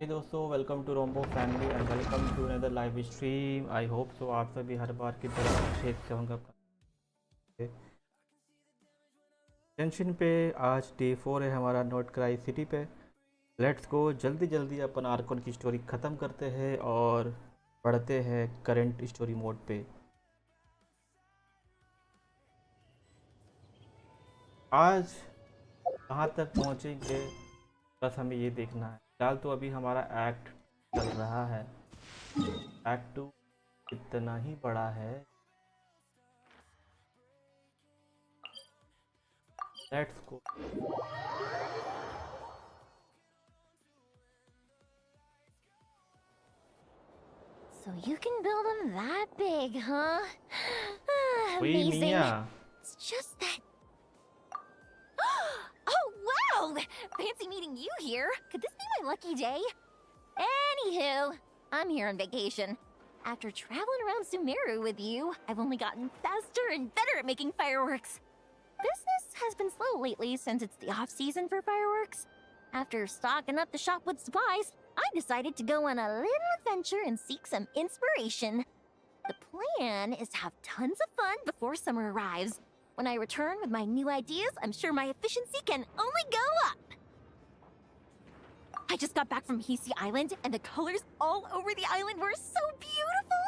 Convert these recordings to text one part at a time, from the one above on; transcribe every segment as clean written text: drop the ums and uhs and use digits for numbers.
हे दोस्तों, welcome to Rombo family and welcome to another live stream. I hope so आप सभी हर बार की तरह अच्छे से होंगे। जेंशिन पे आज डे 4 है हमारा नोट क्राई सिटी पे। लेट्स गो, जल्दी जल्दी अपन आर्कॉन की स्टोरी ख़त्म करते हैं और बढ़ते हैं करंट स्टोरी मोड पे। आज कहाँ तक पहुँचेंगे बस हमें ये देखना है। फिलहाल तो अभी हमारा एक्ट चल रहा है। एक्ट 2 इतना ही बड़ा है। Let's go. So you can build them that big, huh? वही Amazing. मिया। It's just that... Oh, wow! Fancy meeting you here. Could this be my lucky day? Anywho, I'm here on vacation. After traveling around Sumeru with you, I've only gotten faster and better at making fireworks. Business has been slow lately since it's the off-season for fireworks. After stocking up the shop with supplies, I decided to go on a little adventure and seek some inspiration. The plan is to have tons of fun before summer arrives. When I return with my new ideas, I'm sure my efficiency can only go up. I just got back from Hisi Island, and the colors all over the island were so beautiful.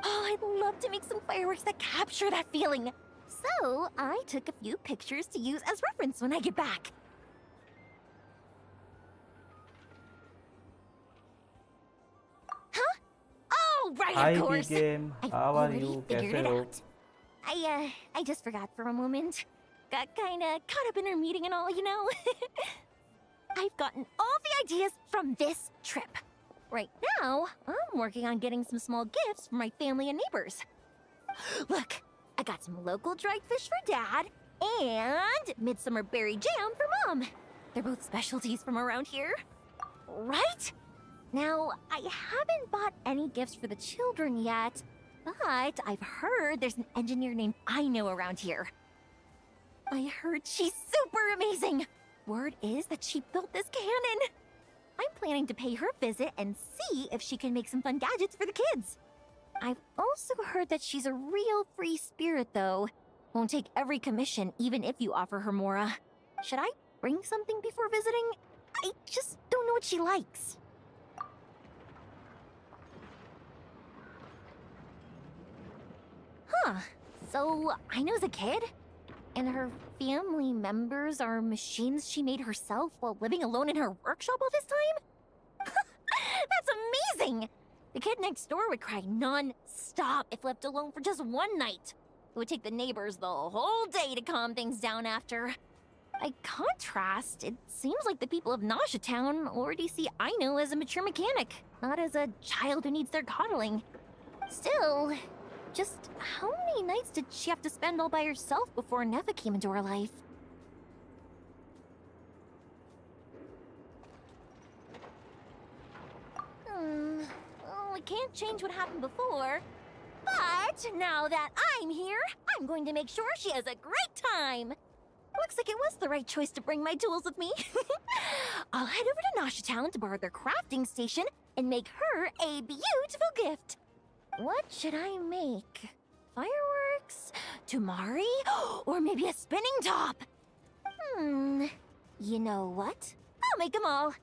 Oh, I'd love to make some fireworks that capture that feeling. So, I took a few pictures to use as reference when I get back. Huh? Oh, right, hi of P course. Game, I've how are already you, figured कैसे it हो? out. I just forgot for a moment. Got kinda caught up in our meeting and all, you know? I've gotten all the ideas from this trip. Right now, I'm working on getting some small gifts for my family and neighbors. Look, I got some local dried fish for Dad, and midsummer berry jam for Mom. They're both specialties from around here. Right? Now, I haven't bought any gifts for the children yet, but I've heard there's an engineer named Aino around here. I heard she's super amazing. Word is that she built this cannon. I'm planning to pay her a visit and see if she can make some fun gadgets for the kids. I've also heard that she's a real free spirit, though. Won't take every commission, even if you offer her Mora. Should I bring something before visiting? I just don't know what she likes. Huh. So, Aino's a kid? And her family members are machines she made herself while living alone in her workshop all this time? That's amazing! The kid next door would cry non-stop if left alone for just one night. It would take the neighbors the whole day to calm things down after. By contrast, it seems like the people of Nasha Town already see Aino as a mature mechanic, not as a child who needs their coddling. Still, just how many nights did she have to spend all by herself before Neva came into her life? Well, we can't change what happened before. But now that I'm here, I'm going to make sure she has a great time. Looks like it was the right choice to bring my tools with me. I'll head over to Nasha Town to borrow their crafting station and make her a beautiful gift. What should I make? Fireworks? Tumari? Or maybe a spinning top? You know what? I'll make them all.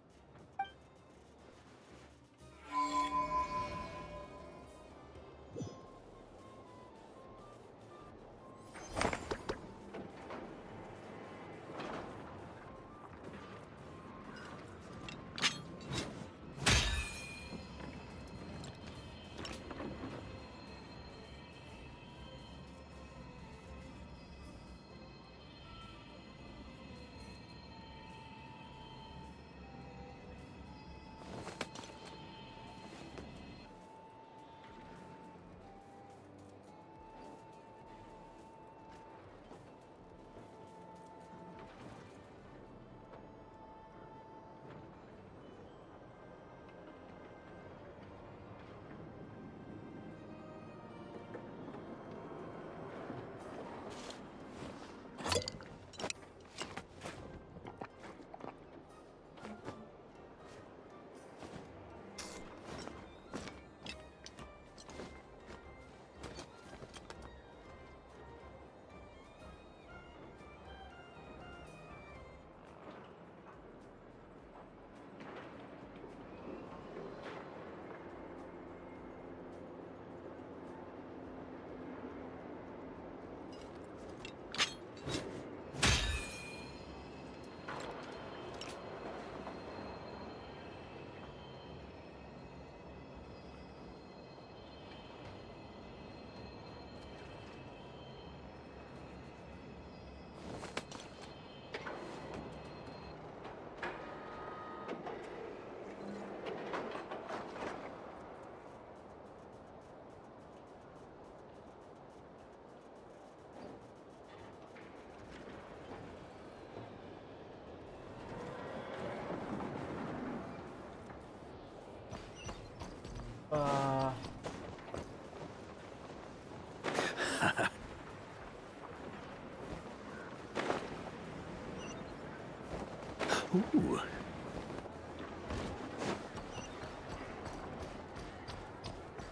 Ooh.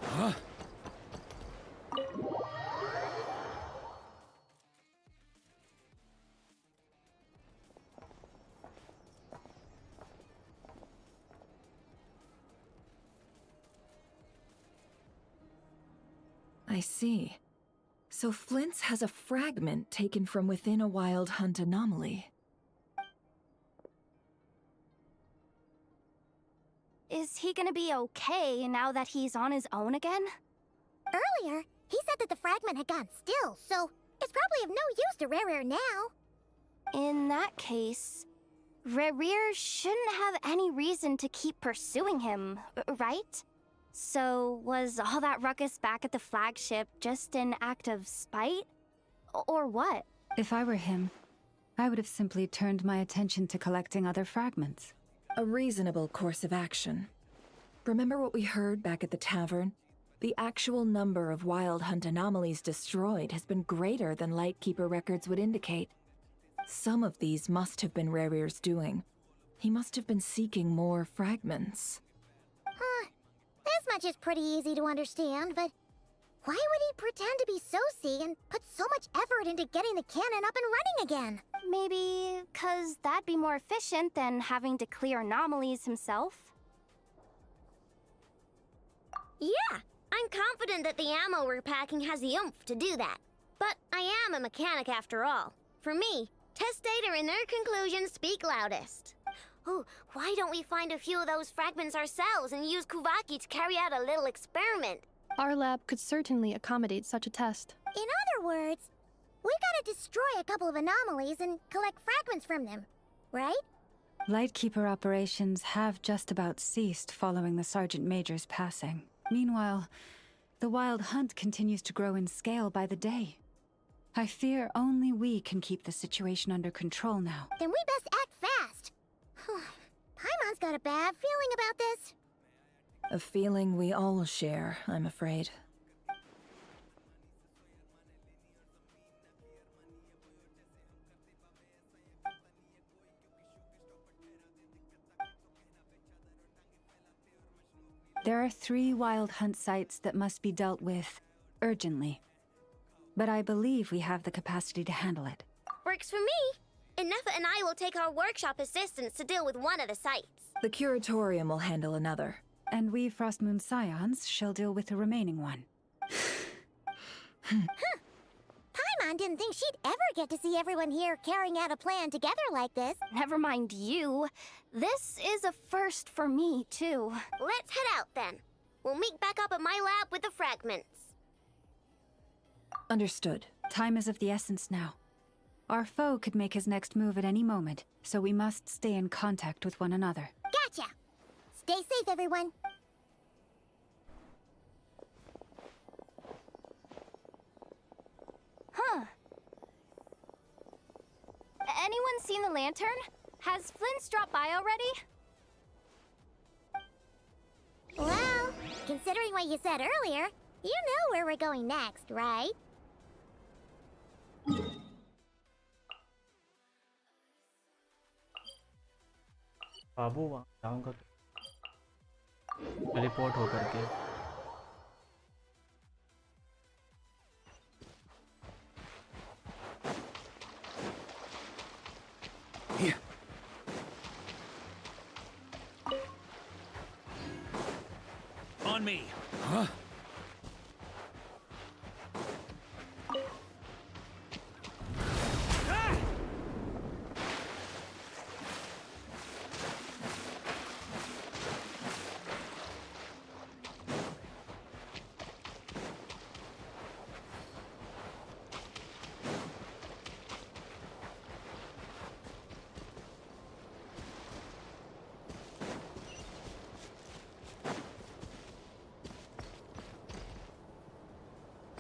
Huh? I see. So Flint's has a fragment taken from within a wild hunt anomaly. Is he gonna be okay now that he's on his own again? Earlier, he said that the fragment had gone still, so it's probably of no use to Rare now. In that case, Rare shouldn't have any reason to keep pursuing him, right? So was all that ruckus back at the flagship just an act of spite? Or what? If I were him, I would have simply turned my attention to collecting other fragments. A reasonable course of action. Remember what we heard back at the tavern? The actual number of wild hunt anomalies destroyed has been greater than Lightkeeper records would indicate. Some of these must have been Rare's doing. He must have been seeking more fragments. This much is pretty easy to understand, but why would he pretend to be Soci and put so much effort into getting the cannon up and running again? Maybe 'cause that'd be more efficient than having to clear anomalies himself? Yeah, I'm confident that the ammo we're packing has the oomph to do that. But I am a mechanic after all. For me, test data and their conclusions speak loudest. Oh, why don't we find a few of those fragments ourselves and use Kuvaki to carry out a little experiment? Our lab could certainly accommodate such a test. In other words, we gotta destroy a couple of anomalies and collect fragments from them, right? Lightkeeper operations have just about ceased following the Sergeant Major's passing. Meanwhile, the wild hunt continues to grow in scale by the day. I fear only we can keep the situation under control now. Then we best act fast. Paimon's got a bad feeling about this. A feeling we all share, I'm afraid. There are 3 wild hunt sites that must be dealt with urgently. But I believe we have the capacity to handle it. Works for me. Inefa and I will take our workshop assistants to deal with one of the sites. The Curatorium will handle another. And we Frostmoon Scions shall deal with the remaining one. Paimon didn't think she'd ever get to see everyone here carrying out a plan together like this. Never mind you. This is a first for me, too. Let's head out then. We'll meet back up at my lab with the fragments. Understood. Time is of the essence now. Our foe could make his next move at any moment, so we must stay in contact with one another. Gotcha! Stay safe, everyone. Huh. Anyone seen the lantern? Has Flint's dropped by already? Well, considering what you said earlier, you know where we're going next, right? बाबू वहाँ जाऊँगा report हो करके Here. On me. Huh? Ah!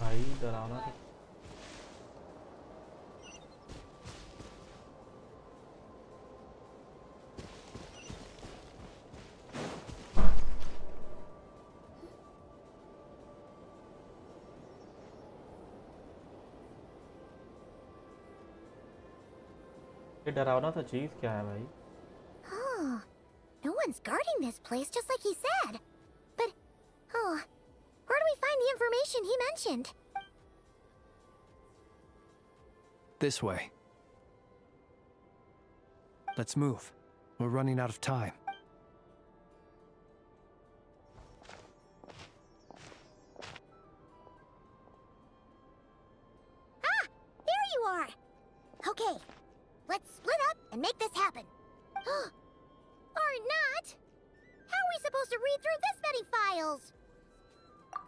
भाई डरावना था ये डरावना था चीज़ क्या है भाई Someone's guarding this place just like he said. But, oh, where do we find the information he mentioned? This way. Let's move. We're running out of time. Ah! There you are! Okay, let's split up and make this happen. Or not! How are we supposed to read through this many files?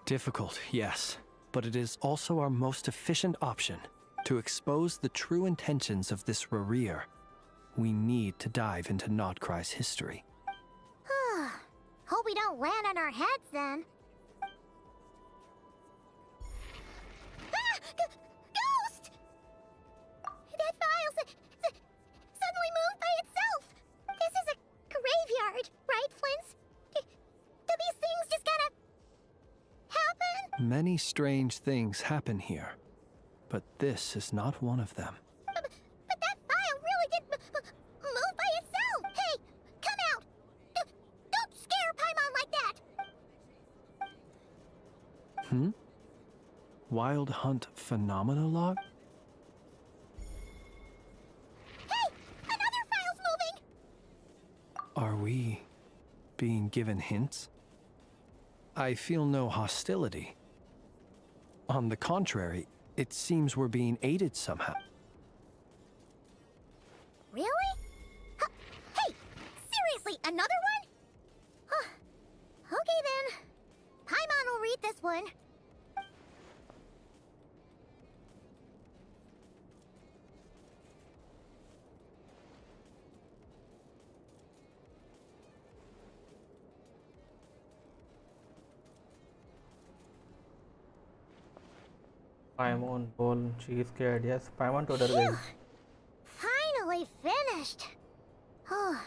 Difficult, yes, but it is also our most efficient option. To expose the true intentions of this R'r'ir, we need to dive into Krai's history. Hope we don't land on our heads then. Ah! Ghost! That file suddenly moved by itself. This is a graveyard, right, Flints? Do these things just gotta happen? Many strange things happen here, but this is not one of them. But that file really did move by itself! Hey, come out! Don't scare Paimon like that! Wild Hunt Phenomena Log? Hey, another file's moving! Are we being given hints? I feel no hostility. On the contrary, it seems we're being aided somehow. Really? Hey, seriously, another one? Okay then. Paimon will read this one. पाइमोन बोल चीज के ideas पाइमोन तो डर गई Finally finished. Oh,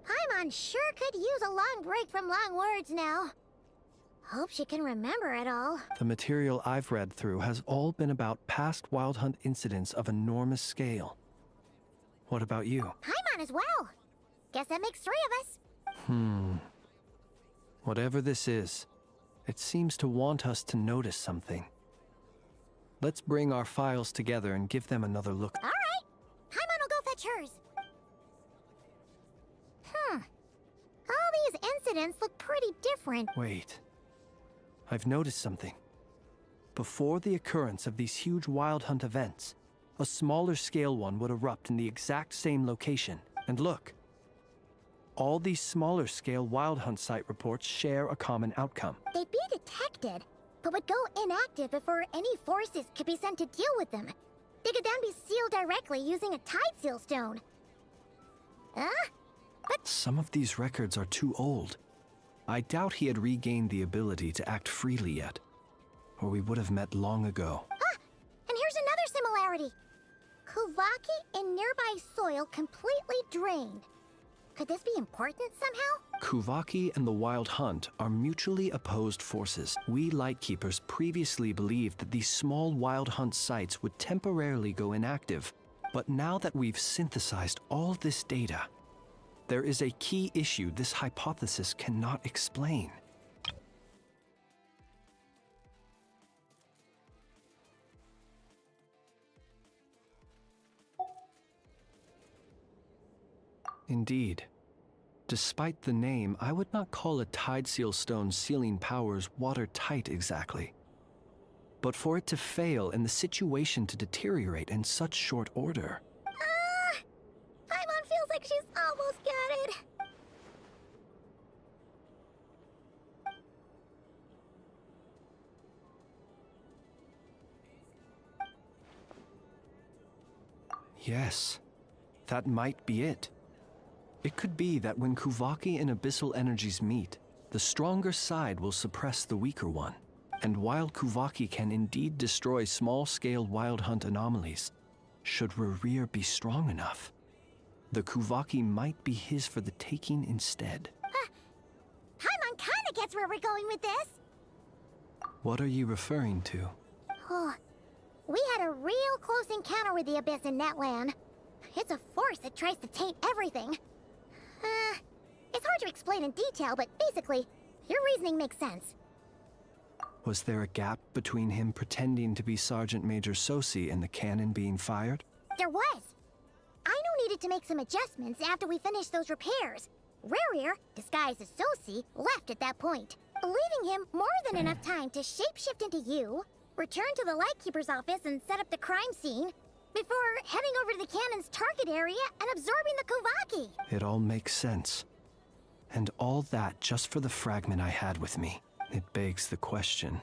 Paimon sure could use a long break from long words now. Hope she can remember it all. The material I've read through has all been about past Wild Hunt incidents of enormous scale. What about you? Paimon as well. Guess that makes 3 of us. Whatever this is, it seems to want us to notice something. Let's bring our files together and give them another look. All right. Paimon will go fetch hers. All these incidents look pretty different. Wait. I've noticed something. Before the occurrence of these huge Wild Hunt events, a smaller scale one would erupt in the exact same location. And look. All these smaller scale Wild Hunt site reports share a common outcome. They'd be detected, but would go inactive before any forces could be sent to deal with them. They could then be sealed directly using a tide seal stone. But Some of these records are too old. I doubt he had regained the ability to act freely yet, or we would have met long ago. and here's another similarity. Kuvaki in nearby soil completely drained. Could this be important somehow? Kuvaki and the Wild Hunt are mutually opposed forces. We Lightkeepers previously believed that these small Wild Hunt sites would temporarily go inactive. But now that we've synthesized all this data, there is a key issue this hypothesis cannot explain. Indeed. Despite the name, I would not call a tide seal stone's sealing powers watertight exactly. But for it to fail and the situation to deteriorate in such short order. Paimon feels like she's almost got it. Yes, that might be it. It could be that when Kuvaki and Abyssal energies meet, the stronger side will suppress the weaker one. And while Kuvaki can indeed destroy small-scale Wild Hunt anomalies, should R'r'ir be strong enough, the Kuvaki might be his for the taking instead. Paimon kinda gets where we're going with this. What are you referring to? Oh, we had a real close encounter with the Abyss in Netland. It's a force that tries to taint everything. It's hard to explain in detail, but basically, your reasoning makes sense. Was there a gap between him pretending to be Sergeant Major Sosi and the cannon being fired? There was. Aino needed to make some adjustments after we finished those repairs. Rarir, disguised as Sosi, left at that point, leaving him more than enough time to shapeshift into you, return to the Lightkeeper's office and set up the crime scene, before heading over to the cannon's target area and absorbing the Kuvaki. It all makes sense. And all that just for the fragment I had with me. It begs the question,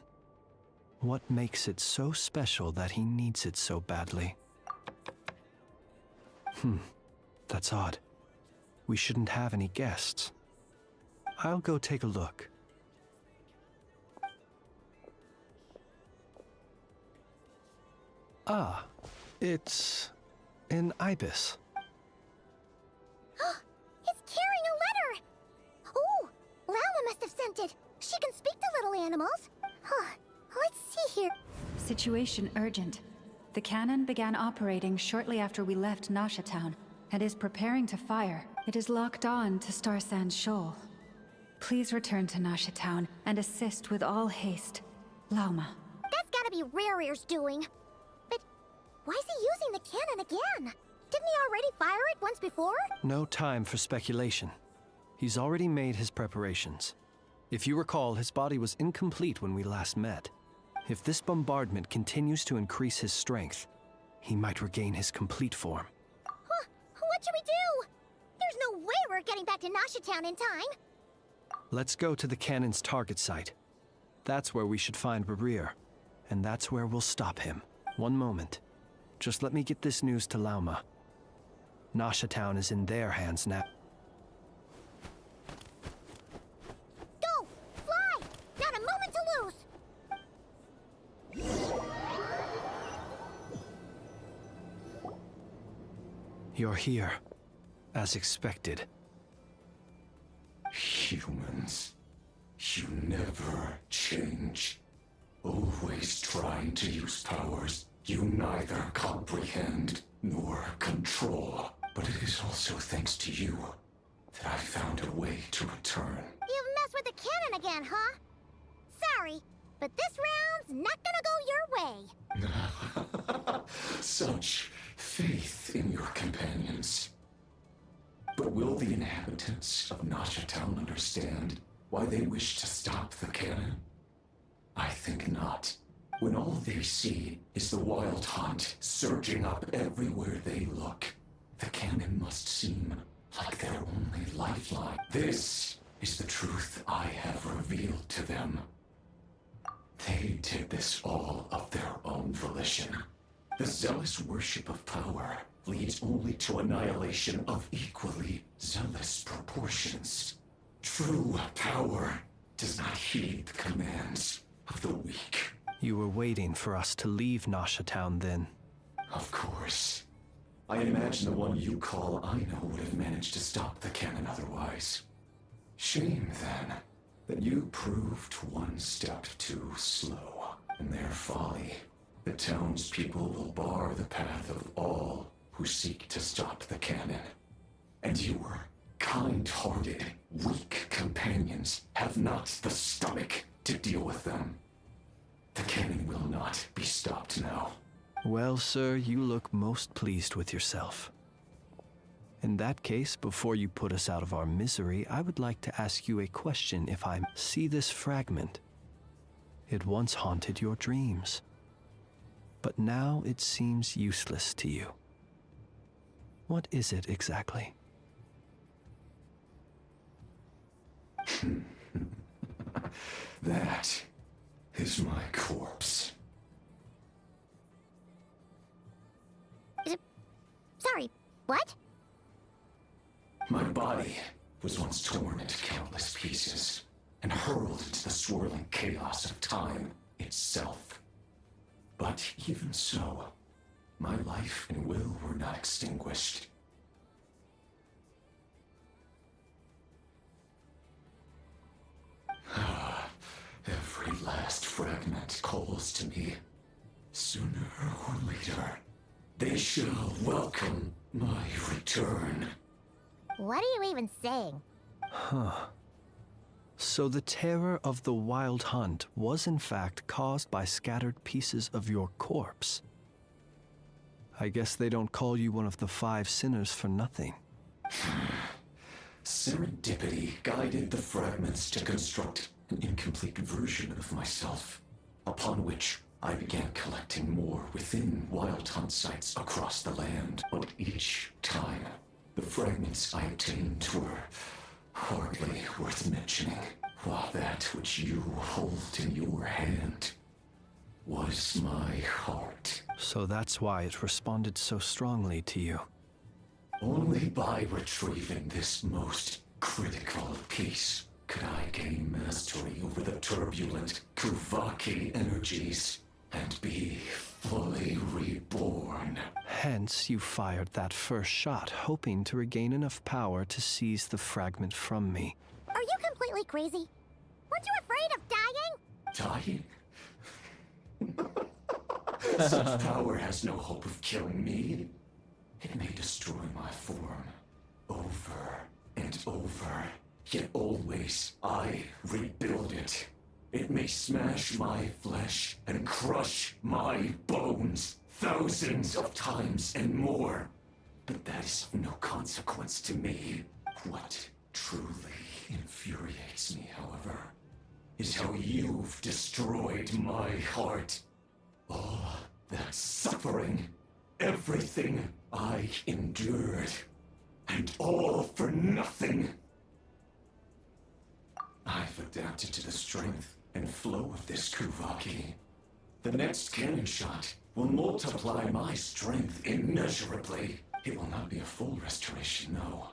what makes it so special that he needs it so badly? That's odd. We shouldn't have any guests. I'll go take a look. Ah, it's an ibis. It's carrying a letter! Oh, Lala must have sent it. She can speak to little animals. Let's see here. Situation urgent. The cannon began operating shortly after we left Nasha Town and is preparing to fire. It is locked on to Star Sand Shoal. Please return to Nasha Town and assist with all haste. Lauma. That's gotta be Rarir's doing. But why is he using the cannon again? Didn't he already fire it once before? No time for speculation. He's already made his preparations. If you recall, his body was incomplete when we last met. If this bombardment continues to increase his strength, he might regain his complete form. What should we do? There's no way we're getting back to Nasha Town in time. Let's go to the cannon's target site. That's where we should find Rarir, and that's where we'll stop him. One moment. Just let me get this news to Lauma. Nasha Town is in their hands now. Go! Fly! Not a moment to lose! You're here, as expected. Humans, you never change. Always trying to use powers you neither comprehend nor control. But it is also thanks to you that I found a way to return. You've messed with the cannon again, huh? Sorry, but this round's not gonna go your way. Such faith in your companions. But will the inhabitants of Nasha Town understand why they wish to stop the cannon? I think not. When all they see is the wild hunt surging up everywhere they look, the cannon must seem like their only lifeline. This is the truth I have revealed to them. They did this all of their own volition. The zealous worship of power leads only to annihilation of equally zealous proportions. True power does not heed the commands of the weak. You were waiting for us to leave Nasha Town then. Of course. I imagine the one you call Aino would have managed to stop the cannon otherwise. Shame, then, that you proved one step too slow. In their folly, the townspeople will bar the path of all who seek to stop the cannon. And your kind-hearted, weak companions have not the stomach to deal with them. The cannon will not be stopped now. Well, sir, you look most pleased with yourself. In that case, before you put us out of our misery, I would like to ask you a question if I see this fragment. It once haunted your dreams, but now it seems useless to you. What is it exactly? That is my corpse. Sorry, what? My body was once torn into countless pieces and hurled into the swirling chaos of time itself. But even so, my life and will were not extinguished. Every last fragment calls to me. Sooner or later, they shall welcome my return. What are you even saying? Huh. So the terror of the Wild Hunt was in fact caused by scattered pieces of your corpse. I guess they don't call you one of the 5 sinners for nothing. Serendipity guided the fragments to construct an incomplete version of myself, upon which I began collecting more within Wild Hunt sites across the land. But each time, the fragments I obtained were hardly worth mentioning, while that which you hold in your hand was my heart. So that's why it responded so strongly to you. Only by retrieving this most critical piece could I gain mastery over the turbulent Kuvaki energies and be fully reborn. Hence, you fired that first shot, hoping to regain enough power to seize the fragment from me. Are you completely crazy? Weren't you afraid of dying? Dying? Such power has no hope of killing me. It may destroy my form over and over, yet always I rebuild it. It may smash my flesh and crush my bones thousands of times and more. But that is of no consequence to me. What truly infuriates me, however, is how you've destroyed my heart. All that suffering, everything I endured, and all for nothing. I've adapted to the strength and flow of this Kuvaki. The next cannon shot will multiply my strength immeasurably. It will not be a full restoration, no.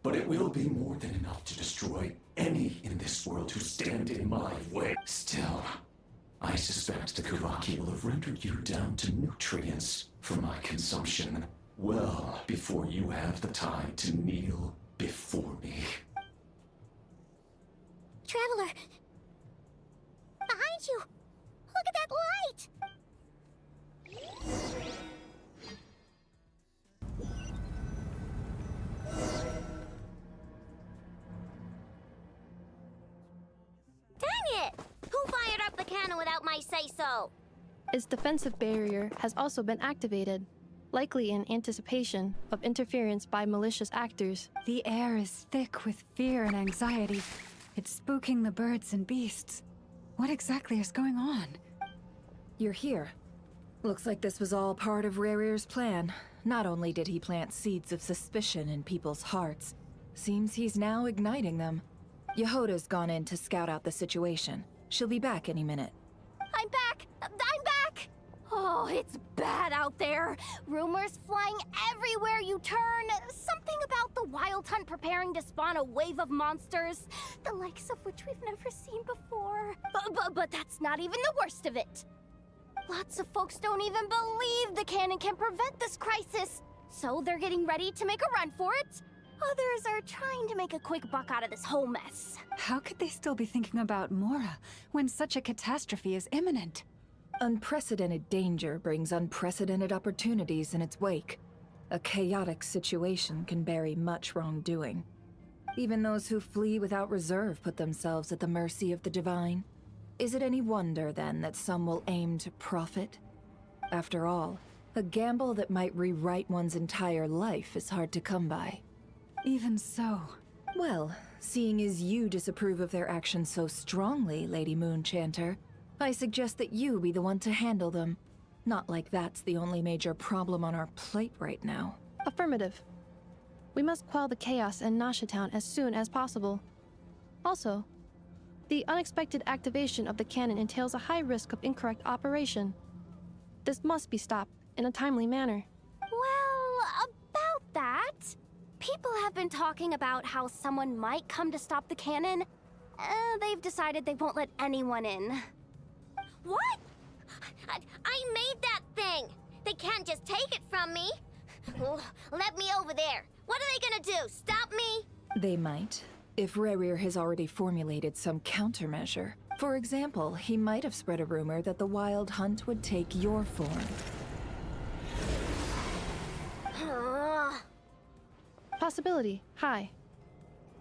But it will be more than enough to destroy any in this world who stand in my way. Still, I suspect the Kuvaki will have rendered you down to nutrients for my consumption well before you have the time to kneel before me. Traveler! Behind you! Look at that light! Dang it! Who fired up the cannon without my say-so? Its defensive barrier has also been activated, likely in anticipation of interference by malicious actors. The air is thick with fear and anxiety. It's spooking the birds and beasts. What exactly is going on? You're here. Looks like this was all part of Rarir's plan. Not only did he plant seeds of suspicion in people's hearts, seems he's now igniting them. Yehoda's gone in to scout out the situation. She'll be back any minute. I'm back! I'm back! Oh, it's bad out there. Rumors flying everywhere you turn. Something about the Wild Hunt preparing to spawn a wave of monsters, the likes of which we've never seen before. But that's not even the worst of it. Lots of folks don't even believe the cannon can prevent this crisis, so they're getting ready to make a run for it. Others are trying to make a quick buck out of this whole mess. How could they still be thinking about Mora when such a catastrophe is imminent? Unprecedented danger brings unprecedented opportunities in its wake. A chaotic situation can bury much wrongdoing. Even those who flee without reserve put themselves at the mercy of the divine. Is it any wonder, then, that some will aim to profit? After all, a gamble that might rewrite one's entire life is hard to come by. Even so. Well, seeing as you disapprove of their actions so strongly, Lady Moonchanter, I suggest that you be the one to handle them. Not like that's the only major problem on our plate right now. Affirmative. We must quell the chaos in Nasha Town as soon as possible. Also, the unexpected activation of the cannon entails a high risk of incorrect operation. This must be stopped in a timely manner. Well, about that, people have been talking about how someone might come to stop the cannon. They've decided they won't let anyone in. What? I made that thing! They can't just take it from me! Oh, let me over there! What are they gonna do? Stop me? They might, if Rarir has already formulated some countermeasure. For example, he might have spread a rumor that the Wild Hunt would take your form. Possibility high.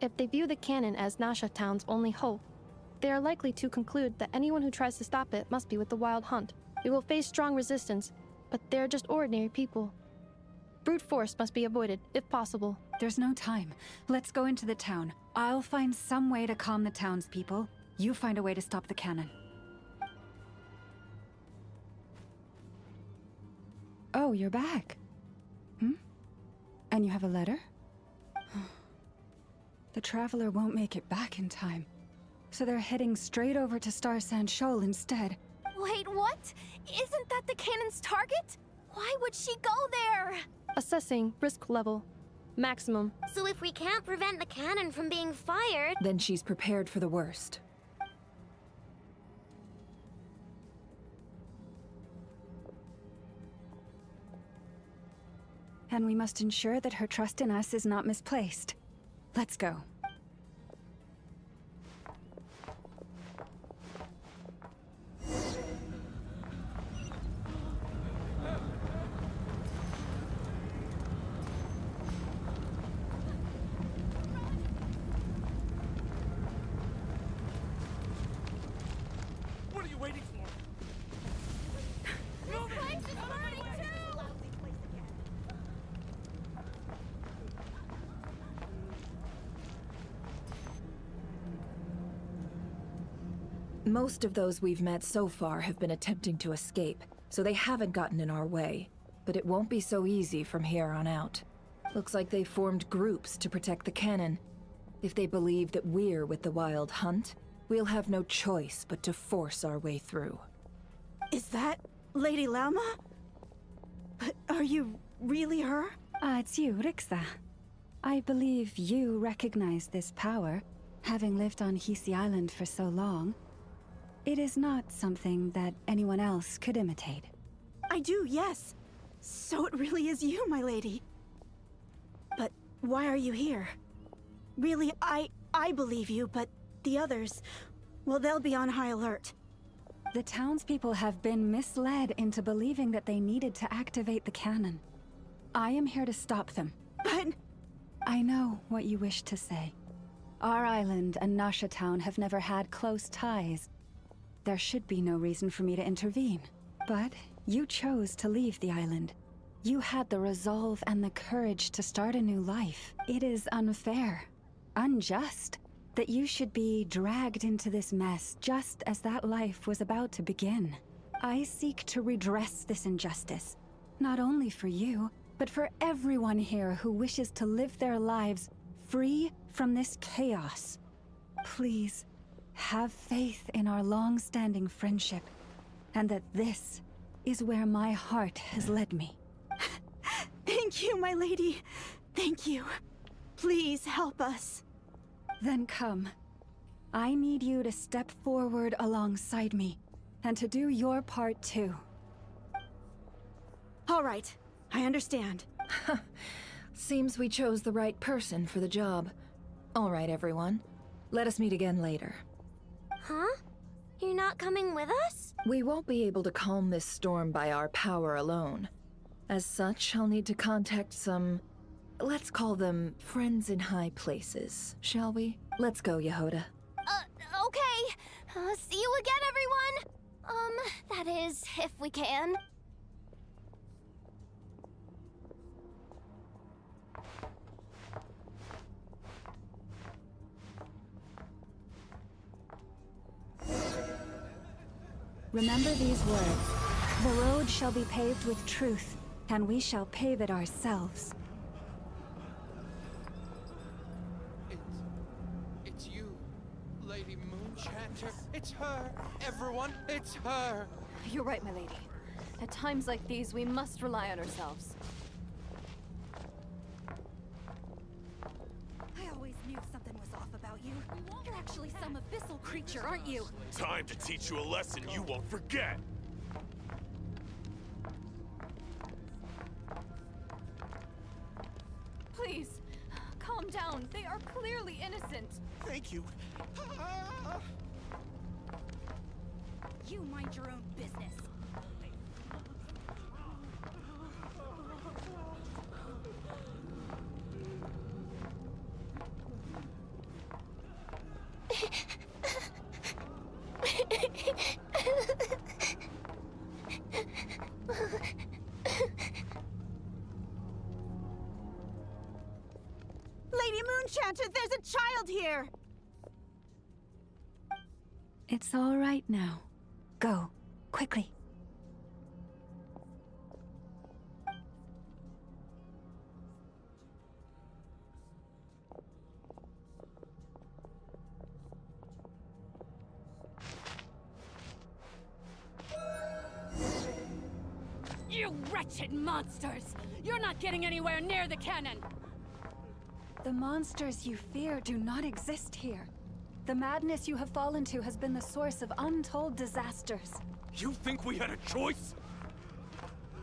If they view the cannon as Nasha Town's only hope, they are likely to conclude that anyone who tries to stop it must be with the Wild Hunt. We will face strong resistance, but they're just ordinary people. Brute force must be avoided, if possible. There's no time. Let's go into the town. I'll find some way to calm the townspeople. You find a way to stop the cannon. Oh, you're back. And you have a letter? The Traveler won't make it back in time. So they're heading straight over to Star Sand Shoal instead. Wait, what? Isn't that the cannon's target? Why would she go there? Assessing risk level. Maximum. So if we can't prevent the cannon from being fired... Then she's prepared for the worst. And we must ensure that her trust in us is not misplaced. Let's go. What are you waiting for? Most of those we've met so far have been attempting to escape, so they haven't gotten in our way. But it won't be so easy from here on out. Looks like they formed groups to protect the cannon. If they believe that we're with the Wild Hunt, we'll have no choice but to force our way through. Is that Lady Lama? But are you really her? It's you, Rixa. I believe you recognize this power, having lived on Hisi Island for so long. It is not something that anyone else could imitate. I do, yes. So it really is you, my lady. But why are you here? Really, I believe you, but the others, well, they'll be on high alert. The townspeople have been misled into believing that they needed to activate the cannon. I am here to stop them. But... I know what you wish to say. Our island and Nasha Town have never had close ties. There should be no reason for me to intervene. But you chose to leave the island. You had the resolve and the courage to start a new life. It is unfair, unjust, that you should be dragged into this mess just as that life was about to begin. I seek to redress this injustice, not only for you, but for everyone here who wishes to live their lives free from this chaos. Please, have faith in our long-standing friendship, and that this is where my heart has led me. Thank you, my lady. Thank you. Please help us. Then come. I need you to step forward alongside me, and to do your part too. All right, I understand. Seems we chose the right person for the job. All right, everyone. Let us meet again later. Huh? You're not coming with us? We won't be able to calm this storm by our power alone. As such, I'll need to contact some... let's call them friends in high places, shall we? Let's go, Yehoda. Okay. See you again, everyone! That is, if we can. Remember these words. The road shall be paved with truth, and we shall pave it ourselves. It's you, Lady Moonchanter. It's her, everyone, it's her. You're right, my lady. At times like these, we must rely on ourselves. I always knew something was off about you. You're actually some abyssal creature, aren't you? Time to teach you a lesson you won't forget! Please, calm down. They are clearly innocent. Thank you. You mind your own business. Lady Moonchanter, there's a child here! It's all right now. Go, quickly. You wretched monsters! You're not getting anywhere near the cannon! The monsters you fear do not exist here. The madness you have fallen to has been the source of untold disasters. You think we had a choice?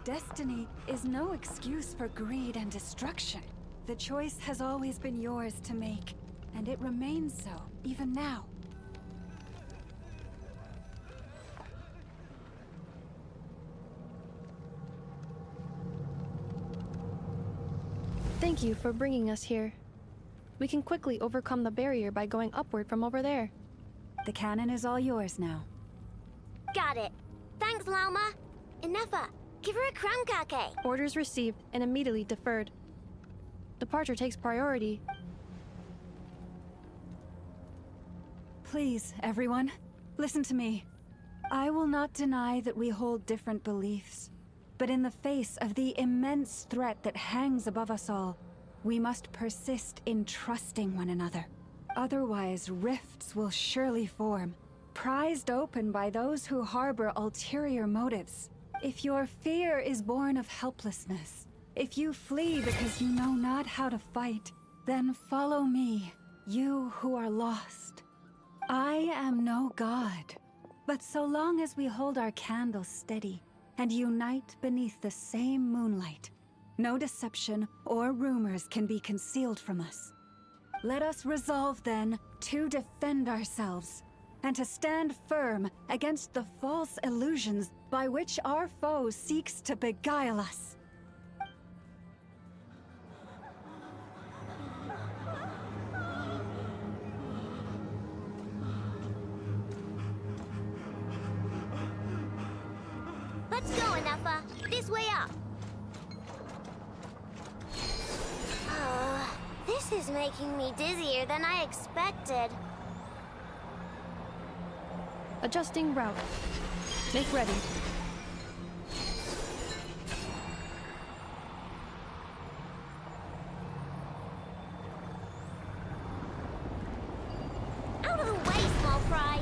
Destiny is no excuse for greed and destruction. The choice has always been yours to make, and it remains so, even now. Thank you for bringing us here. We can quickly overcome the barrier by going upward from over there. The cannon is all yours now. Got it. Thanks, Lauma. Enougha, give her a crown kake. Orders received and immediately deferred. Departure takes priority. Please, everyone, listen to me. I will not deny that we hold different beliefs. But in the face of the immense threat that hangs above us all, we must persist in trusting one another. Otherwise, rifts will surely form, prized open by those who harbor ulterior motives. If your fear is born of helplessness, if you flee because you know not how to fight, then follow me, you who are lost. I am no god, but so long as we hold our candles steady and unite beneath the same moonlight, no deception or rumors can be concealed from us. Let us resolve then to defend ourselves and to stand firm against the false illusions by which our foe seeks to beguile us. Let's go, Enougha. This way up. Oh, this is making me dizzier than I expected. Adjusting route. Make ready. Out of the way, small fry.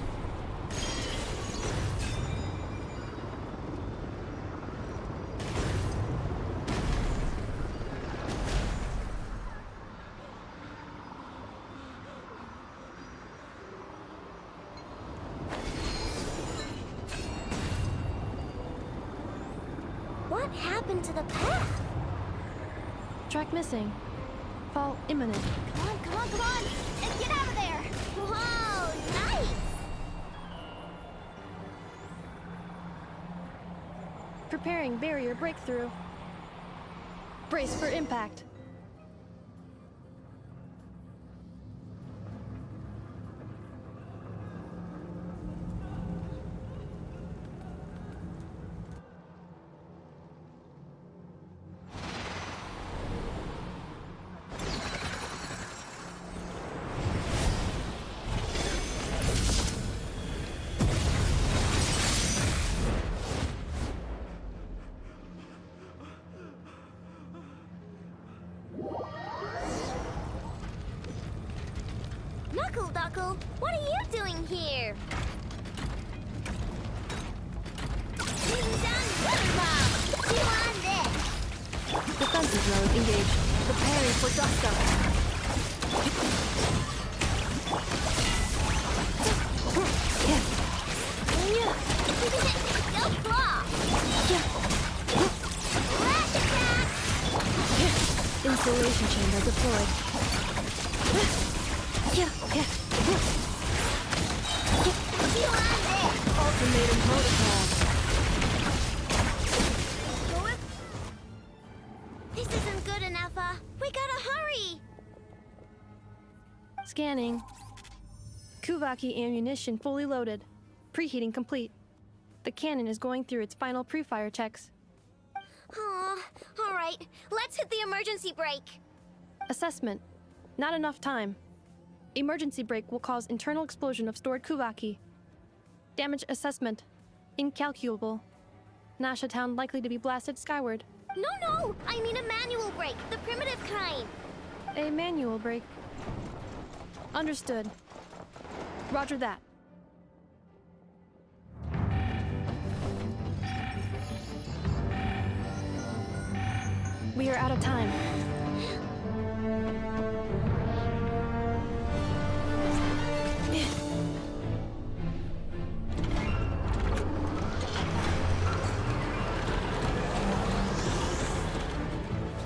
What happened to the path? Track missing. Fall imminent. Come on, come on, come on! And get out of there! Whoa, nice! Preparing barrier breakthrough. Brace for impact. Knuckle Duckle, what are you doing here? Ding dong butter bomb! Chew on this! Defensive mode engaged. Preparing for dust up. Go claw! Flash attack! Insulation chamber deployed. Chew on this! Ultimatum protocol. This isn't good enough, We gotta hurry! Scanning. Kuvaki ammunition fully loaded. Preheating complete. The cannon is going through its final pre-fire checks. Aw, alright. Let's hit the emergency brake. Assessment. Not enough time. Emergency brake will cause internal explosion of stored Kuvaki. Damage assessment. Incalculable. Nasha Town likely to be blasted skyward. No! I mean a manual brake, the primitive kind. A manual brake. Understood. Roger that. We are out of time.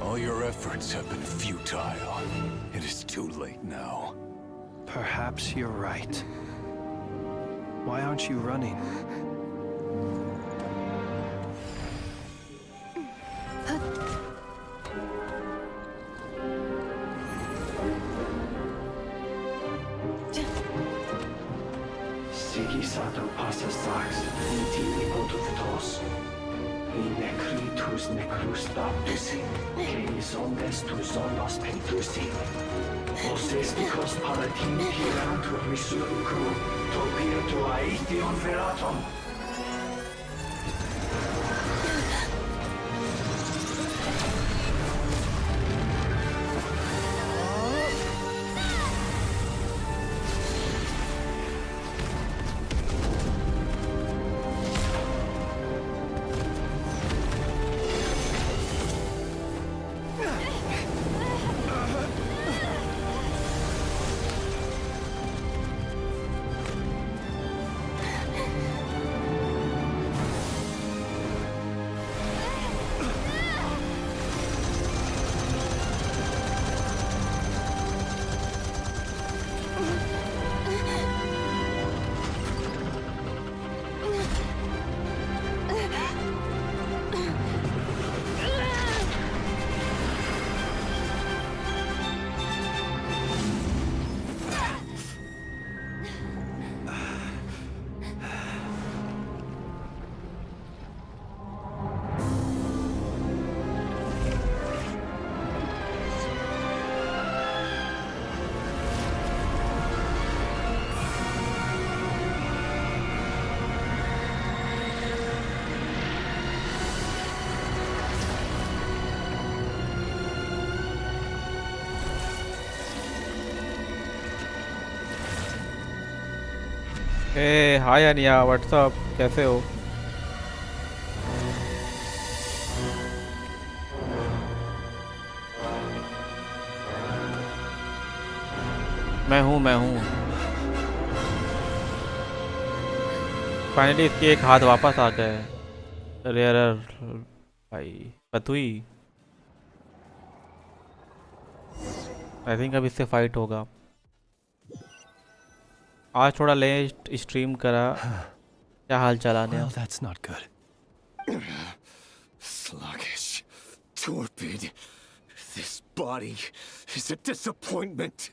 All your efforts have been futile. It is too late now. Perhaps you're right. Why aren't you running? Sigi sato passa sax, niti ipotutos. I necritus necrus baptusi, que isondes tu zonos pentusi. Oses dikos palatin pirantur risurcu, topir tu aethion veraton. Hi Ania, WhatsApp, कैसे हो? मैं हूँ finally इसके एक हाथ वापस आ गए। Rarer भाई पतुई, आई थिंक अब इससे फाइट होगा। आज थोड़ा लेट स्ट्रीम करा। क्या हाल चाल है? Well, that's not good. Sluggish, torpid. This body is a disappointment.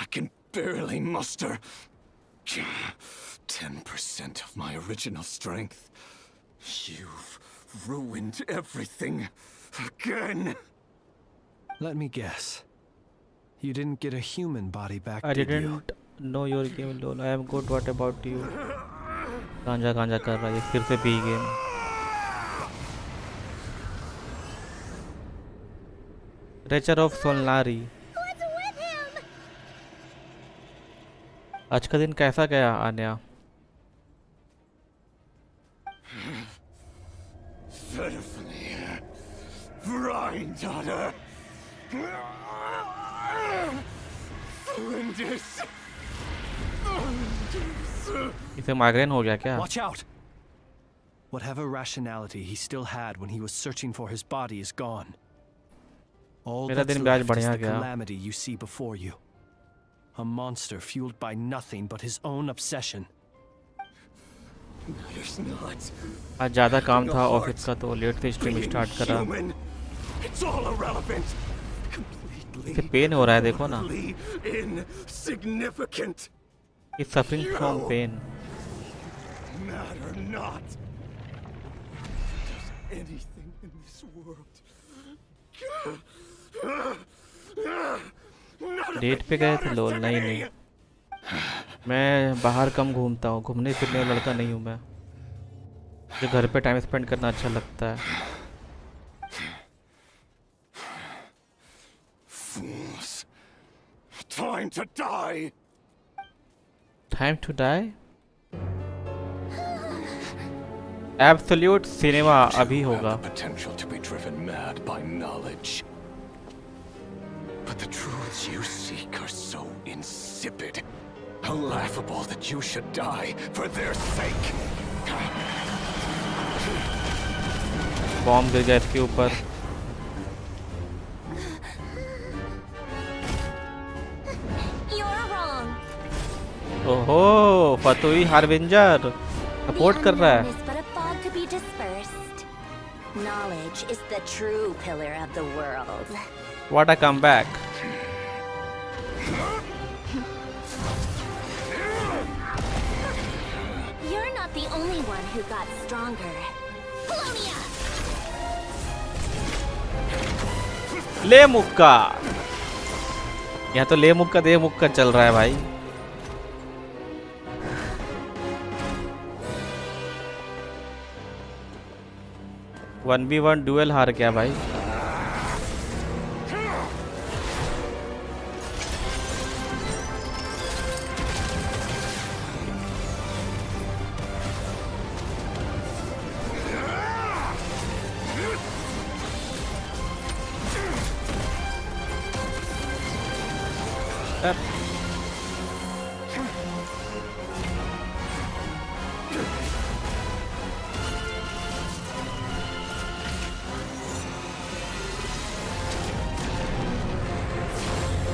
I can barely muster 10% of my original strength. You've ruined everything again. Let me guess. You didn't get a human body back, I did you? didn't know your game lol. I am good. What about you? गांजा कर रहा है फिर से P game. रेचर of सोलनारी। आज का दिन कैसा गया आन्या? इसे माइग्रेन हो गया क्या? Watch out! Whatever rationality he still had when he was searching for his body is gone. All मेरा that's दिन भी आज left is बढ़िया the गया। calamity you see before you. A monster fueled by nothing but his own obsession. आज ज़्यादा काम था ऑफिस का तो लेट से स्ट्रीम स्टार्ट करा। It's all irrelevant. Complete इसे पेन हो रहा है, देखो ना, insignificant. Is suffering from pain. Matter not. Does anything in this world. Date पे गए थे लोल? नहीं नहीं, मैं बाहर कम घूमता हूँ, घूमने फिरने वाला लड़का नहीं हूँ मैं, जो घर पे टाइम स्पेंड करना अच्छा लगता है। Fools. Time to die. Time to die? Absolute cinema अभी होगा। Potential to be driven mad by knowledge. But the truths you seek are so insipid, how laughable that you should die for their sake. Bomb गिर गया इसके ऊपर। You're wrong. ओहो, फतुई harbinger support कर रहा है। The unknown is but a fog to be dispersed. Knowledge is the true pillar of the world. What a comeback. You're not the only one who got stronger. Polonia! ले मुक्का, यहाँ तो ले मुक्का दे मुक्का चल रहा है भाई। वन बी वन डुएल हार गया भाई।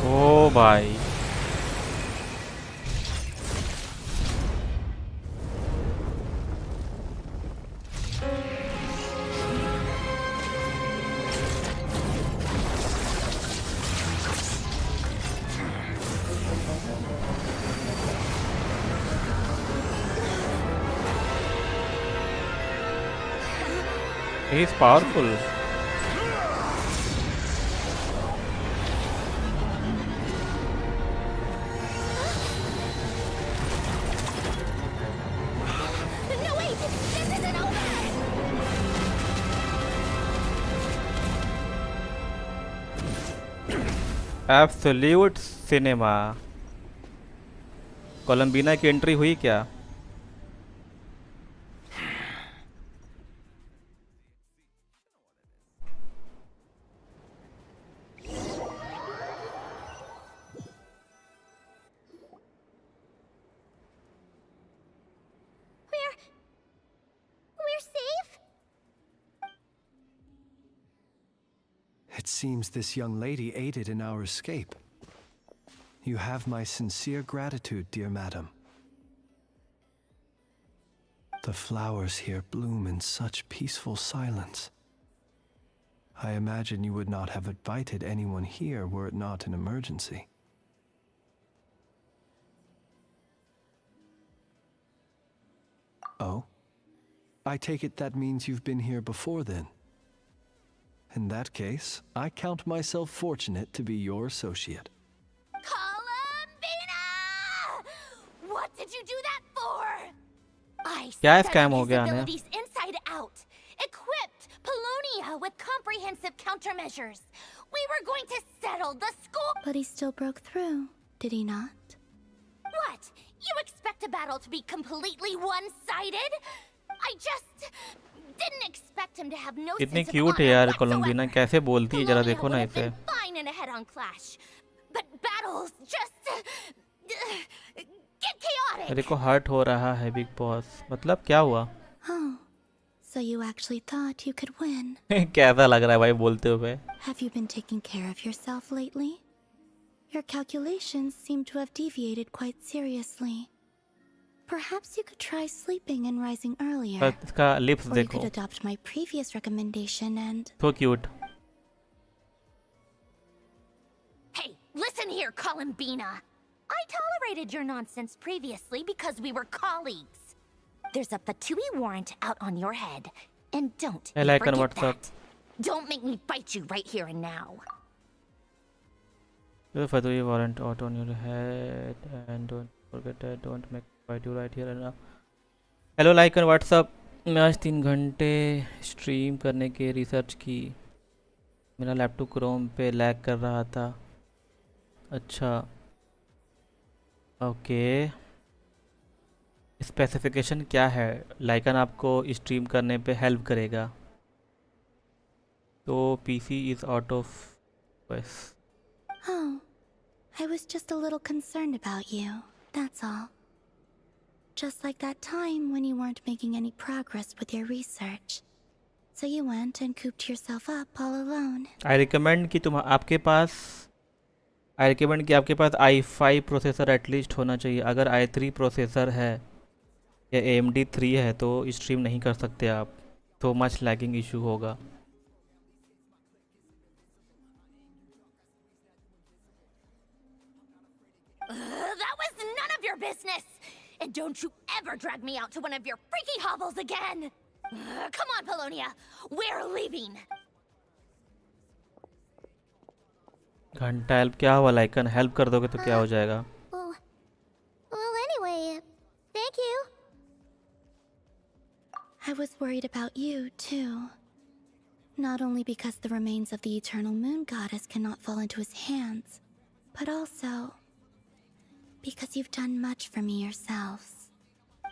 ओ भाई, he is powerful. No, wait! This isn't over! Absolute cinema. Columbina की एंट्री हुई क्या? We're safe? It seems this young lady aided in our escape. You have my sincere gratitude, dear madam. The flowers here bloom in such peaceful silence. I imagine you would not have invited anyone here were it not an emergency. Oh? I take it that means you've been here before then. In that case, I count myself fortunate to be your associate. Columbina! What did you do that for? I क्या studied scam हो his गया ने? abilities inside out. Equipped Polonia with comprehensive countermeasures. We were going to settle the score. But he still broke through, did he not? What? You expect a battle to be completely one-sided? I just didn't expect him to have no इतनी sense of cute है honor यार whatsoever. कोलंबिना, कैसे बोलती है जरा Polonia देखो would ना have इसे। been fine in a head-on clash, but battles just get chaotic. मेरे को हर्ट हो रहा है बिग बॉस, मतलब क्या हुआ? Oh, so you actually thought you could win. कैसा लग रहा है भाई बोलते हुए? Have you been taking care of yourself lately? Your calculations seem to have deviated quite seriously. Perhaps you could try sleeping and rising earlier. पर इसका lips Or you देखो, could adopt my previous recommendation and... so cute. Listen here, Columbina. I tolerated your nonsense previously because we were colleagues. There's a Fatui warrant out on your head. And don't Hey, you like on forget WhatsApp. that. Don't make me fight you right here and now. The Fatui warrant out on your head, and don't forget that. Don't make fight you right here and now. Hello like on WhatsApp. मैं आज 3 घंटे stream करने के research की. मेरा laptop Chrome पे lag कर रहा था. अच्छा ओके. स्पेसिफिकेशन क्या है? लाइकन आपको स्ट्रीम करने पे हेल्प करेगा. तो पीसी इज़ आउट ऑफ बस. Oh, I was just a little concerned about you, that's all. Just like that time when you weren't making any progress with your research. So you went and cooped yourself up all alone. I recommend कि आपके पास i5 processor at least होना चाहिए. अगर i3 processor है या AMD 3 है तो stream नहीं कर सकते आप. तो मच लैगिंग इशू होगा. That was none of your business! And don't you ever drag me out to one of your freaky hovels again! Come on, Polonia! We're leaving! घंटा हेल्प क्या हुआ लाइकन? हेल्प कर दोगे तो क्या हो जाएगा? Well, anyway, thank you. I was worried about you, too. Not only because the remains of the eternal moon goddess cannot fall into his hands, but also because you've done much for me yourselves.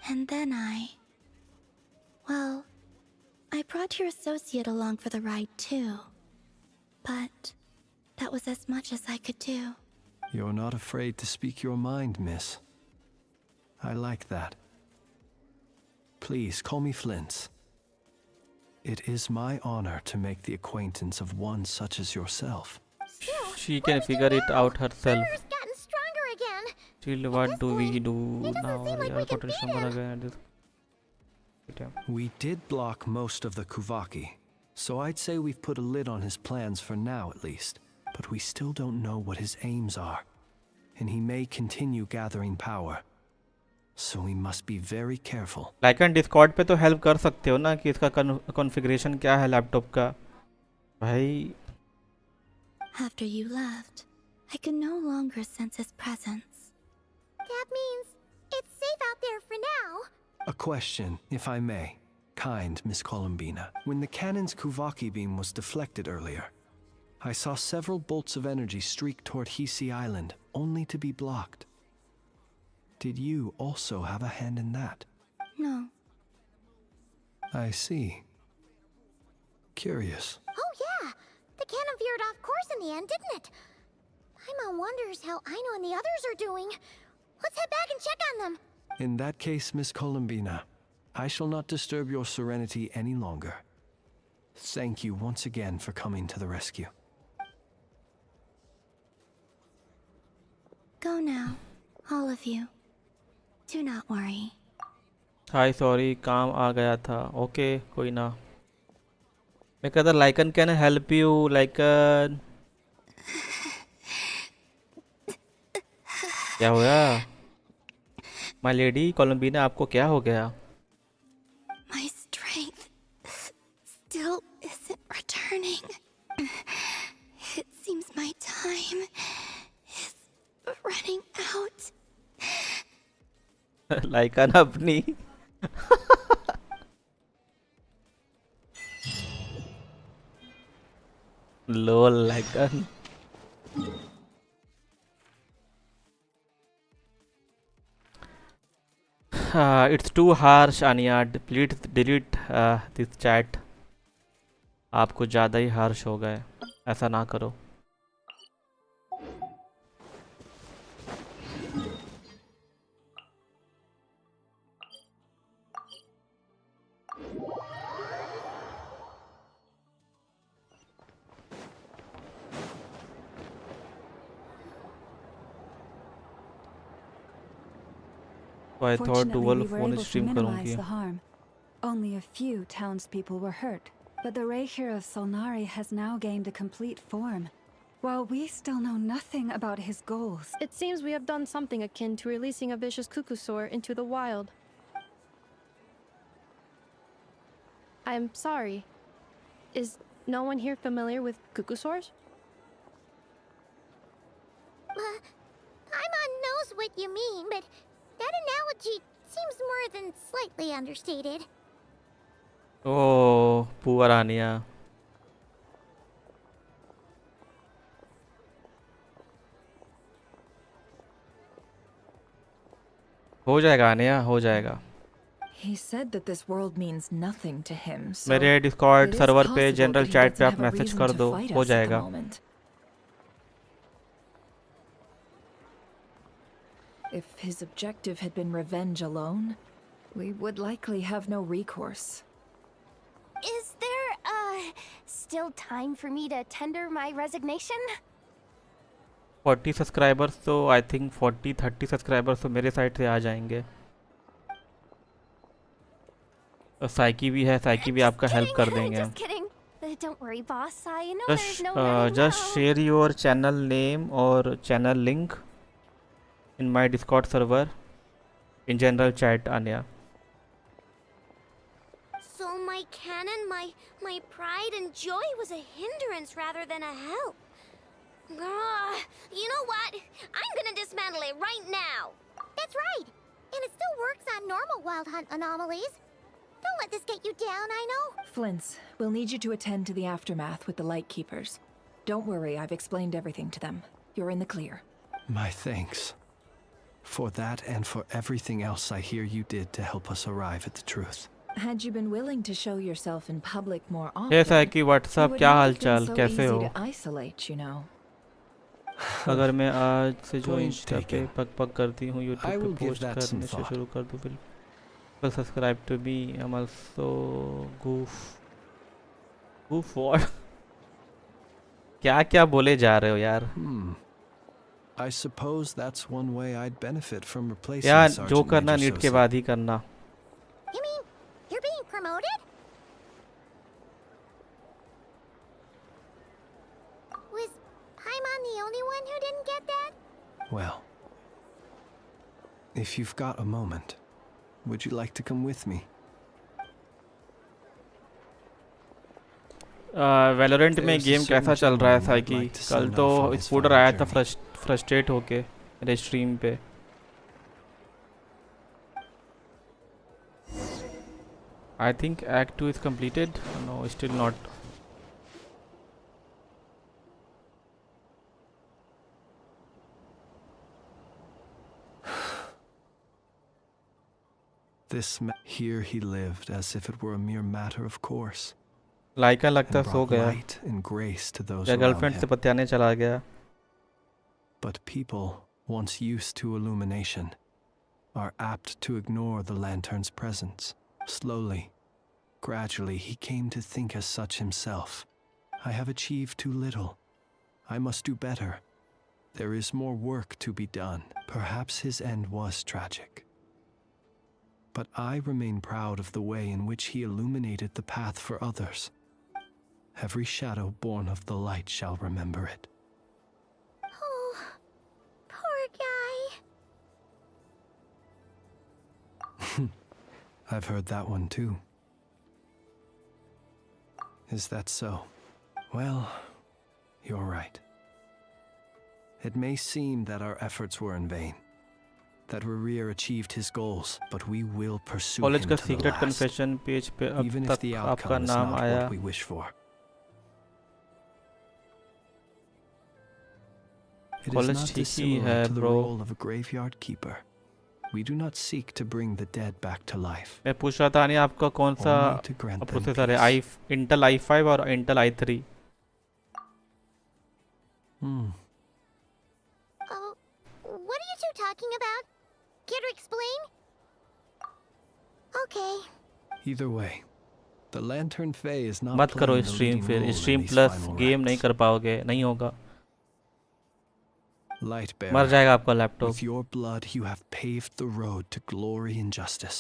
And then well, I brought your associate along for the ride too. But that was as much as I could do. You're not afraid to speak your mind, miss. I like that. Please call me Flint's. It is my honor to make the acquaintance of one such as yourself. She can figure it out herself. Fire's gotten stronger again. Still, what do we do now? seem like we can beat him. We did block most of the Kuvaki, so I'd say we've put a lid on his plans for now at least. But we still don't know what his aims are, and he may continue gathering power. So we must be very careful. Lycan Discord पे तो help कर सकते हो ना कि इसका configuration क्या है लैपटॉप का भाई. After you left, I could no longer sense his presence. That means it's safe out there for now. A question, if I may. Kind Miss Columbina. When the cannon's Kuvaki beam was deflected earlier, I saw several bolts of energy streak toward Hisi Island, only to be blocked. Did you also have a hand in that? No. I see. Curious. Oh yeah, the cannon veered off course in the end, didn't it? Paimon wonders how Aino and the others are doing. Let's head back and check on them. In that case, Miss Columbina, I shall not disturb your serenity any longer. Thank you once again for coming to the rescue. Go now, all of you. Do not worry. Hi sorry काम आ गया था. Okay कोई ना. मैं कहता Lycan can help you Lycan. क्या हुआ माय लेडी कोलंबीना? आपको क्या हो गया? My strength still isn't returning. It seems my time is running out. Lycan अपनी lol Lycan. It's too harsh, Anya. Please delete this chat. आप कुछ ज़्यादा ही हार्श हो गए. ऐसा ना करो. So I thought dual we were phone able to stream minimize करूँगी. the harm. Only a few townspeople were hurt, but the Reikir of Solnari has now gained a complete form. while we still know nothing about his goals. It seems we have done something akin to releasing a vicious cuckoosaur into the wild. I'm sorry. Is no one here familiar with cuckoosaurs? Paimon knows what you mean, but that analogy seems more than slightly understated. Oh, poor Anya. हो जाएगा आनिया, हो जाएगा. He said that this world means nothing to him. So मेरे Discord it is server पे possible general that he chat पे doesn't आप have a message reason कर to दो, fight हो us at the जाएगा. moment. If his objective had been revenge alone, we would likely have no recourse. Is there, still time for me to tender my resignation? 40 subscribers तो I think 40-30 subscribers तो मेरे side से आ जाएंगे. और psyche भी है, psyche भी आपका हेल्प कर देंगे. Just kidding. Don't worry, boss. I know there's no running Just low. share your channel name or channel link in my Discord server in general chat, Anya. So my cannon, my pride and joy was a hindrance rather than a help. You know what? I'm gonna dismantle it right now. That's right. And it still works on normal wild hunt anomalies. Don't let this get you down, I know. Flint's, we'll need you to attend to the aftermath with the Lightkeepers. Don't worry, I've explained everything to them. You're in the clear. My thanks. For that and for everything else I hear you did to help us arrive at the truth. Had you been willing to show yourself in public more often, Hey Saiki, what's up? क्या हाल चाल? so कैसे easy हो? to isolate, you know. अगर मैं आज से जो Point Insta पे taken. पक पक करती हूँ I यूट्यूब will पे give पोस्ट that some करने से thought. शुरू कर दूँ. बिल्कुल subscribe to be. I am also goof what? क्या क्या बोले जा रहे हो यार? I suppose that's one way I'd benefit from replacing यार Sergeant जो करना Major नीट के Sosi. बाद ही करना. You mean you're being promoted? Was Paimon the only one who didn't get that? Well, if you've got a moment, would you like to come with me? Valorant में There's a game कैसा certain चल रहा है gentleman I'd psyche? like to कल send तो off on his स्पूडर final आया था journey. Frustrate होके मेरे स्ट्रीम पे. I think Act 2 is completed. No, still not. Here he lived as if it were a mere matter of course. लाइका लगता and so brought गया. light and grace to those या around girlfriend से him. पतियाने चला गया. But people, once used to illumination, are apt to ignore the lantern's presence. Slowly, gradually, he came to think as such himself. I have achieved too little. I must do better. There is more work to be done. Perhaps his end was tragic. But I remain proud of the way in which he illuminated the path for others. Every shadow born of the light shall remember it. Oh, poor guy. I've heard that one too. Is that so? Well, you're right. It may seem that our efforts were in vain, that Rerir achieved his goals, but we will pursue college him का to the secret last, confession page पे अब even if तक the आपका outcome is नाम not आया. what we wish for. It is college not ठीक ही dissimilar है to the bro. role of a graveyard keeper. We do not seek to bring the dead back to life. मैं पूछ रहा था नहीं आपका कौन सा Only to grant them processor है? peace. इंटेल i5 और Intel i3. Oh, what are you two talking about? Care to explain? Okay. Either way, the Lantern Fae is not मत करो playing the स्ट्रीम leading फिर. role in stream these plus final game ranks. नहीं कर पाओगे. नहीं होगा. Lightbearer, मर जाएगा आपका laptop. with your blood you have paved the road to glory and justice.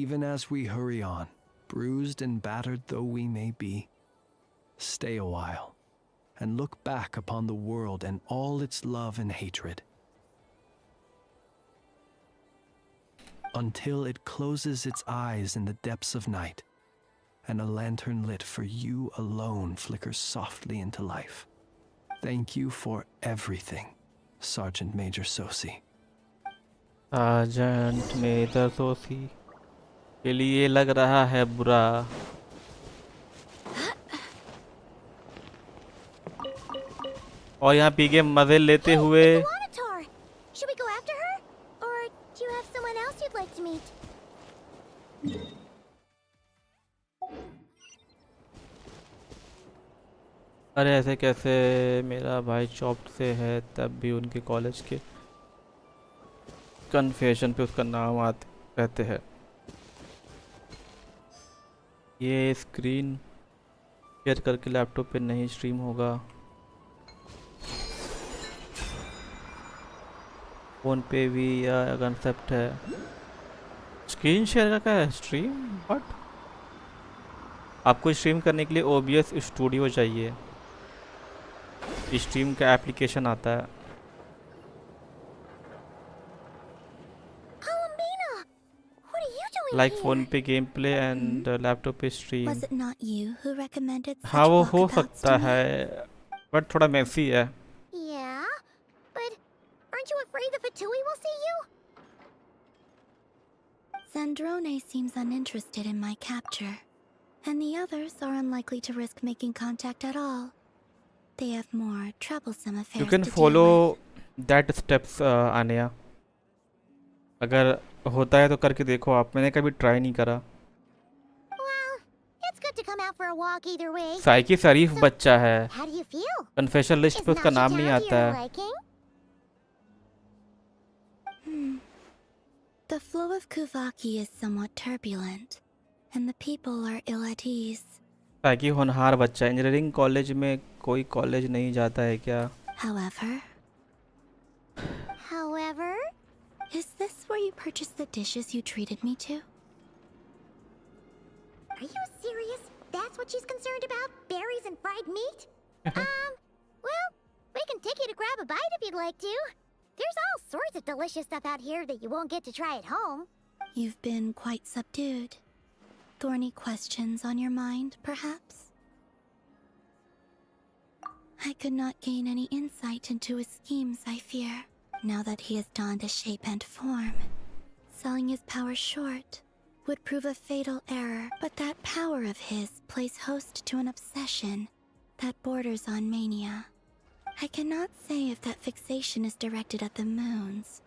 Even as we hurry on, bruised and battered though we may be, stay a while, and look back upon the world and all its love and hatred. Until it closes its eyes in the depths of night, and a lantern lit for you alone flickers softly into life. Thank you for everything, Sergeant Major Sosi. Sergeant major Sosi के लिए लग रहा है बुरा। और यहाँ P के मजे लेते हुए Should we go after her? Or do you have someone else you'd like to meet? अरे ऐसे कैसे, मेरा भाई चॉप्ड से है तब भी उनके कॉलेज के कन्फेशन पे उसका नाम आते रहते हैं। ये स्क्रीन शेयर करके लैपटॉप पे नहीं स्ट्रीम होगा। फोन पे भी या कंसेप्ट है स्क्रीन शेयर का, क्या है स्ट्रीम? बट आपको स्ट्रीम करने के लिए OBS स्टूडियो चाहिए, स्ट्रीम का एप्लीकेशन आता है। लाइक फोन पे गेम प्ले एंड लैपटॉप पे stream. Was it not you who recommended such हाँ वो हो walkabouts सकता to me? है बट थोड़ा मैसी है। Yeah, but aren't you afraid the Fatui will see you? Zandrone seems uninterested in my capture, and the others are unlikely to risk making contact at all. They have more troublesome affairs You can to deal follow with. that steps आनिया, अगर होता है तो करके देखो आप, मैंने कभी try नहीं करा। Well, it's good to come out for a walk either way. साइकी शरीफ बच्चा है, How do you feel? Confession list पे उसका नाम नहीं आता है। The flow of Kuvaki is somewhat turbulent, and the people are ill at ease. Psyche होनहार बच्चा, इंजीनियरिंग कॉलेज में कोई कॉलेज नहीं जाता है क्या? However, is this where you purchased the dishes you treated me to? Are you serious? That's what she's concerned about? Berries and fried meat? Well, we can take you to grab a bite if you'd like to. There's all sorts of delicious stuff out here that you won't get to try at home. You've been quite subdued. Thorny questions on your mind, perhaps? I could not gain any insight into his schemes, I fear, now that he has donned a shape and form. Selling his power short would prove a fatal error, but that power of his plays host to an obsession that borders on mania. I cannot say if that fixation is directed at the moons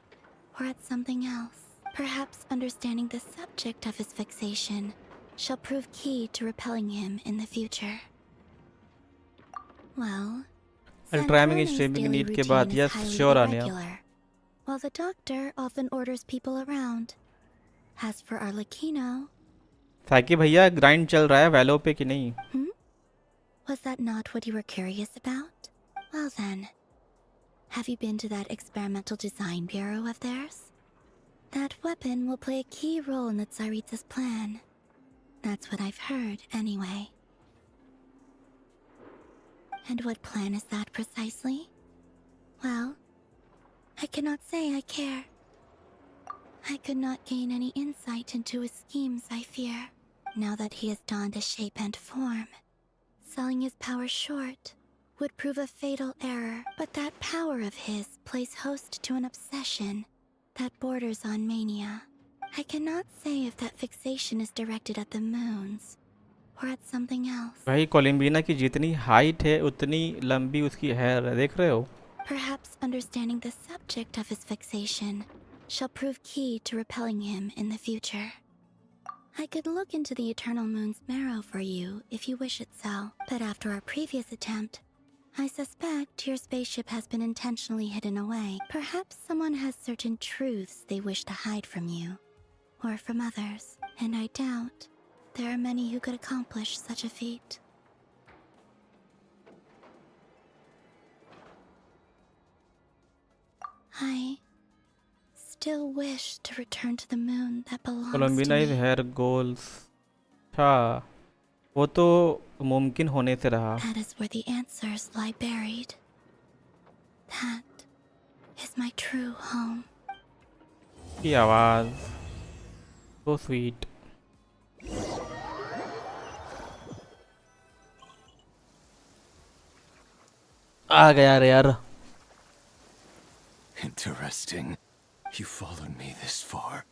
or at something else. Perhaps understanding the subject of his fixation shall prove key to repelling him in the future. Well, अल्ट्राइमिंग streaming need के बाद yes sure आनिया। while the doctor often orders people around. As for Arlecchino, psyche भैया grind चल रहा है वैलो पे कि नहीं? Was that not what you were curious about? Well then, have you been to that experimental design bureau of theirs? That weapon will play a key role in the Tsaritsa's plan. That's what I've heard, anyway. And what plan is that precisely? Well, I cannot say I care. I could not gain any insight into his schemes, I fear, now that he has donned a shape and form. Selling his power short would prove a fatal error, but that power of his plays host to an obsession that borders on mania. I cannot say if that fixation is directed at the moons or at something else. भाई कोलंबिना की जितनी height है उतनी लंबी उसकी hair है, देख रहे हो? Perhaps understanding the subject of his fixation shall prove key to repelling him in the future. I could look into the Eternal Moon's marrow for you if you wish it so, but after our previous attempt, I suspect your spaceship has been intentionally hidden away. Perhaps someone has certain truths they wish to hide from you, or from others, and I doubt there are many who could accomplish such a feat. I still wish to return to the moon that belongs to Columbina is me. Hair goals. अच्छा वो तो मुमकिन होने से रहा। That is where the answers lie buried. That is my true home. की आवाज़ so sweet। आ गया रे यार। Interesting. You followed me this far.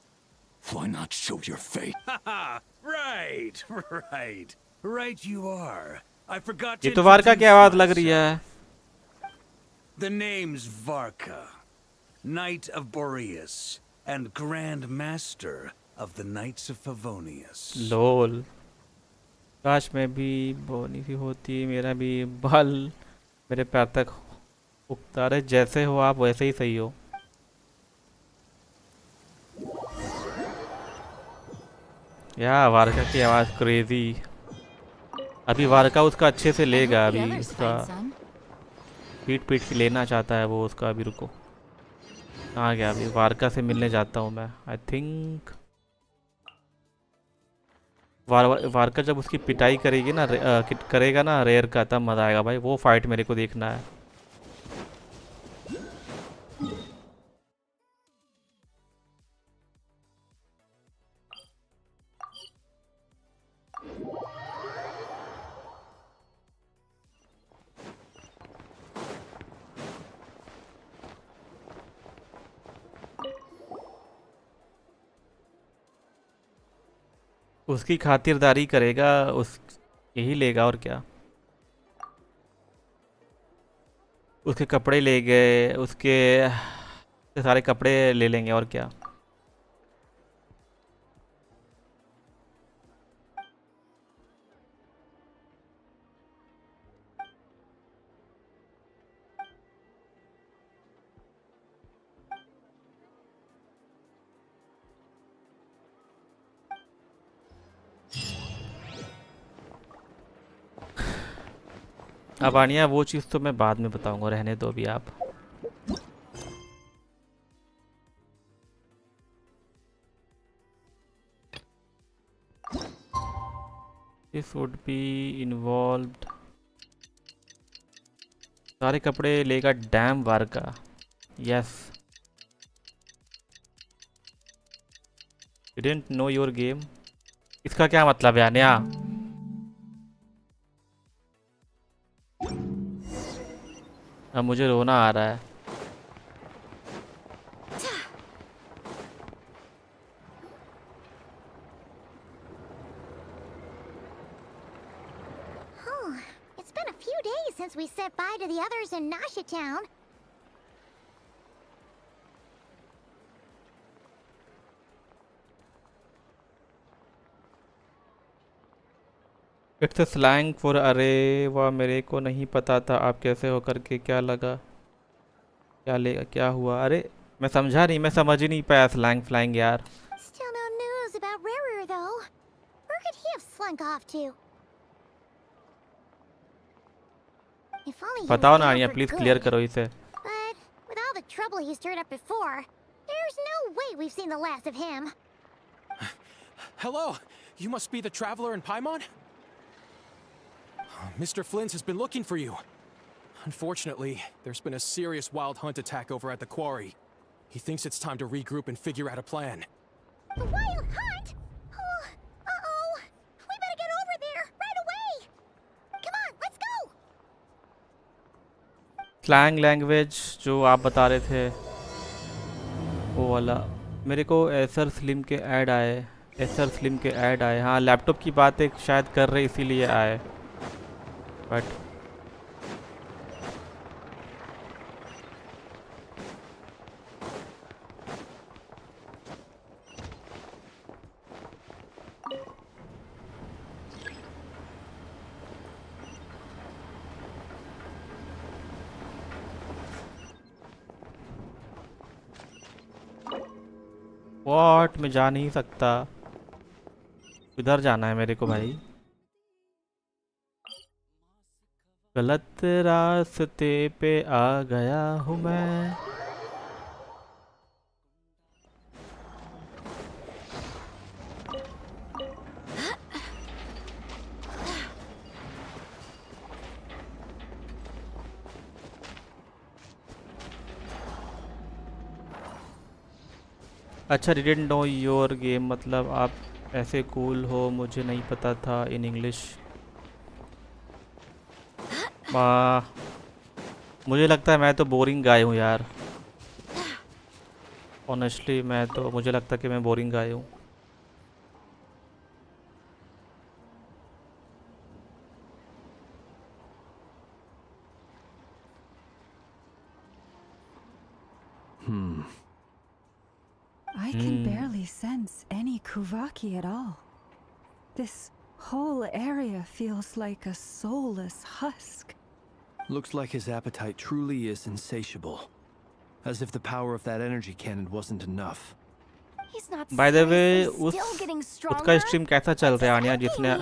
Why not show your fate? Haha! Right, right. Right you are. I forgot ये to तो वारका की आवाज़ लग introduce रही है। myself. The name's Varka, Knight of Boreas, and Grand Master of the Knights of Favonius. लोल, काश मैं भी बोनी सी होती, मेरा भी बाल मेरे पैर तक उगता रहे। जैसे हो आप वैसे ही सही हो। या वारका की आवाज़ क्रेजी। अभी वारका उसका अच्छे से लेगा। अभी उसका पीट पीट के लेना चाहता है वो उसका। अभी रुको, कहाँ गया? अभी वारका से मिलने जाता हूँ मैं। आई थिंक वारका जब उसकी पिटाई करेगी ना, करेगा ना रेयर का, तब मज़ा आएगा भाई। वो फाइट मेरे को देखना है। उसकी खातिरदारी करेगा, उस यही लेगा और क्या। उसके कपड़े ले गए, उसके सारे कपड़े ले लेंगे और क्या। अब आनिया वो चीज़ तो मैं बाद में बताऊंगा, रहने दो अभी आप। This would be involved. सारे कपड़े लेगा डैम वार का। Yes, didn't know your game. इसका क्या मतलब है आनिया? अब मुझे रोना आ रहा है। It's been a few days since we said bye to the others in Nasha Town. It's slang for अरे। वाह, मेरे को नहीं पता था। आप कैसे हो करके क्या लगा, क्या लेगा, क्या हुआ? अरे मैं समझा नहीं, मैं समझ ही नहीं पाया स्लैंग फ्लैंग यार। Still no news about Rarer though. Where could he have slunk off to? If only he was बताओ ना gone आनिया, for please good. Clear करो इसे। But with all the trouble he stirred up before, there's no way we've seen the last of him. Hello! You must be the traveler in Paimon? Mr. Flynn's has been looking for you. Unfortunately, there's been a serious wild hunt attack over at the quarry. He thinks it's time to regroup and figure out a plan. The wild hunt? Oh, uh-oh. We better get over there right away. Come on, let's go. Slang language जो आप बता रहे थे वो वाला, मेरे को Acer slim के ऐड आए। एसर स्लिम के ऐड आए। हाँ, लैपटॉप की बात एक शायद कर रहे इसीलिए आए। बट वॉट, मैं जा नहीं सकता। किधर जाना है मेरे को भाई? गलत रास्ते पे आ गया हूँ मैं। अच्छा, डिडंट नो योर गेम मतलब आप ऐसे कूल हो, मुझे नहीं पता था इन इंग्लिश। मुझे लगता है मैं तो बोरिंग गाय हूँ यार, ऑनेस्टली मुझे लगता है कि मैं बोरिंग गाय हूँ। I can barely sense any Kuvaki at all. This whole area feels like a soulless husk. Looks like his appetite truly is insatiable. As if the power of that energy cannon wasn't enough. He's not By the way, still getting stronger. उसका stream कैसा चल रहा है आनिया, जिसने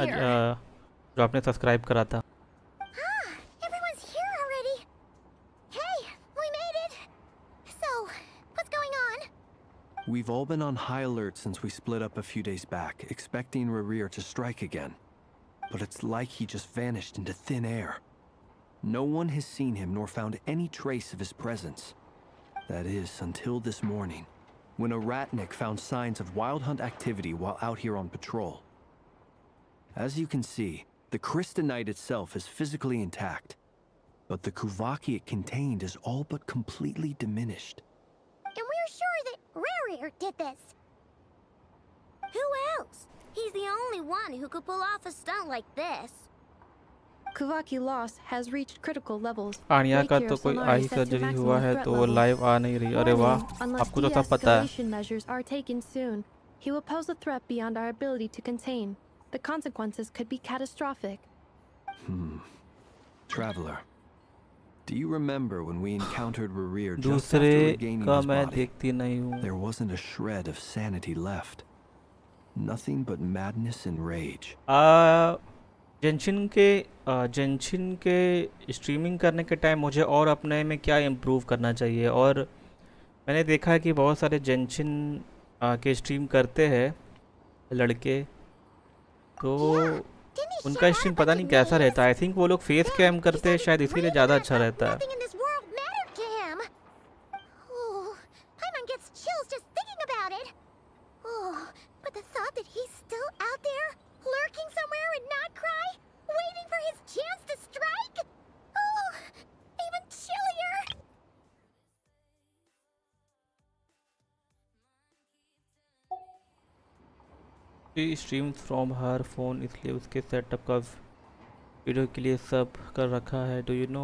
जो आपने subscribe करा था? Everyone's here already. Hey, we made it. So, what's going on? We've all been on high alert since we split up a few days back, expecting Rerir to strike again. But it's like he just vanished into thin air. No one has seen him nor found any trace of his presence. That is, until this morning, when a ratnik found signs of wild hunt activity while out here on patrol. As you can see, the crystalline itself is physically intact, but the Kuvaki it contained is all but completely diminished. And we're sure that Rerir did this. Who else? He's the only one who could pull off a stunt like this. Kuvaki loss has reached critical levels. आनिया का तो कोई eye surgery हुआ है तो वो live आ नहीं रही। अरे वाह, आपको तो सब पता है। Measures are taken soon. He will pose a threat beyond our ability to contain. The consequences could be catastrophic. Traveler, do you remember when we encountered Rerir just दूसरे after regaining का his मैं body? देखती नहीं हूँ। There wasn't a shred of sanity left. Nothing but madness and rage. जेंशिन के streaming करने के time मुझे और अपने में क्या इम्प्रूव करना चाहिए? और मैंने देखा है कि बहुत सारे जेंशिन के स्ट्रीम करते हैं लड़के, तो उनका स्ट्रीम पता नहीं कैसा रहता है। आई थिंक वो लोग फेस कैम करते हैं, शायद इसीलिए ज़्यादा अच्छा रहता है। स्ट्रीम फ्रॉम हर फोन, इसलिए उसके सेटअप का वीडियो के लिए सब कर रखा है। डू यू नो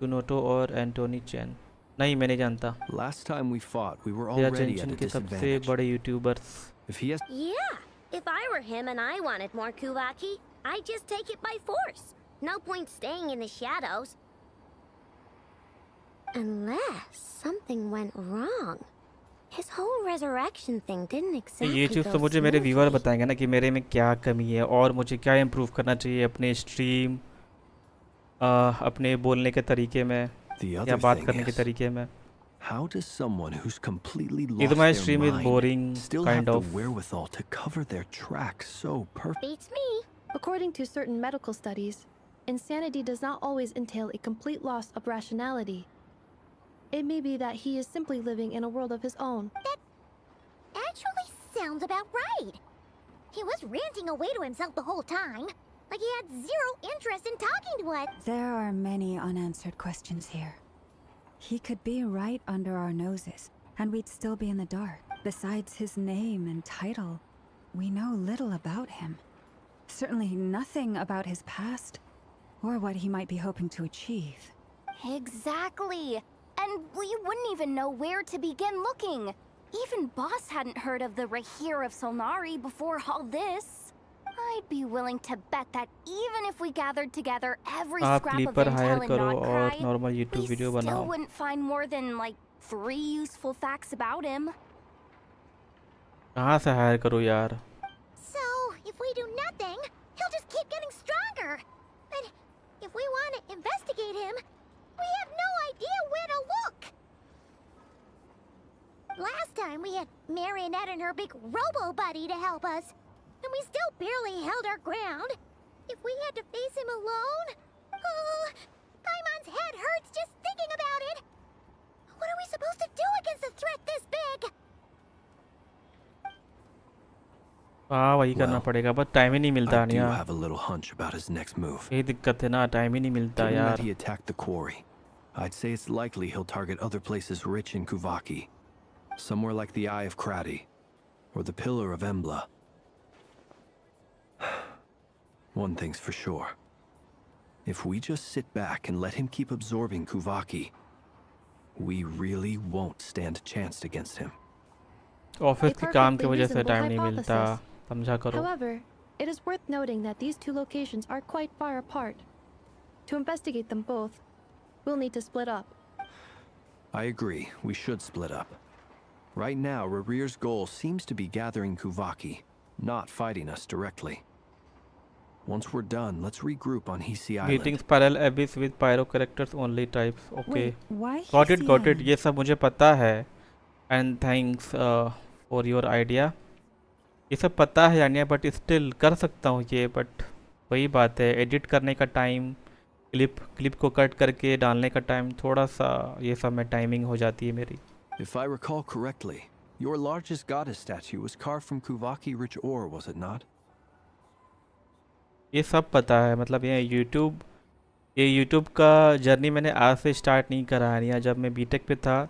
यूनोटो और एंटोनी चैन? नहीं, मैं नहीं जानता। Last time we fought, we were already at a के सबसे disadvantage. बड़े YouTubers. If he has Yeah, if I were him and I wanted more Kuvaki, I'd just take it by force. No point staying in the shadows. Unless something went wrong. His whole resurrection thing didn't exactly ये चीज़ तो मुझे मेरे viewer बताएंगे ना कि मेरे में क्या कमी है और मुझे क्या इम्प्रूव करना चाहिए अपने स्ट्रीम, अपने बोलने के तरीके में या बात करने के तरीके में। How does someone who's completely Either lost my their stream is mind boring, still kind have of. the wherewithal to cover their tracks so perfect? Beats me. According to certain medical studies, insanity does not always entail a complete loss of rationality. It may be that he is simply living in a world of his own. That actually sounds about right. He was ranting away to himself the whole time, like he had zero interest in talking to us. There are many unanswered questions here. He could be right under our noses, and we'd still be in the dark. Besides his name and title, we know little about him. Certainly nothing about his past, or what he might be hoping to achieve. Exactly. And we wouldn't even know where to begin looking. Even Boss hadn't heard of the Rahir of Solnari before all this. I'd be willing to bet that even if we gathered together every scrap of intel in Krai, we still wouldn't find more than like 3 useful facts about him. कहाँ से higher करूँ यार? So, if we do nothing, he'll just keep getting stronger. But if we want to investigate him, we have no idea where to look. Last time we had Marionette and her big robo-buddy to help us, and we still barely held our ground. If we had to face him alone... Oh, Paimon's head hurts just thinking about it. What are we supposed to do against a threat this big? हाँ वही करना Well, पड़ेगा, बस time ही नहीं मिलता I do आनिया। have a little hunch about his next move. यही दिक्कत है ना, टाइम ही नहीं मिलता Given that यार। he attacked the quarry, I'd say it's likely he'll target other places rich in Kuvaki. Somewhere like the Eye of Krati, or the Pillar of Embla. One thing's for sure. If we just sit back and let him keep absorbing Kuvaki, we really won't stand a chance against him. Office के काम की perfectly वजह से reasonable time नहीं मिलता, hypothesis. समझा करो। However, it is worth noting that these two locations are quite far apart. To investigate them both, we'll need to split up. I agree, we should split up. Right now, Rarir's goal seems to be gathering Kuvaki, not fighting us directly. Once we're done, let's regroup on Hisi Island. Meeting spiral abyss with pyro characters only types. Okay. Wait, why Got it, got it. Hisi ये सब मुझे पता है। And thanks for your idea. ये सब पता है यानी, बट स्टिल कर सकता हूँ ये, बट वही बात है, एडिट करने का टाइम, क्लिप को कट करके डालने का टाइम, थोड़ा सा ये सब में टाइमिंग हो जाती है मेरी। If I recall correctly, your largest goddess statue was carved from Kuvaki rich ore, was it not? ये सब पता है, मतलब ये यूट्यूब का जर्नी मैंने आज से स्टार्ट नहीं करा है। जब मैं बीटेक पे था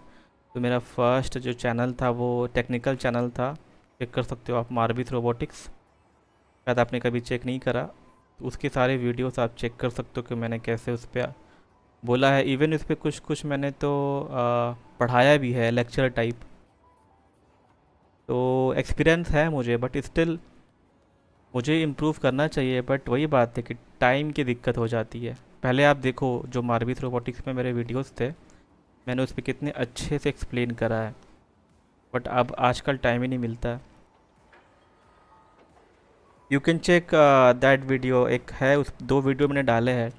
तो मेरा फर्स्ट जो चैनल था वो टेक्निकल चैनल था, चेक कर सकते हो आप, मार्बिस रोबोटिक्स। शायद आपने कभी चेक नहीं करा, तो उसके सारे वीडियोस आप चेक कर सकते हो कि मैंने कैसे उस पर बोला है। इवन उस पर कुछ मैंने तो पढ़ाया भी है, लेक्चर टाइप। तो एक्सपीरियंस है मुझे, बट स्टिल मुझे इम्प्रूव करना चाहिए। बट वही बात है कि टाइम की दिक्कत हो जाती है। पहले आप देखो जो मार्बिस रोबोटिक्स में मेरे वीडियोस थे, मैंने उस पर कितने अच्छे से एक्सप्लेन करा है, बट अब आजकल टाइम ही नहीं मिलता। You can check that video, एक है, उस 2 वीडियो मैंने डाले हैं,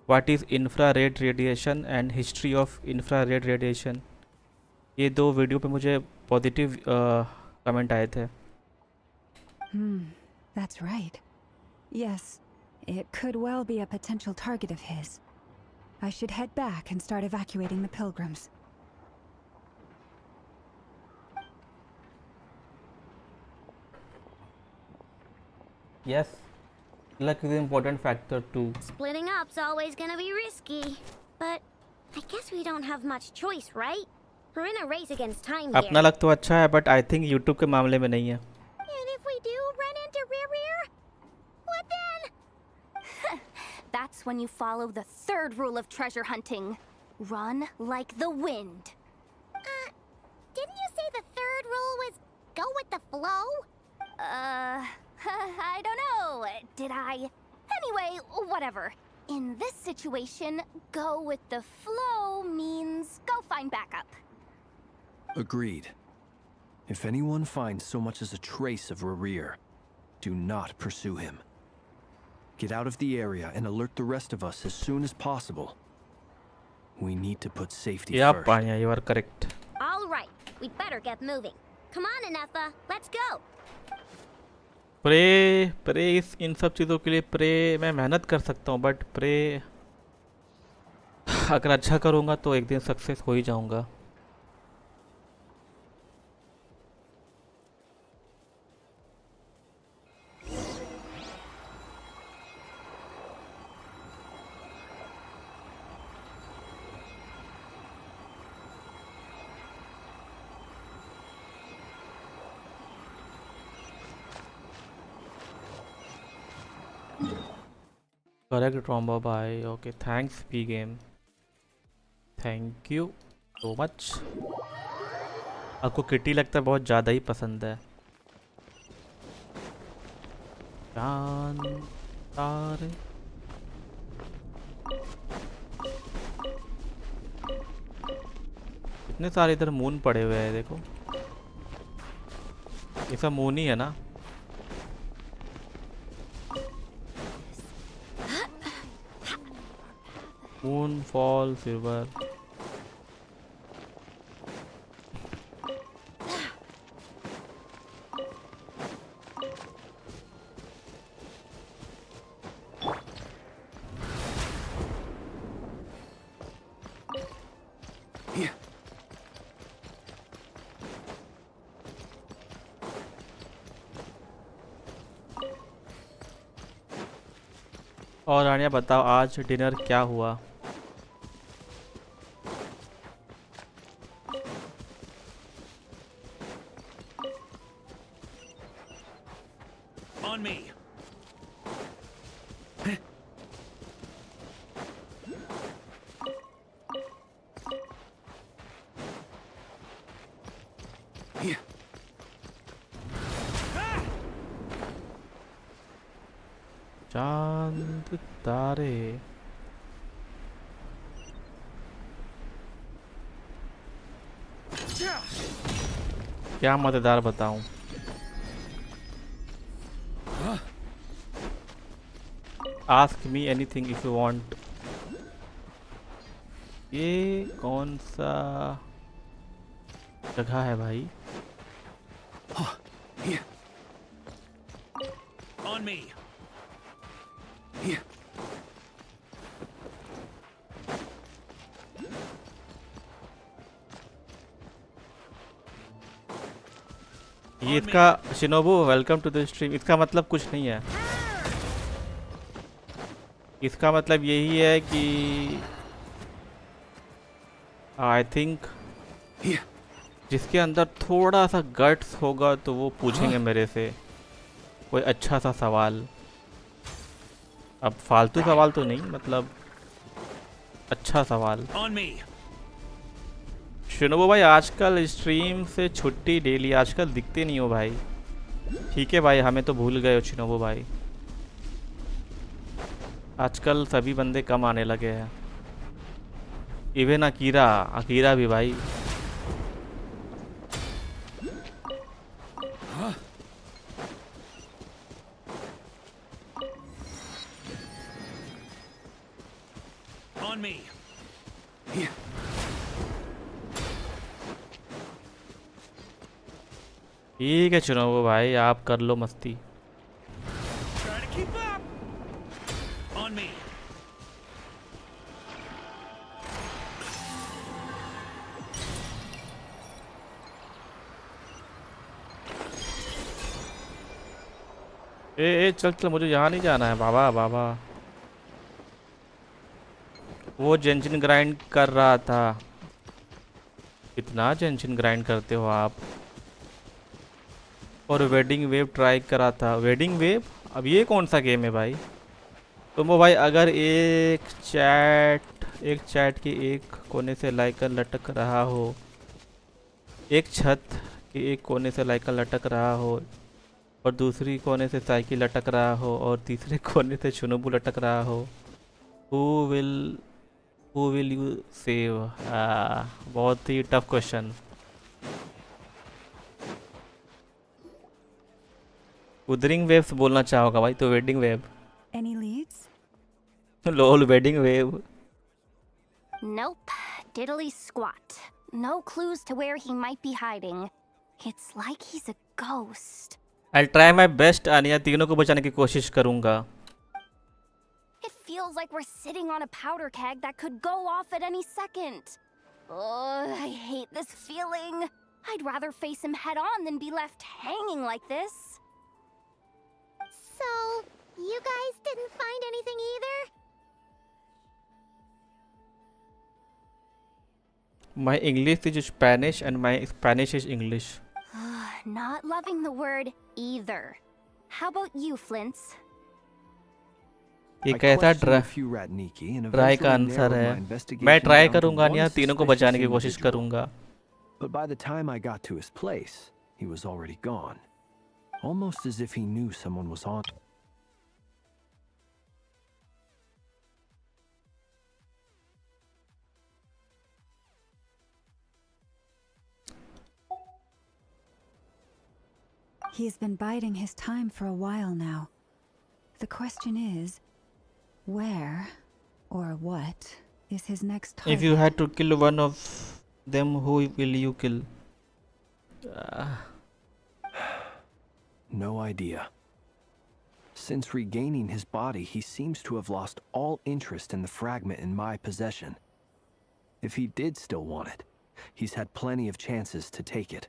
what is infrared radiation and history of infrared radiation. ये 2 वीडियो पे मुझे पॉजिटिव कमेंट आए थे। That's right. Yes, it could well be a potential target of his. I should head back and start evacuating the pilgrims. Yes, luck is an important factor too. Splitting up's always gonna be risky, but I guess we don't have much choice, right? We're in a race against time here. अपना luck तो अच्छा है, but I think YouTube के मामले में नहीं है। And if we do run into Rear, what then? That's when you follow the 3rd rule of treasure hunting. Run like the wind. Didn't you say the 3rd rule was go with the flow? I don't know. Did I? Anyway, whatever. In this situation, go with the flow means go find backup. Agreed. If anyone finds so much as a trace of Rarir, do not pursue him. Get out of the area and alert the rest of us as soon as possible. We need to put safety Yeah, first. Panya, you are correct. All right, we'd better get moving. Come on, Inefa, let's go. Pray इन सब चीज़ों के लिए pray मैं मेहनत कर सकता हूँ, बट प्रे अगर अच्छा करूँगा तो एक दिन सक्सेस हो ही जाऊँगा। करेक्ट ट्रॉम्बो भाई, okay thanks P game, thank you so much. आपको किटी लगता है बहुत ज़्यादा ही पसंद है। चांद तारे इतने सारे इधर मून पड़े हुए हैं, देखो ये सब मून ही है ना। मून फॉल सिल्वर, और रानिया बताओ आज डिनर क्या हुआ? On me. चांद तारे क्या मजेदार बताऊं? Ask me anything if you want. ये कौन सा जगह है भाई? On me. ये इसका Shinobu welcome to the stream, इसका मतलब कुछ नहीं है। इसका मतलब यही है कि आई थिंक जिसके अंदर थोड़ा सा गट्स होगा तो वो पूछेंगे मेरे से कोई अच्छा सा सवाल। अब फालतू सवाल तो नहीं, मतलब अच्छा सवाल। शिनोबू भाई आजकल स्ट्रीम से छुट्टी डेली, आजकल दिखते नहीं हो भाई। ठीक है भाई, हमें तो भूल गए हो शिनोबू भाई। आजकल सभी बंदे कम आने लगे हैं, इवन अकीरा भी भाई। On me. ठीक है शिनोबू भाई, आप कर लो मस्ती। Try to keep up. On me. ए चल चल, मुझे यहाँ नहीं जाना है बाबा बाबा। वो जेंशिन ग्राइंड कर रहा था। कितना जेंशिन ग्राइंड करते हो आप? और वेडिंग वेव ट्राई करा था। Wedding wave? अब ये कौन सा गेम है भाई? तो वो भाई अगर एक चैट के एक कोने से लाइकन लटक रहा हो, एक छत के एक कोने से लाइकन लटक रहा हो, और दूसरी कोने से साइकिल लटक रहा हो, और तीसरे कोने से शुनोबू लटक रहा हो, हु विल यू सेव? बहुत ही टफ क्वेश्चन। उदरिंग वेव्स बोलना चाहोगा भाई तो wedding wave. Any leads? Lol wedding wave. Nope. Diddly squat. No clues to where he might be hiding. It's like he's a ghost. I'll try my best आनिया, तीनों को बचाने की कोशिश करूंगा। It feels like we're sitting on a powder keg that could go off at any second. Oh, I hate this feeling. I'd rather face him head on than be left hanging like this. So, you guys didn't find anything either? My English is Spanish and my Spanish is English. Not loving the word either. How about you, Flints? ये कैसा try का answer है? मैं try करूंगा नहीं, तीनों को बचाने की कोशिश करूंगा। But by the time I got to his place, he was already gone. Almost as if he knew someone was on. He's been biding his time for a while now. The question is, where or what is his next target? If you had to kill one of them, who will you kill? No idea. Since regaining his body, he seems to have lost all interest in the fragment in my possession. If he did still want it, he's had plenty of chances to take it.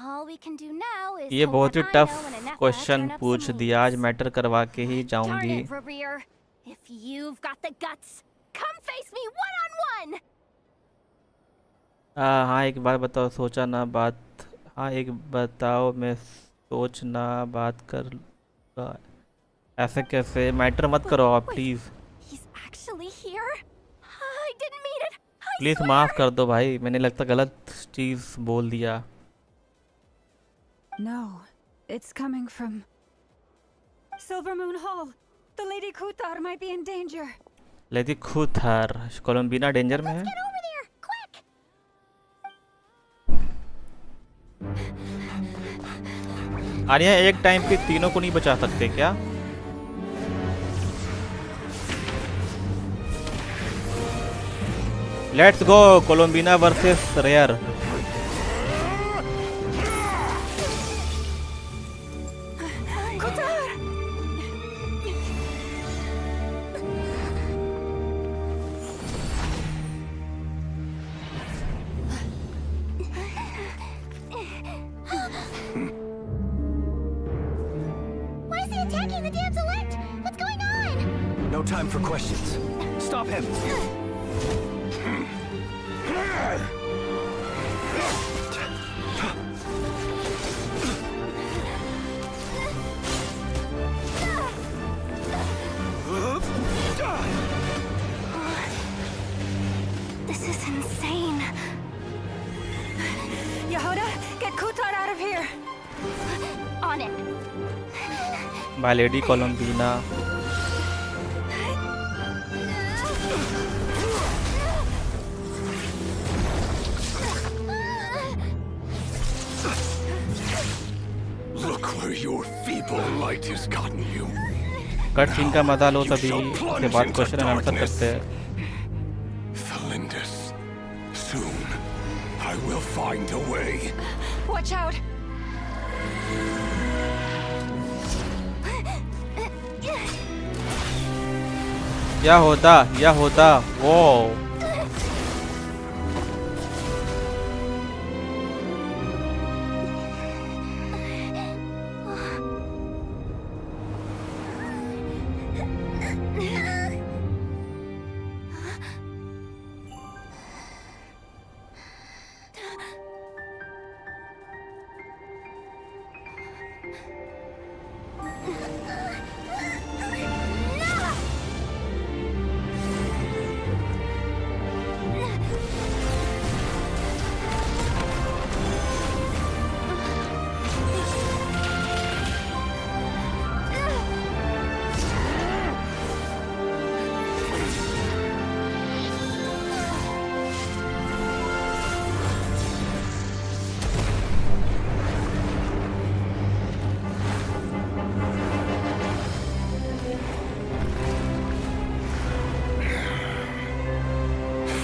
All we can do now is ये hope बहुत ही that I tough know when Anefa question turn up पूछ some दिया, आज leads. Matter करवा के ही Darn जाऊंगी। it, Rear. If you've got the guts, come face me one-on-one. हाँ एक बार बताओ, सोचा ना बात, हाँ एक बताओ, मैं सोचना बात कर लूँगा। ऐसे कैसे, मैटर मत करो आप please. He's actually here? I didn't mean it. I please swear. माफ़ कर दो भाई, मैंने लगता गलत चीज़ बोल दिया। No, it's coming from Silver Moon Hall. The Lady Kuthar might be in danger. Lady खुथर कोलंबिना डेंजर में है। Get over there, quick! Arya एक टाइम पे तीनों को नहीं बचा सकते क्या? लेट्स गो कोलंबिना वर्सेस रेयर। Why is he attacking the damselette? What's going on? No time for questions. Stop him! This is insane. Yehuda, get Kuthar out of here. On it. Bye lady Columbina. Look where your feeble light has gotten you. Cutscene का मजा लो, तभी उसके बाद question and answer करते हैं। Felindus, soon I will find a way. Watch out. क्या होता वो।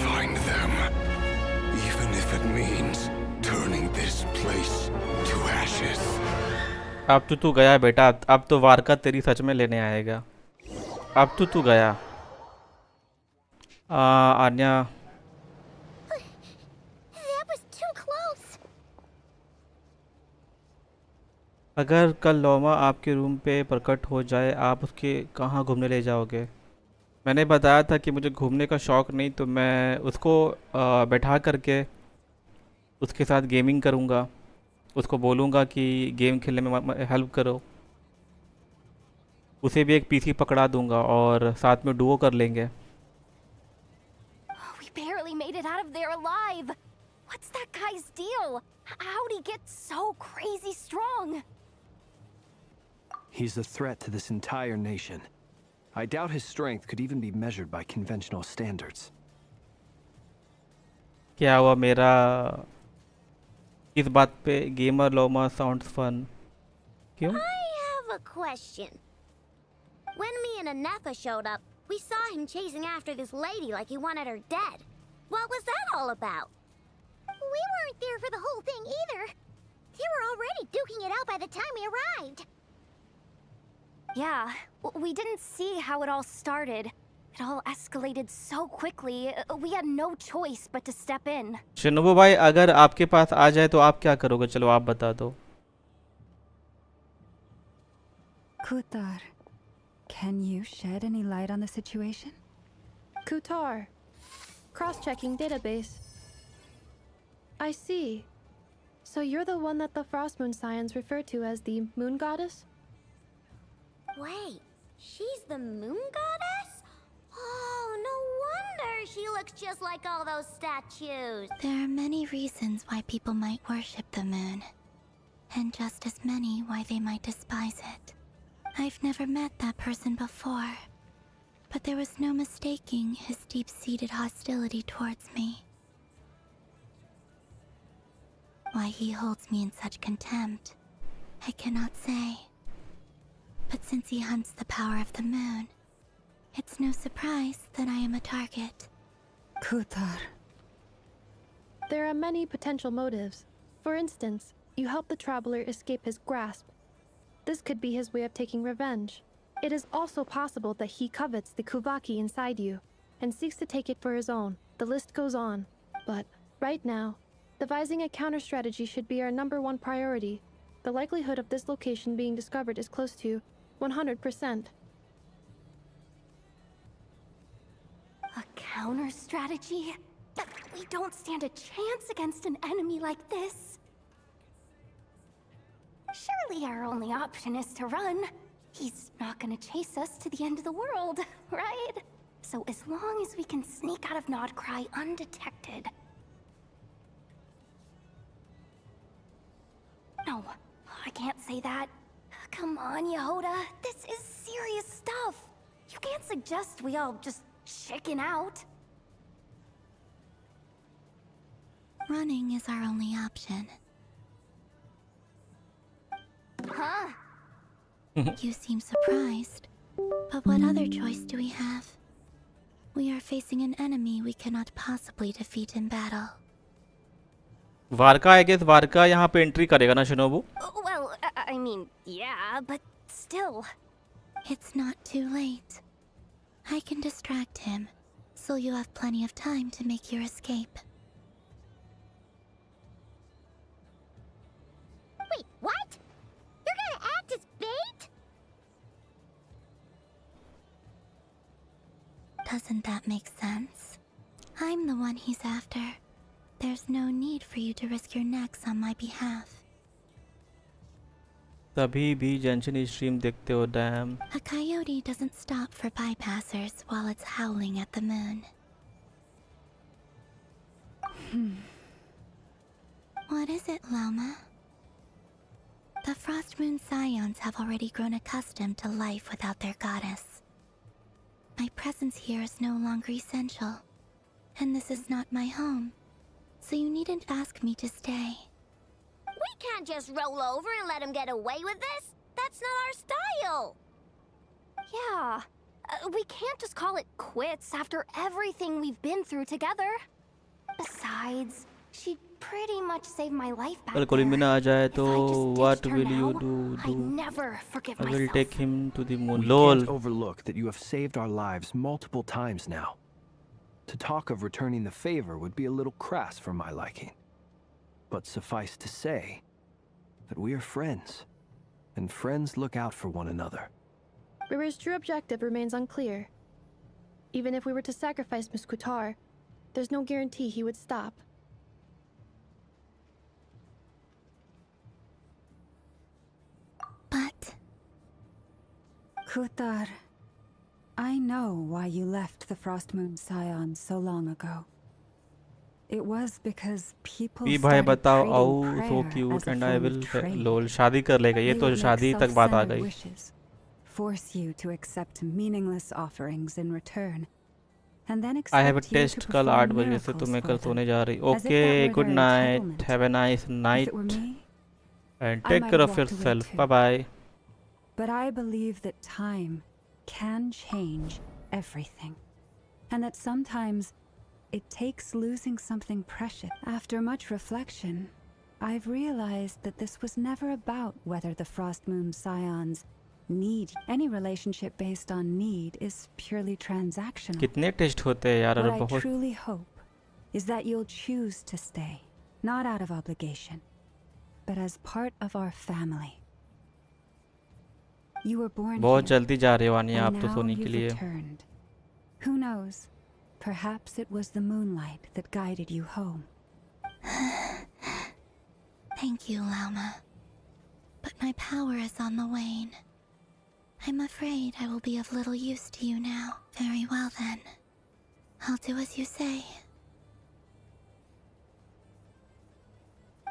Find them, even if it means turning this place to ashes. अब तू गया बेटा, अब तो वारका तेरी सच में लेने आएगा। अब तू गया। Anya That was too close. अगर कल लोमा आपके रूम पे प्रकट हो जाए, आप उसके कहाँ घूमने ले जाओगे? मैंने बताया था कि मुझे घूमने का शौक़ नहीं, तो मैं उसको बैठा करके उसके साथ गेमिंग करूँगा। उसको बोलूँगा कि गेम खेलने में हेल्प करो। उसे भी एक पीसी पकड़ा दूँगा और साथ में डुओ कर लेंगे। We barely made it out of there alive. What's that guy's deal? How'd he get so crazy strong? He's a threat to this entire nation. I doubt his strength could even be measured by conventional standards. क्या हुआ मेरा इस बात पे gamer लोमा sounds fun? क्यों? I have a question. When me and Anefa showed up, we saw him chasing after this lady like he wanted her dead. What was that all about? We weren't there for the whole thing either. They were already duking it out by the time we arrived. Yeah, we didn't see how it all started. It It all escalated so quickly. We had no choice but to step in. Shinobu भाई अगर आपके पास आ जाए तो आप क्या करोगे? चलो आप बता दो. Kutar, can you shed any light on the situation? Kutar. Cross-checking database. I see. So you're the one that the Frost Moon Scions refer to as the Moon Goddess? Wait, she's the Moon Goddess? Oh, no wonder she looks just like all those statues. There are many reasons why people might worship the moon, and just as many why they might despise it. I've never met that person before, but there was no mistaking his deep-seated hostility towards me. Why he holds me in such contempt, I cannot say. But since he hunts the power of the moon, it's no surprise that I am a target. Kutar. There are many potential motives. For instance, you help the traveler escape his grasp. This could be his way of taking revenge. It is also possible that he covets the Kuvaki inside you, and seeks to take it for his own. The list goes on. But, right now, devising a counter-strategy should be our #1 priority. The likelihood of this location being discovered is close to 100%. A counter-strategy? We don't stand a chance against an enemy like this. Surely our only option is to run. He's not gonna chase us to the end of the world, right? So as long as we can sneak out of Krai undetected. No, I can't say that. Come on, Yehoda. This is serious stuff. You can't suggest we all just chicken out. Running is our only option. Huh? You seem surprised. But what other choice do we have? We are facing an enemy we cannot possibly defeat in battle. Varka I guess Varka यहाँ पे entry करेगा ना Shinobu? Well, I mean, yeah, but still. It's not too late. I can distract him, so you have plenty of time to make your escape. Wait, what? You're gonna act as bait? Doesn't that make sense? I'm the one he's after. There's no need for you to risk your necks on my behalf. तभी भी जेंशन stream देखते हो dam. A coyote doesn't stop for bypassers while it's howling at the moon. What is it, Loma? The Frost Moon Scions have already grown accustomed to life without their goddess. My presence here is no longer essential, and this is not my home, so you needn't ask me to stay. We can't just roll over and let him get away with this. That's not our style. Yeah. We can't just call it quits after everything we've been through together. Besides, she pretty much saved my life back अगर there. कोलिमिना आ जाए तो what her will you now, do? I never forgive I will myself. take him to the moon. We Lol. can't overlook that you have saved our lives multiple times now. To talk of returning the favor would be a little crass for my liking. But suffice to say that we are friends, and friends look out for one another. River's true objective remains unclear. Even if we were to sacrifice Miss Kutar, there's no guarantee he would stop. But... Kutar, I know why you left the Frost Moon Scions so long ago. It was because people भी भाई started बताओ treating आओ so prayer cute as a and I form will of trade. lol शादी कर लेगा ये They तो would make शादी तक बात आ self-centered गई. wishes, force you to accept meaningless offerings in return, and then I have a expect you test to कल perform 8 बजे से तो miracles मैं for कल them, सोने जा रही. as if that Okay, were good their night. entitlement. Have a nice night If it were me, and I take might care of walk away yourself. too. Bye bye. But I believe that time can change everything, and that sometimes it takes losing something precious. After much reflection, I've realized that this was never about whether the Frost Moon Scions Need. Any relationship based on need is purely transactional. कितने test होते हैं यार, और What I बहुत truly hope is that you'll choose to stay, not out of obligation, but as part of our family. You were born बहुत here, जल्दी जा रहे हो आनिया and आप तो now सोने के you've लिए। returned. Who knows? Perhaps it was the moonlight that guided you home. Thank you, Lauma. But my power is on the wane. I'm afraid I will be of little use to you now. Very well then. I'll do as you say.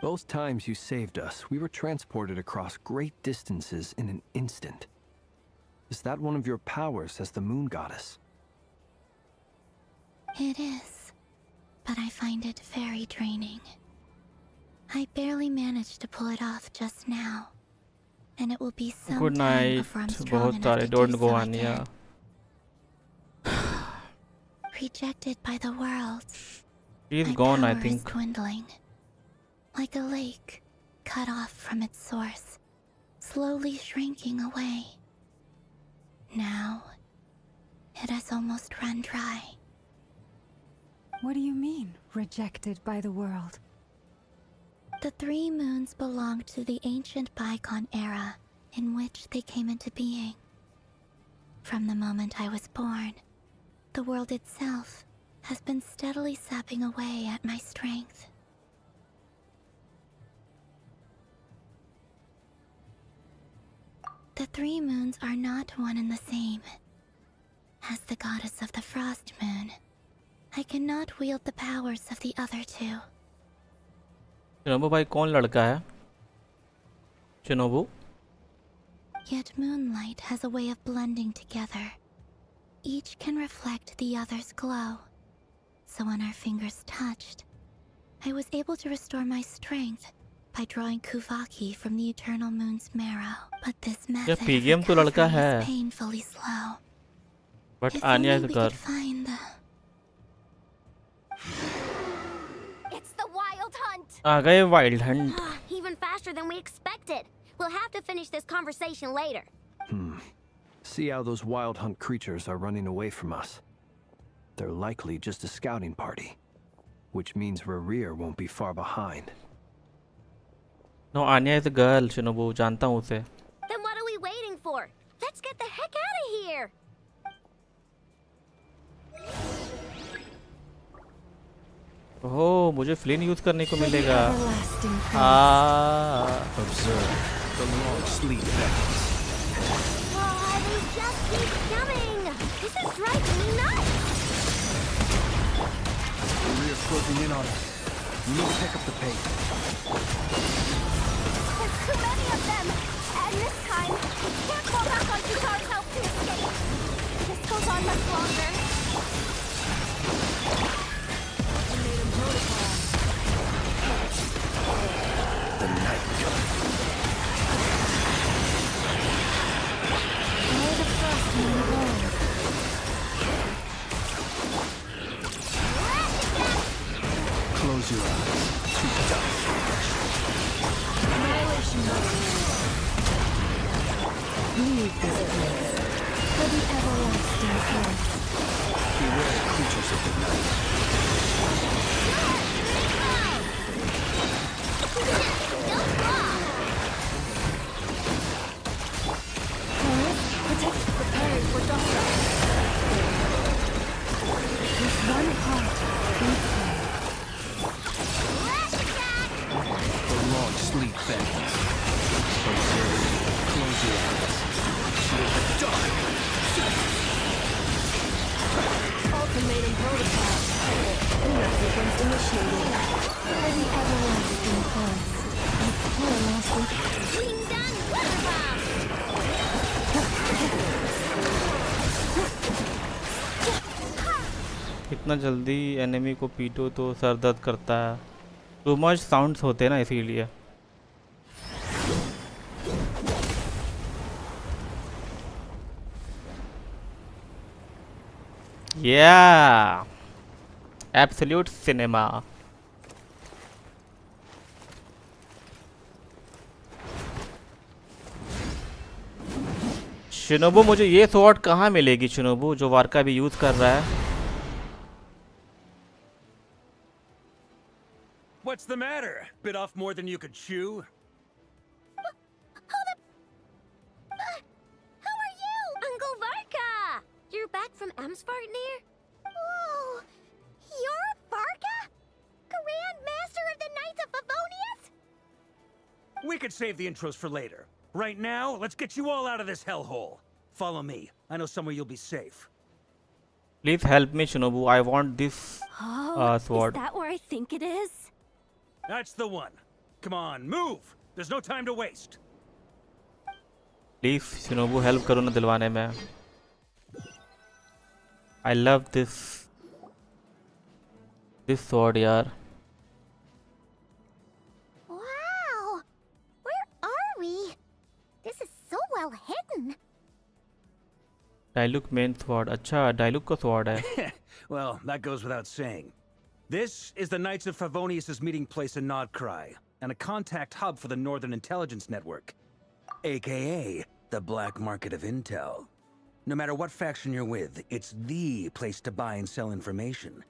Both times you saved us, we were transported across great distances in an instant. Is that one of your powers as the moon goddess? It is. But I find it very draining. I barely managed to pull it off just now. And it will be some Good time night. before I'm strong बहुत enough सारे to do don't go so आनिया। again. Rejected by the world. She's My gone, I power think. is dwindling. Like a lake, cut off from its source, slowly shrinking away. Now, it has almost run dry. What do you mean, rejected by the world? The three moons belonged to the ancient bygone era in which they came into being. From the moment I was born, the world itself has been steadily sapping away at my strength. The three moons are not one and the same. As the goddess of the frost moon, I cannot wield the powers of the other two. चिनोबू भाई कौन लड़का है? चिनोबू? Yet moonlight has a way of blending together. Each can reflect the other's glow. So when our fingers touched, I was able to restore my strength by drawing Kuvaki from the eternal moon's marrow. But this method of PGM तो लड़का recovery है। is painfully slow. But If Anya only is a we girl. could find the... It's the Wild Hunt! आ गए wild Hunt. Even faster than we expected. We'll have to finish this conversation later. See how those wild hunt creatures are running away from us. They're likely just a scouting party, which means Rear won't be far behind. No, Anya is a girl, चिनोबू जानता हूँ उसे। Then what are we waiting for? Let's get the heck out of here! ओह, मुझे Flint use करने को मिलेगा। Observe the long sleep beckons. Oh, they just keep coming! This is driving me nuts! Rear closing in on us. We need to pick up the pace. There's too many of them! And this time, we can't fall back on Kutar's help to escape! This goes on much longer. The night gun. Close your eyes. Annihilation mode. Leave this place for the everlasting earth. Beware the creatures of the night. Prepared for Jassal. With one heart, we pray. The long sleep beckons. Observe. Close your eyes. Die! Ultimatum protocol. Inner sequence initiated. For the everlasting forest. Everlasting. Being done! Weather bomb! इतना जल्दी enemy को पीटो तो sir दर्द करता है। Too much sounds होते हैं ना इसीलिए। Yeah, absolute cinema. शिनोबू, मुझे ये स्वॉर्ड कहाँ मिलेगी शिनोबू, जो वारका भी यूज कर रहा है? What's the matter? Bit off more than you could chew? How are you? Uncle Varka! You're back from Amsvartnir? Whoa! You're Varka? Grand Master of the Knights of Favonius? We could save the intros for later. Right now, let's get you all out of this hellhole. Follow me. I know somewhere you'll be safe. Please help me, Shinobu. I want this sword. Is that where I think it is? That's the one. Come on, move. There's no time to waste. Please, Shinobu, help करो ना दिलवाने में. I love this sword, यार. Wow! Where are we? This is so well hidden. Diluc main sword. अच्छा, Diluc का sword है. Well, that goes without saying. This is the Knights of Favonius' meeting place in Krai, and a contact hub for the Northern Intelligence Network, aka the black market of intel. No matter what faction you're with, it's the place to buy and sell information.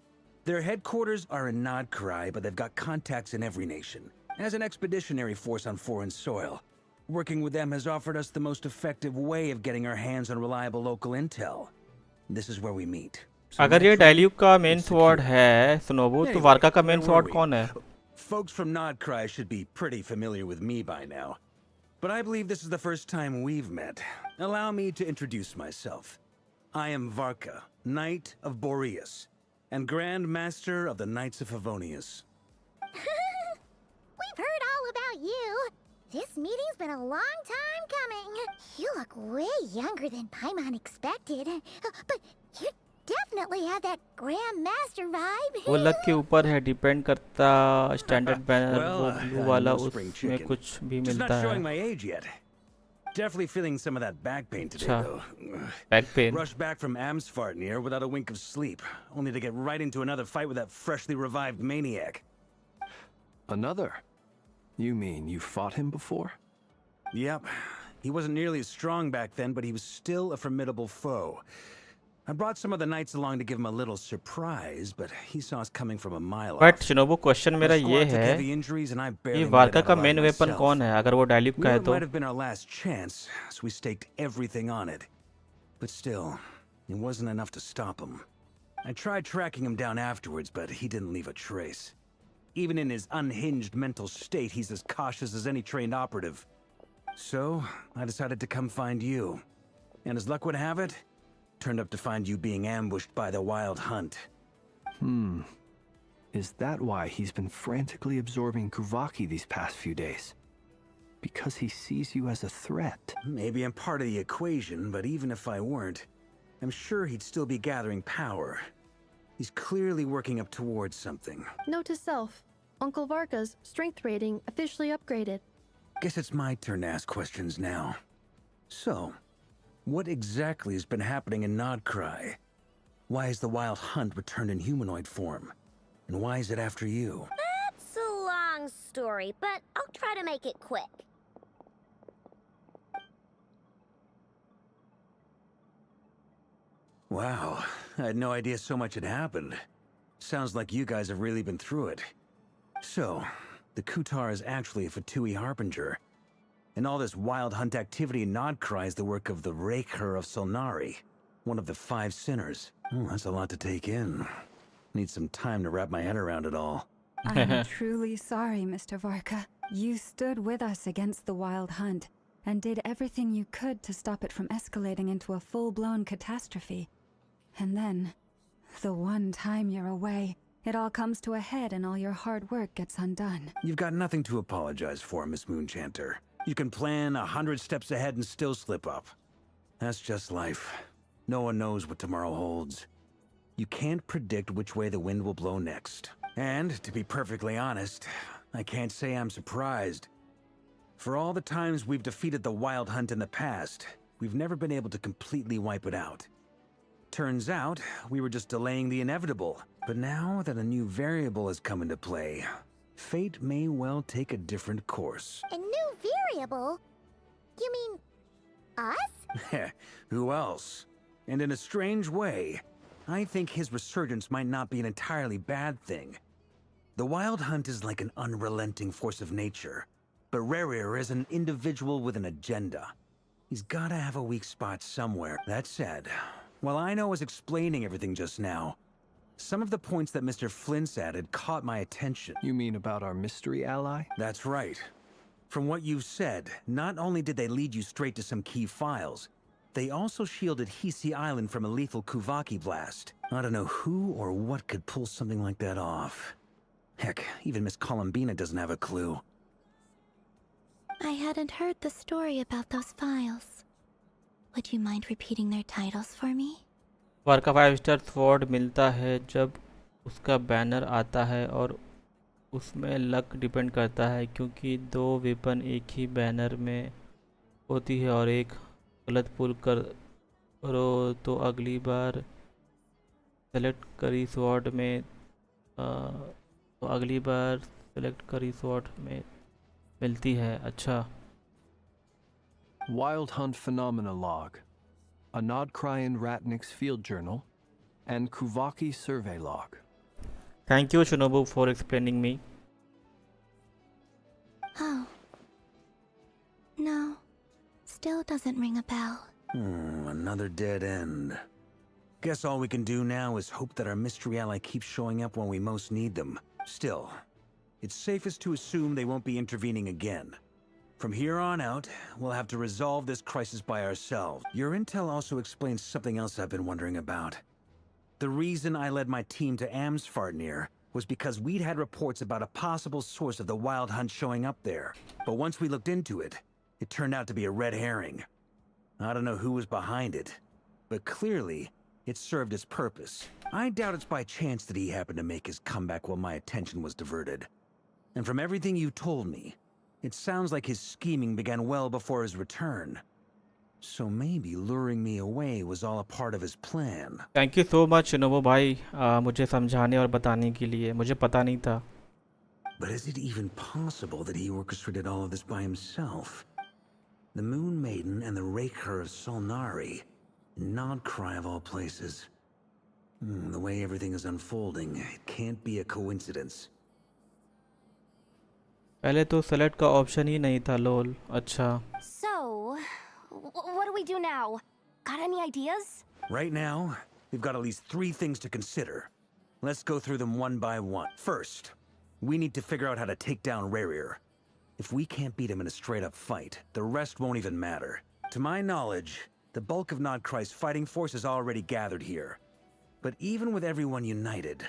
Their headquarters are in Krai, but they've got contacts in every nation. As an expeditionary force on foreign soil, working with them has offered us the most effective way of getting our hands on reliable local intel. This is where we meet. अगर ये डायल्यूक का main sword है Shinobu, तो वारका का main sword कौन है? Folks from Krai should be pretty familiar with me by now. But I believe this is the first time we've met. Allow me to introduce myself. I am Varka, Knight of Boreas, and Grand Master of the Knights of Favonius. We've heard all about you. This meeting's been a long time coming. You look way younger than Paimon expected. But you definitely have that Grand Master vibe. वो luck के ऊपर है, depend करता standard banner वो blue वाला, उसमें कुछ भी मिलता not showing है. my age yet. Definitely feeling some of that back pain today, though. Back pain. Rushed back from Amsvartnir without a wink of sleep, only to get right into another fight with that freshly revived maniac. Another? You mean you fought him before? Yep. He wasn't nearly as strong back then, but he was still a formidable foe. I brought some of the knights along to give him a little surprise, but he saw us coming from a mile off. But Shinobu, question मेरा ये है कि वारका का main weapon कौन है? अगर वो डायल्यूक का है तो? It might have been our last chance, so we staked everything on it. But still, it wasn't enough to stop him. I tried tracking him down afterwards, but he didn't leave a trace. Even in his unhinged mental state, he's as cautious as any trained operative. So, I decided to come find you. And as luck would have it, turned up to find you being ambushed by the Wild Hunt. Is that why he's been frantically absorbing Kuvaki these past few days? Because he sees you as a threat? Maybe I'm part of the equation, but even if I weren't, I'm sure he'd still be gathering power. He's clearly working up towards something. Note to self, Uncle Varka's strength rating officially upgraded. Guess it's my turn to ask questions now. So, what exactly has been happening in Krai? Why has the Wild Hunt returned in humanoid form? And why is it after you? That's a long story, but I'll try to make it quick. Wow, I had no idea so much had happened. Sounds like you guys have really been through it. So, the Kutar is actually a Fatui Harbinger. And all this Wild Hunt activity in Krai is the work of the Raker of Solnari, one of the 5 sinners. That's a lot to take in. Need some time to wrap my head around it all. I'm truly sorry, Mr. Varka. You stood with us against the Wild Hunt and did everything you could to stop it from escalating into a full-blown catastrophe. And then, the one time you're away, it all comes to a head and all your hard work gets undone. You've got nothing to apologize for, Miss Moonchanter. You can plan 100 steps ahead and still slip up. That's just life. No one knows what tomorrow holds. You can't predict which way the wind will blow next. And, to be perfectly honest, I can't say I'm surprised. For all the times we've defeated the Wild Hunt in the past, we've never been able to completely wipe it out. Turns out, we were just delaying the inevitable. But now that a new variable has come into play, fate may well take a different course. A new variable? You mean us? Who else? And in a strange way, I think his resurgence might not be an entirely bad thing. The Wild Hunt is like an unrelenting force of nature, but Rarir is an individual with an agenda. He's gotta have a weak spot somewhere. That said, while I was explaining everything just now, some of the points that Mr. Flint's added caught my attention. You mean about our mystery ally? That's right. From what you've said, not only did they lead you straight to some key files, they also shielded Hisi Island from a lethal Kuvaki blast. I don't know who or what could pull something like that off. Heck, even Miss Columbina doesn't have a clue. I hadn't heard the story about those files. Would you mind repeating their titles for me? वार का 5 star sword मिलता है जब उसका banner आता है और उसमें luck depend करता है क्योंकि 2 वेपन एक ही बैनर में होती है और एक गलत पुल करो तो अगली बार सेलेक्ट करी स्वॉर्ड में मिलती है. अच्छा. Wild Hunt Phenomena Log, a Nodcrian Ratnik's Field Journal, and Kuvaki Survey Log. Thank you, Shinobu, for explaining me. Oh. No. Still doesn't ring a bell. Another dead end. Guess all we can do now is hope that our mystery ally keeps showing up when we most need them. Still, it's safest to assume they won't be intervening again. From here on out, we'll have to resolve this crisis by ourselves. Your intel also explains something else I've been wondering about. The reason I led my team to Amsfartnir was because we'd had reports about a possible source of the Wild Hunt showing up there. But once we looked into it, it turned out to be a red herring. I don't know who was behind it, but clearly, it served its purpose. I doubt it's by chance that he happened to make his comeback while my attention was diverted. And from everything you told me, it sounds like his scheming began well before his return. So maybe luring me away was all a part of his plan. Thank you so much, Shinobu भाई, मुझे समझाने और बताने के लिए. मुझे पता नहीं था. But is it even possible that he orchestrated all of this by himself? The Moon Maiden and the Raker of Solnari, Nodcry of all places. The way everything is unfolding, it can't be a coincidence. पहले तो select का option ही नहीं था लोल. अच्छा. So, what do we do now? Got any ideas? Right now, we've got at least 3 things to consider. Let's go through them one by one. First, we need to figure out how to take down Rarir. If we can't beat him in a straight-up fight, the rest won't even matter. To my knowledge, the bulk of Nodcry's fighting force is already gathered here. But even with everyone united,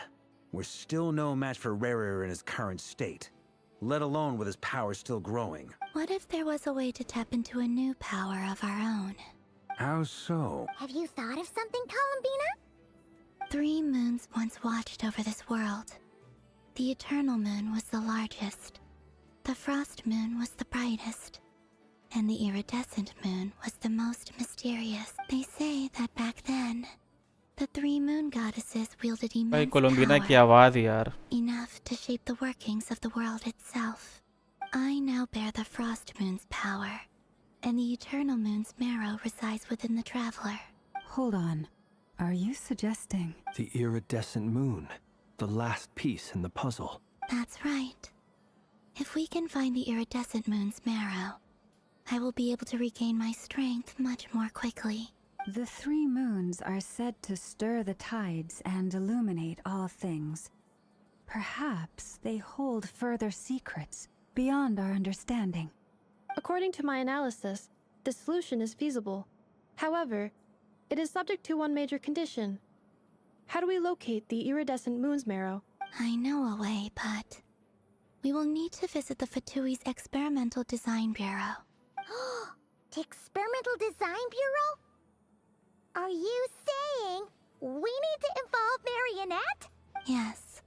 we're still no match for Rarir in his current state, let alone with his power still growing. What if there was a way to tap into a new power of our own? How so? Have you thought of something, Columbina? 3 moons once watched over this world. The Eternal Moon was the largest. The Frost Moon was the brightest. And the Iridescent Moon was the most mysterious. They say that back then, the 3 moon goddesses wielded भाई immense कोलंबिना की power, आवाज़ यार. enough to shape the workings of the world itself. I now bear the Frost Moon's power, and the Eternal Moon's marrow resides within the Traveler. Hold on. Are you suggesting? The iridescent moon, the last piece in the puzzle. That's right. If we can find the Iridescent Moon's marrow, I will be able to regain my strength much more quickly. The 3 moons are said to stir the tides and illuminate all things. Perhaps they hold further secrets beyond our understanding. According to my analysis, the solution is feasible. However, it is subject to one major condition. How do we locate the iridescent moon's marrow? I know a way, but we will need to visit the Fatui's Experimental Design Bureau. The Experimental Design Bureau? Are you saying we need to involve Marionette? Yes.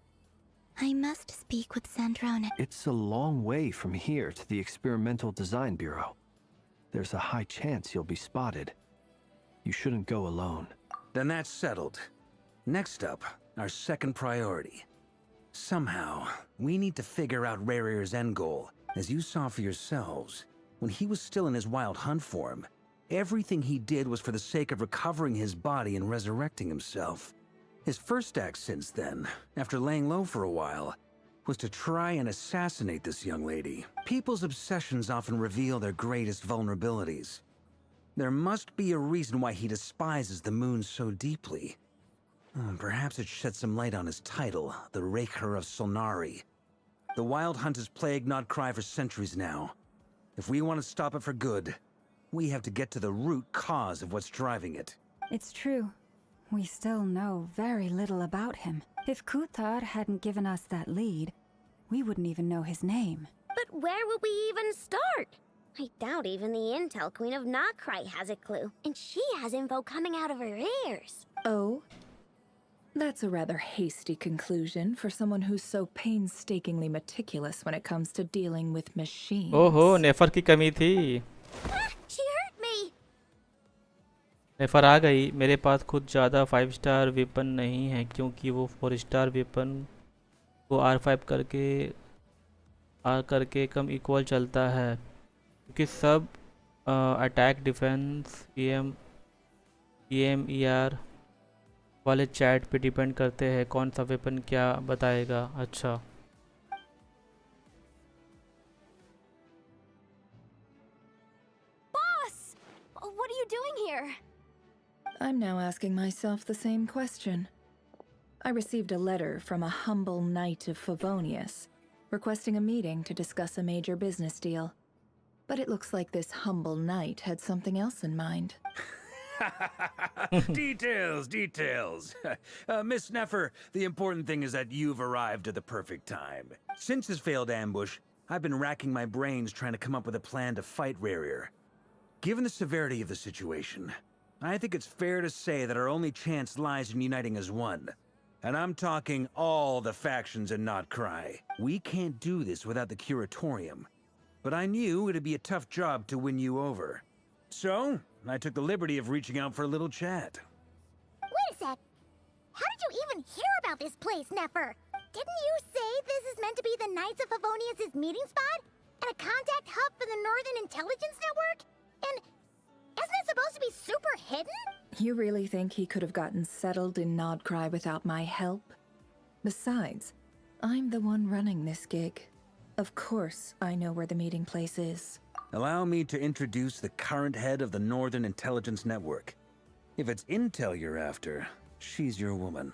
I must speak with Sandrone. It's a long way from here to the Experimental Design Bureau. There's a high chance you'll be spotted. You shouldn't go alone. Then that's settled. Next up, our second priority. Somehow, we need to figure out Rarir's end goal. As you saw for yourselves, when he was still in his Wild Hunt form, Everything he did was for the sake of recovering his body and resurrecting himself. His first act since then, after laying low for a while, was to try and assassinate this young lady. People's obsessions often reveal their greatest vulnerabilities. There must be a reason why he despises the moon so deeply. Perhaps it sheds some light on his title, the Raker of Solnari. The Wild Hunt has plagued Not Krai for centuries now. If we want to stop it for good, we have to get to the root cause of what's driving it. It's true. We still know very little about him. If Kuthar hadn't given us that lead, we wouldn't even know his name. But where would we even start? I doubt even the Intel Queen of Not Krai has a clue, and she has info coming out of her ears. Oh? That's a rather hasty conclusion for someone who's so painstakingly meticulous when it comes to dealing with machines. ओहो नेफर की कमी थी. She hurt me. नेफर आ गई. मेरे पास खुद ज़्यादा 5 star weapon नहीं है क्योंकि वो 4 स्टार वेपन को R5 करके कम इक्वल चलता है क्योंकि सब अटैक डिफेंस ER वाले चैट पे डिपेंड करते हैं कौन सा वेपन क्या बताएगा. अच्छा Boss! What are you doing here? I'm now asking myself the same question. I received a letter from a humble knight of Favonius, requesting a meeting to discuss a major business deal. But it looks like this humble knight had something else in mind. Details. Miss Nefer, the important thing is that you've arrived at the perfect time. Since his failed ambush, I've been racking my brains trying to come up with a plan to fight Rarier. Given the severity of the situation, I think it's fair to say that our only chance lies in uniting as one. And I'm talking all the factions in Not Krai. We can't do this without the Curatorium. But I knew it'd be a tough job to win you over. So, I took the liberty of reaching out for a little chat. Wait a sec. How did you even hear about this place, Nefer? Didn't you say this is meant to be the Knights of Favonius' meeting spot? And a contact hub for the Northern Intelligence Network? And isn't it supposed to be super hidden? You really think he could have gotten settled in Not Krai without my help? Besides, I'm the one running this gig. Of course I know where the meeting place is. Allow me to introduce the current head of the Northern Intelligence Network. If it's intel you're after, she's your woman.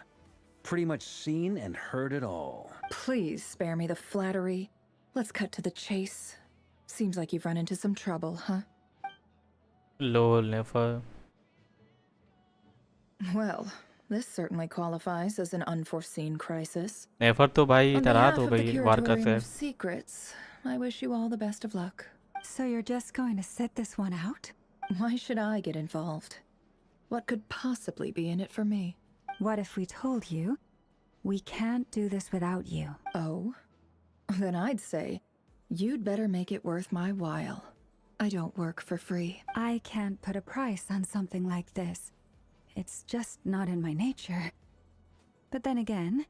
Pretty much seen and heard it all. Please spare me the flattery. Let's cut to the chase. Seems like you've run into some trouble, huh? Lol Nefer. Well, this certainly qualifies as an unforeseen crisis. नेफर तो भाई On इतरात behalf हो of the गई Varca Curatorium से. of Secrets, I wish you all the best of luck. So you're just going to sit this one out? Why should I get involved? What could possibly be in it for me? What if we told you we can't do this without you? Oh? Then I'd say, you'd better make it worth my while. I don't work for free. I can't put a price on something like this. It's just not in my nature. But then again,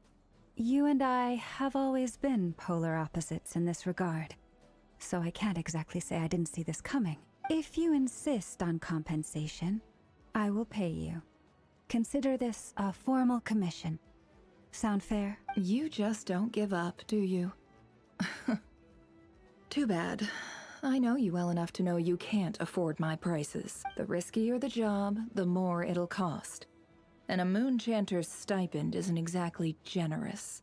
you and I have always been polar opposites in this regard. So I can't exactly say I didn't see this coming. If you insist on compensation, I will pay you. Consider this a formal commission. Sound fair? You just don't give up, do you? Too bad. I know you well enough to know you can't afford my prices. The riskier the job, the more it'll cost. And a Moonchanter's stipend isn't exactly generous.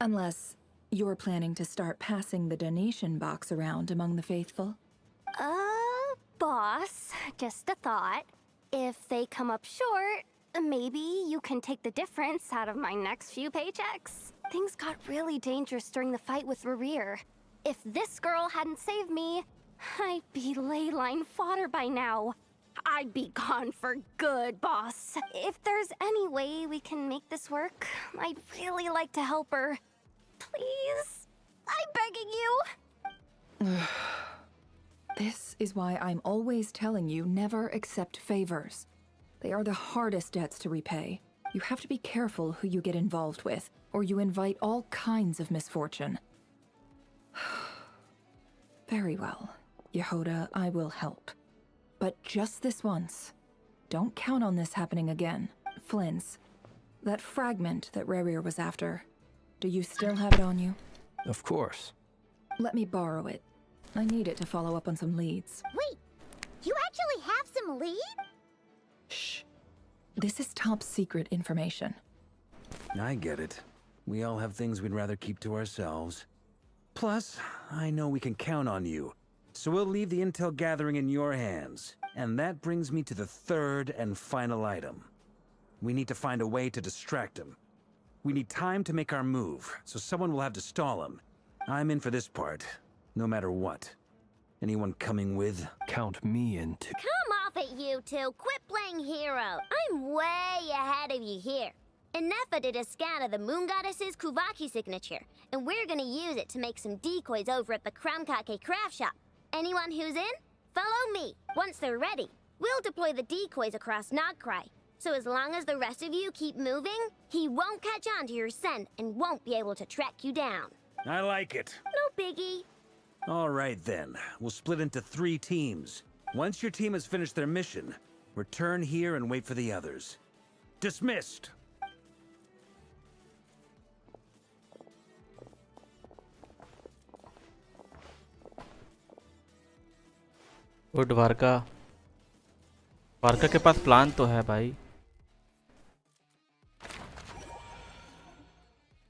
Unless you're planning to start passing the donation box around among the faithful. Boss, just a thought. If they come up short, maybe you can take the difference out of my next few paychecks. Things got really dangerous during the fight with Rarier. If this girl hadn't saved me, I'd be ley line fodder by now. I'd be gone for good, boss. If there's any way we can make this work, I'd really like to help her. Please? I'm begging you. This is why I'm always telling you never accept favors. They are the hardest debts to repay. You have to be careful who you get involved with, or you invite all kinds of misfortune. Very well. Yehoda, I will help. But just this once. Don't count on this happening again. Flynn's. That fragment that Rerir was after. Do you still have it on you? Of course. Let me borrow it. I need it to follow up on some leads. Wait, you actually have some lead? Shh. This is top secret information. I get it. We all have things we'd rather keep to ourselves. Plus, I know we can count on you. So we'll leave the intel gathering in your hands. And that brings me to the third and final item. We need to find a way to distract him. We need time to make our move, so someone will have to stall him. I'm in for this part, no matter what. Anyone coming with? Count me in too. Come off it, you two. Quit playing hero. I'm way ahead of you here. Inefa did a scan of the Moon Goddess's Kuvaki signature, and we're gonna use it to make some decoys over at the Kramkake craft shop. Anyone who's in, follow me. Once they're ready, we'll deploy the decoys across Krai. So as long as the rest of you keep moving, he won't catch on to your scent and won't be able to track you down. I like it. No biggie. All right then, we'll split into 3 teams. Once your team has finished their mission, return here and wait for the others. Dismissed! वो द्वारका के पास plan तो है भाई।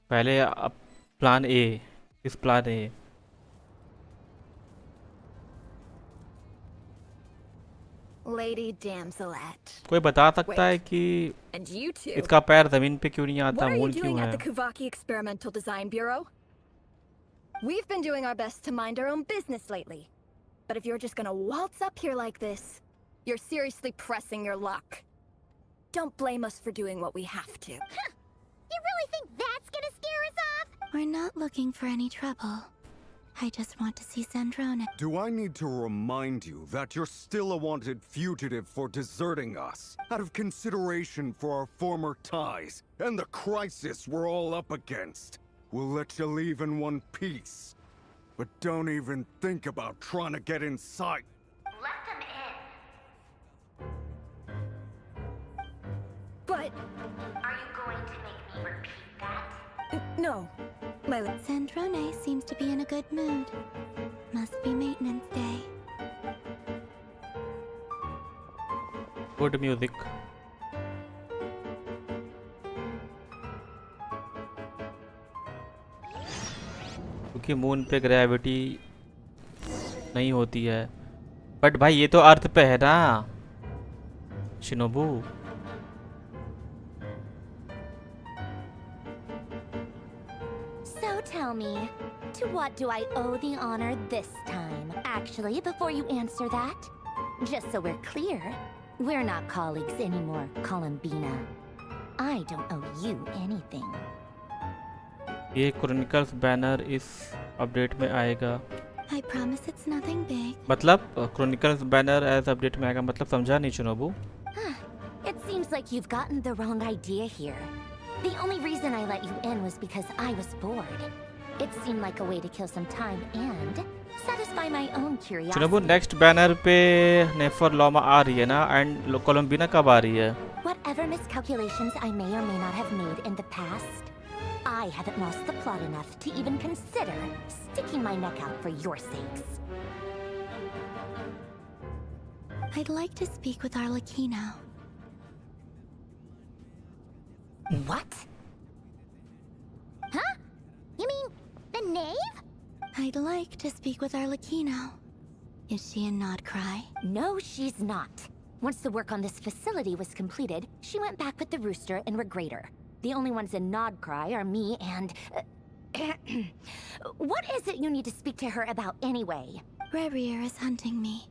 पहले अब plan A, इस plan A. Lady Damselat. कोई बता सकता है कि And you two. इसका पैर जमीन पे क्यों नहीं आता, What are you मून क्यों doing है? at the Kuvaki Experimental Design Bureau? We've been doing our best to mind our own business lately. But if you're just gonna waltz up here like this, you're seriously pressing your luck. Don't blame us for doing what we have to. Huh. You really think that's gonna scare us off? We're not looking for any trouble. I just want to see Zandrona. Do I need to remind you that you're still a wanted fugitive for deserting us? Out of consideration for our former ties and the crisis we're all up against. We'll let you leave in one piece. But don't even think about trying to get inside. Let them in. But... Are you going to make me repeat that? No. Zandrona seems to be in a good mood. Must be maintenance day. Good music. क्योंकि moon पे gravity नहीं होती है। But भाई ये तो अर्थ पे है ना Shinobu. So tell me, to what do I owe the honor this time? Actually, before you answer that, just so we're clear, we're not colleagues anymore, Columbina. I don't owe you anything. ये chronicles banner इस update में आएगा। I promise it's nothing big. मतलब chronicles banner as update में आएगा, मतलब समझा नहीं Shinobu. It seems like you've gotten the wrong idea here. The only reason I let you in was because I was bored. It seemed like a way to kill some time and satisfy my own curiosity. Shinobu next banner पे नेफर लॉमा आ रही है ना, and कोलंबिना कब आ रही है? Whatever miscalculations I may or may not have made in the past, I haven't lost the plot enough to even consider sticking my neck out for your sakes. I'd like to speak with Arlecchino. What? Huh? You mean the knave? I'd like to speak with Arlecchino. Is she in Krai? No, she's not. Once the work on this facility was completed, she went back with the rooster and Regrator. The only ones in Krai are me and... what is it you need to speak to her about anyway? Rerir is hunting me.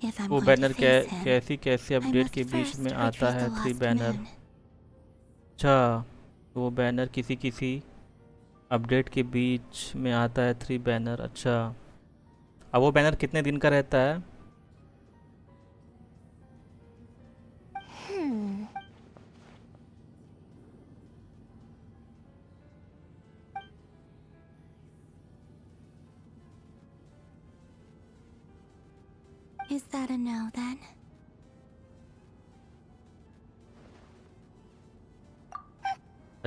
If I'm वो going banner to face him, कैसी update के बीच में आता है? 3 banner. अच्छा, वो banner किसी update के बीच में आता है 3 बैनर। अच्छा, अब वो बैनर कितने दिन का रहता है? Is that a no then?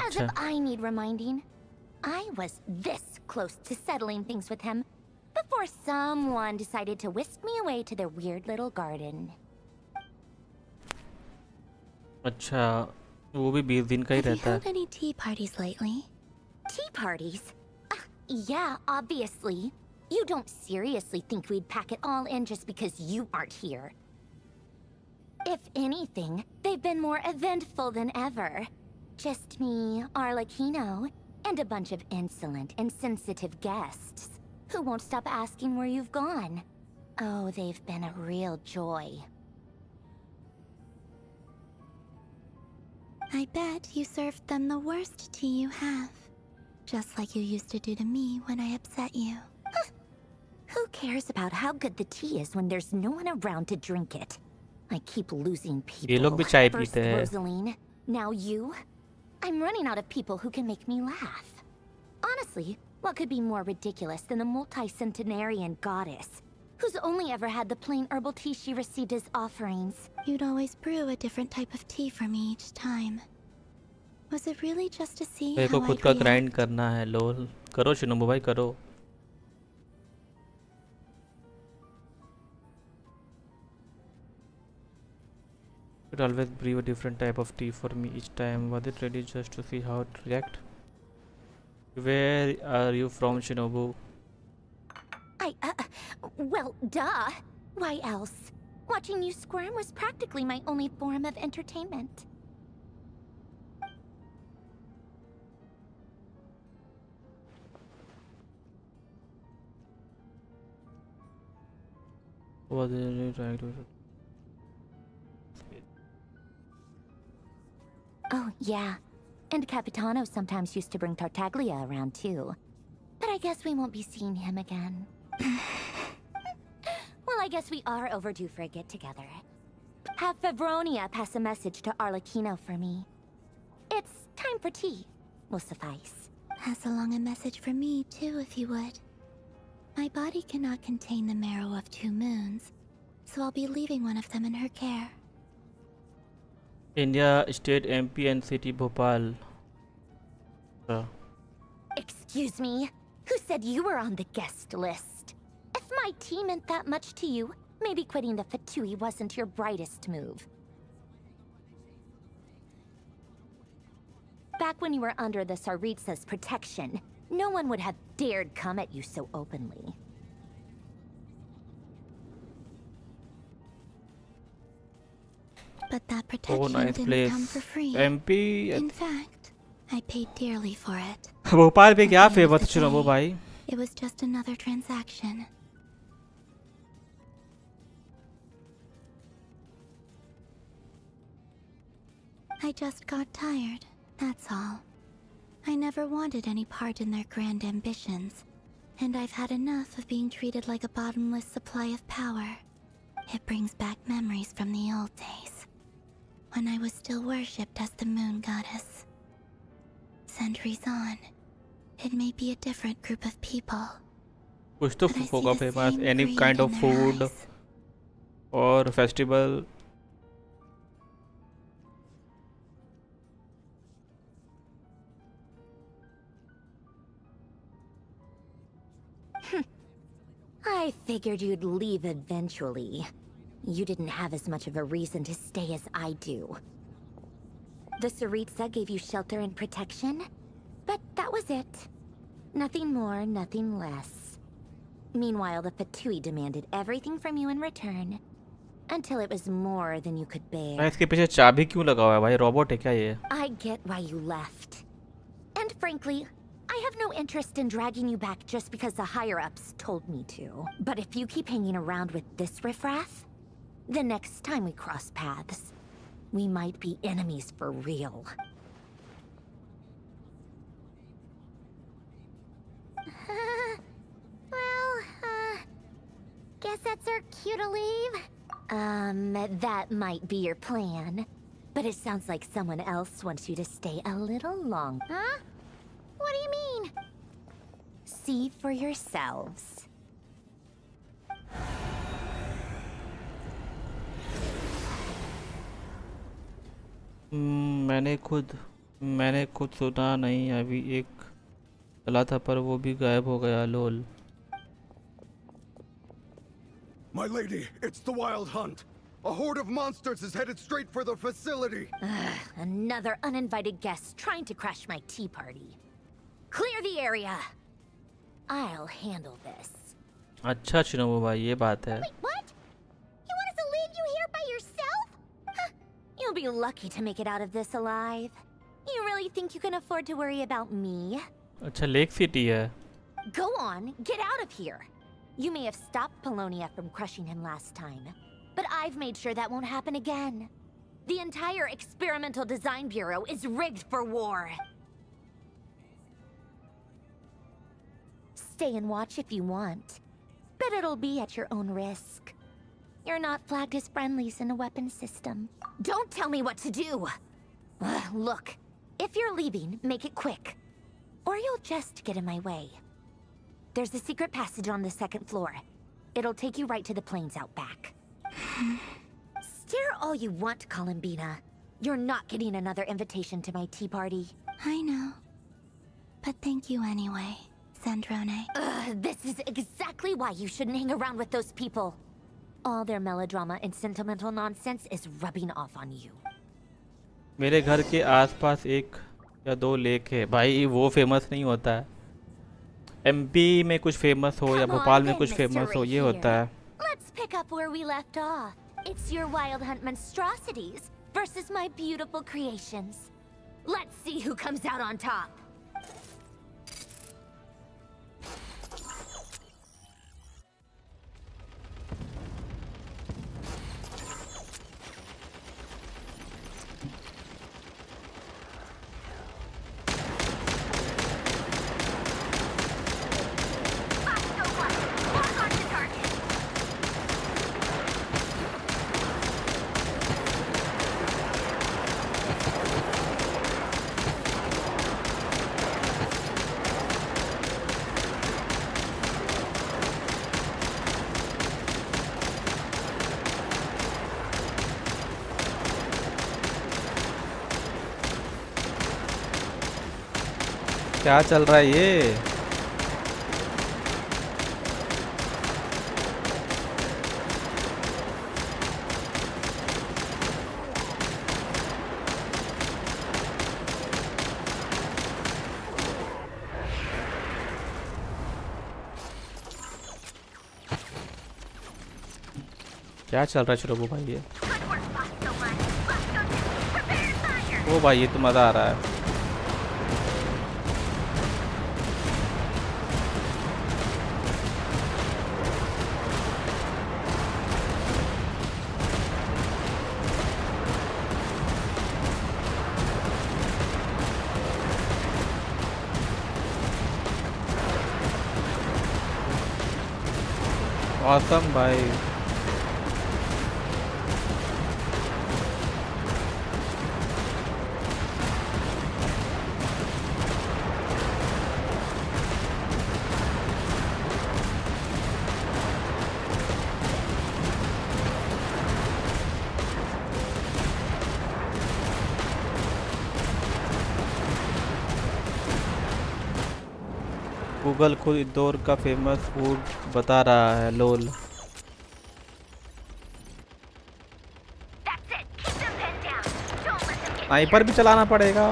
As if I need reminding. I was this close to settling things with him before someone decided to whisk me away to their weird little garden. अच्छा, वो भी 20 दिन का ही Have you रहता held है. any tea parties lately? Tea parties? Yeah, obviously. You don't seriously think we'd pack it all in just because you aren't here. If anything, they've been more eventful than ever. Just me, Arlecchino, and a bunch of insolent and sensitive guests who won't stop asking where you've gone. Oh, they've been a real joy. I bet you served them the worst tea you have. Just like you used to do to me when I upset you. Who cares about how good the tea is when there's no one around to drink it? I keep losing ये लोग people. भी चाय First पीते हैं. Rosaline, now you. I'm running out of people who can make me laugh. Honestly, what could be more ridiculous than the multi-centenarian goddess, who's only ever had the plain herbal tea she received as offerings? You'd always brew a different type of tea for me each time. Was it really just to see मेरे को how खुद I'd का react? Grind करना है. लोल करो Shinobu भाई करो. It always brew a different type of tea for me each time. Was it really just to see how it react? Where are you from, Shinobu? Well, duh. Why else? Watching you squirm was practically my only form of entertainment. Was it really trying to? Oh, yeah. And Capitano sometimes used to bring Tartaglia around too. But I guess we won't be seeing him again. Well, I guess we are overdue for a get-together. Have Fevronia pass a message to Arlecchino for me. It's time for tea. Will suffice. Pass along a message for me too, if you would. My body cannot contain the marrow of 2 moons, so I'll be leaving one of them in her care. India State MP and City Bhopal. Excuse me? Who said you were on the guest list? If my tea meant that much to you, maybe quitting the Fatui wasn't your brightest move. Back when you were under the Tsaritsa's protection, no one would have dared come at you so openly. But that protection nice didn't place. come for free. MP. In fact, I paid dearly for it. Bhopal पे क्या At the end famous of the Shinobu day, भाई? It was just another transaction. I just got tired, that's all. I never wanted any part in their grand ambitions, and I've had enough of being treated like a bottomless supply of power. It brings back memories from the old days, when I was still worshipped as the moon goddess. Centuries on, it may be a different group of people. कुछ तो but I see होगा the famous. same Any greed kind of in their food eyes. or festival. I figured you'd leave eventually. You didn't have as much of a reason to stay as I do. The Tsaritsa gave you shelter and protection, but that was it. Nothing more, nothing less. Meanwhile, the Fatui demanded everything from you in return, until it was more than you could bear. मैं इसके पीछे चाबी क्यों लगा हुआ है भाई? Robot है क्या ये? I get why you left. And frankly, I have no interest in dragging you back just because the higher-ups told me to. But if you keep hanging around with this riffraff, the next time we cross paths, we might be enemies for real. Guess that's our cue to leave. That might be your plan. But it sounds like someone else wants you to stay a little longer. Huh? What do you mean? See for yourselves. मैंने खुद सुना नहीं, अभी एक चला था पर वो भी गायब हो गया। लोल। My lady, it's the Wild Hunt. A horde of monsters is headed straight for the facility. Another uninvited guest trying to crash my tea party. Clear the area. I'll handle this. अच्छा चिनोबू भाई, ये बात है। Wait, what? You want us to leave you here by yourself? Huh, you'll be lucky to make it out of this alive. You really think you can afford to worry about me? अच्छा lake city है। Go on, get out of here. You may have stopped Polonia from crushing him last time, but I've made sure that won't happen again. The entire Experimental Design Bureau is rigged for war. Stay and watch if you want, but it'll be at your own risk. You're not flagged as friendlies in the weapon system. Don't tell me what to do! Look, if you're leaving, make it quick, or you'll just get in my way. There's a secret passage on the second floor. It'll take you right to the plains out back. Stare all you want, Columbina. You're not getting another invitation to my tea party. I know. But thank you anyway, Sandrone. This is exactly why you shouldn't hang around with those people. All their melodrama and sentimental nonsense is rubbing off on you. मेरे घर के आसपास एक या दो lake है भाई, वो फेमस नहीं होता है। एमपी में कुछ फेमस हो या भोपाल में कुछ फेमस हो, ये होता है। Let's pick up where we left off. It's your wild hunt monstrosities versus my beautiful creations. Let's see who comes out on top. क्या चल रहा है ये? क्या चल रहा है चिरोबू भाई ये? ओ भाई ये तो मज़ा आ रहा है। Awesome भाई। गूगल खुद इंदौर का फेमस फूड बता रहा है। लोल। स्नाइपर भी चलाना पड़ेगा।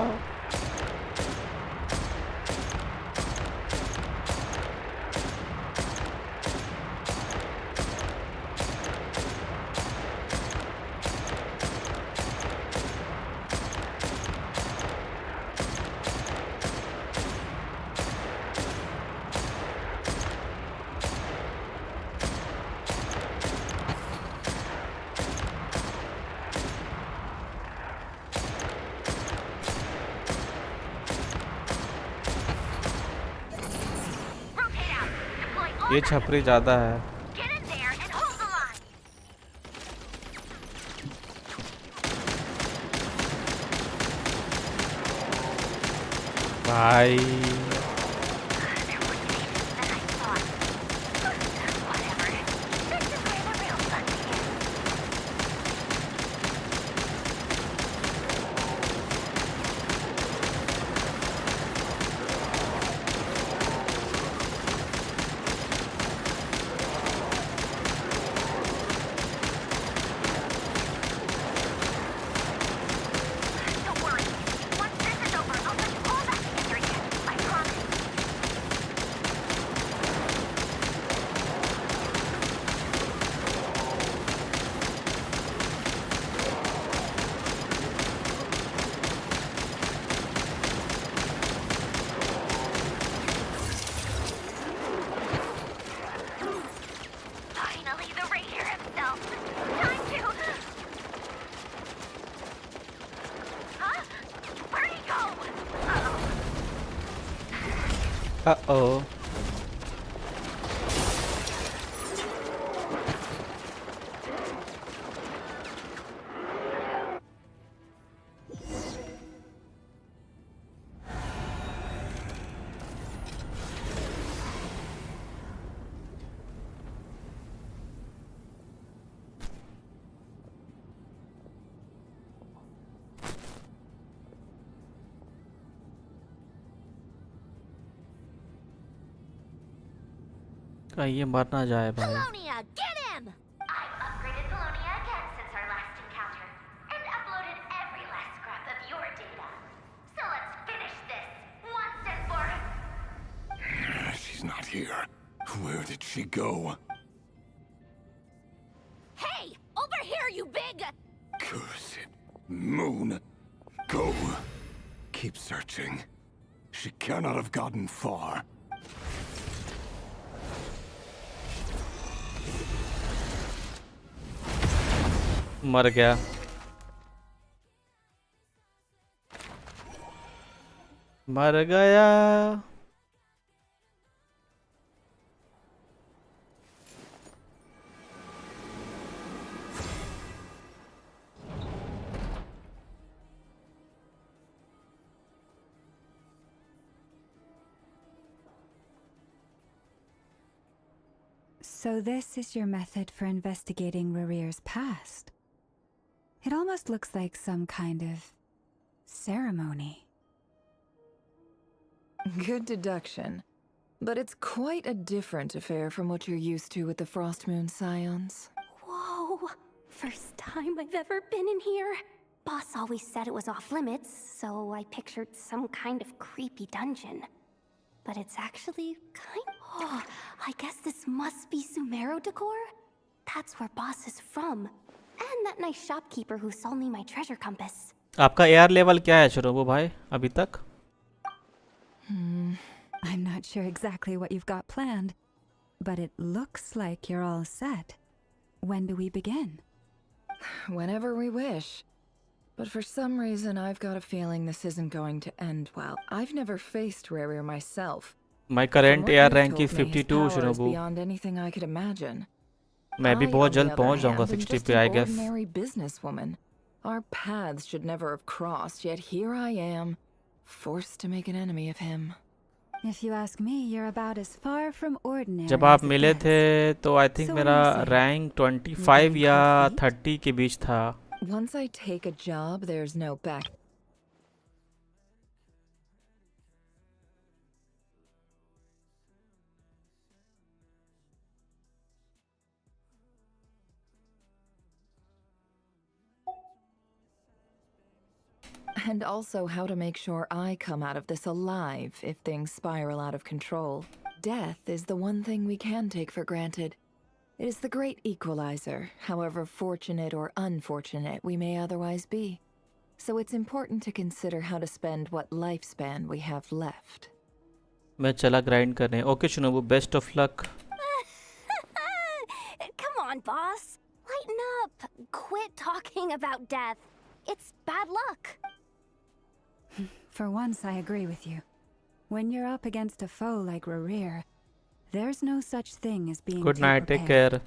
ये छपरी ज्यादा है भाई। Uh-oh. कहीं ये मर ना जाए भाई। Polonia, get him! I've upgraded Polonia again since our last encounter, and uploaded every last scrap of your data. So let's finish this, once and for... She's not here. Where did she go? Hey! Over here, you big... Curse it. Moon. Go. Keep searching. She cannot have gotten far. मर गया। मर गया। So this is your method for investigating Rarir's past. It almost looks like some kind of ceremony. Good deduction. But it's quite a different affair from what you're used to with the Frost Moon Scions. Whoa! First time I've ever been in here. Boss always said it was off limits, so I pictured some kind of creepy dungeon. But it's actually Oh, I guess this must be Sumero decor? That's where Boss is from. And that nice shopkeeper who sold me my treasure compass. आपका AR level क्या है शुरू भाई अभी तक? I'm not sure exactly what you've got planned, but it looks like you're all set. When do we begin? Whenever we wish. But for some reason, I've got a feeling this isn't going to end well. I've never faced Rarir myself. My current AR rank is 52 शुरू। Beyond anything I could imagine. मैं भी बहुत जल्द पहुंच जाऊंगा 60 पे I guess. Ordinary businesswoman. Our paths should never have crossed, yet here I am, forced to make an enemy of him. If you ask me, you're about as far from ordinary. जब आप मिले थे तो I think मेरा rank 25 या 30 के बीच था। Once I take a job, there's no back. And also how to make sure I come out of this alive if things spiral out of control. Death is the one thing we can take for granted. It is the great equalizer, however fortunate or unfortunate we may otherwise be. So it's important to consider how to spend what lifespan we have left. मैं चला grind करने। Okay Shinobu, best of luck. Come on, boss. Lighten up. Quit talking about death. It's bad luck. For once, I agree with you. When you're up against a foe like Rarir, there's no such thing as being Good night, take care.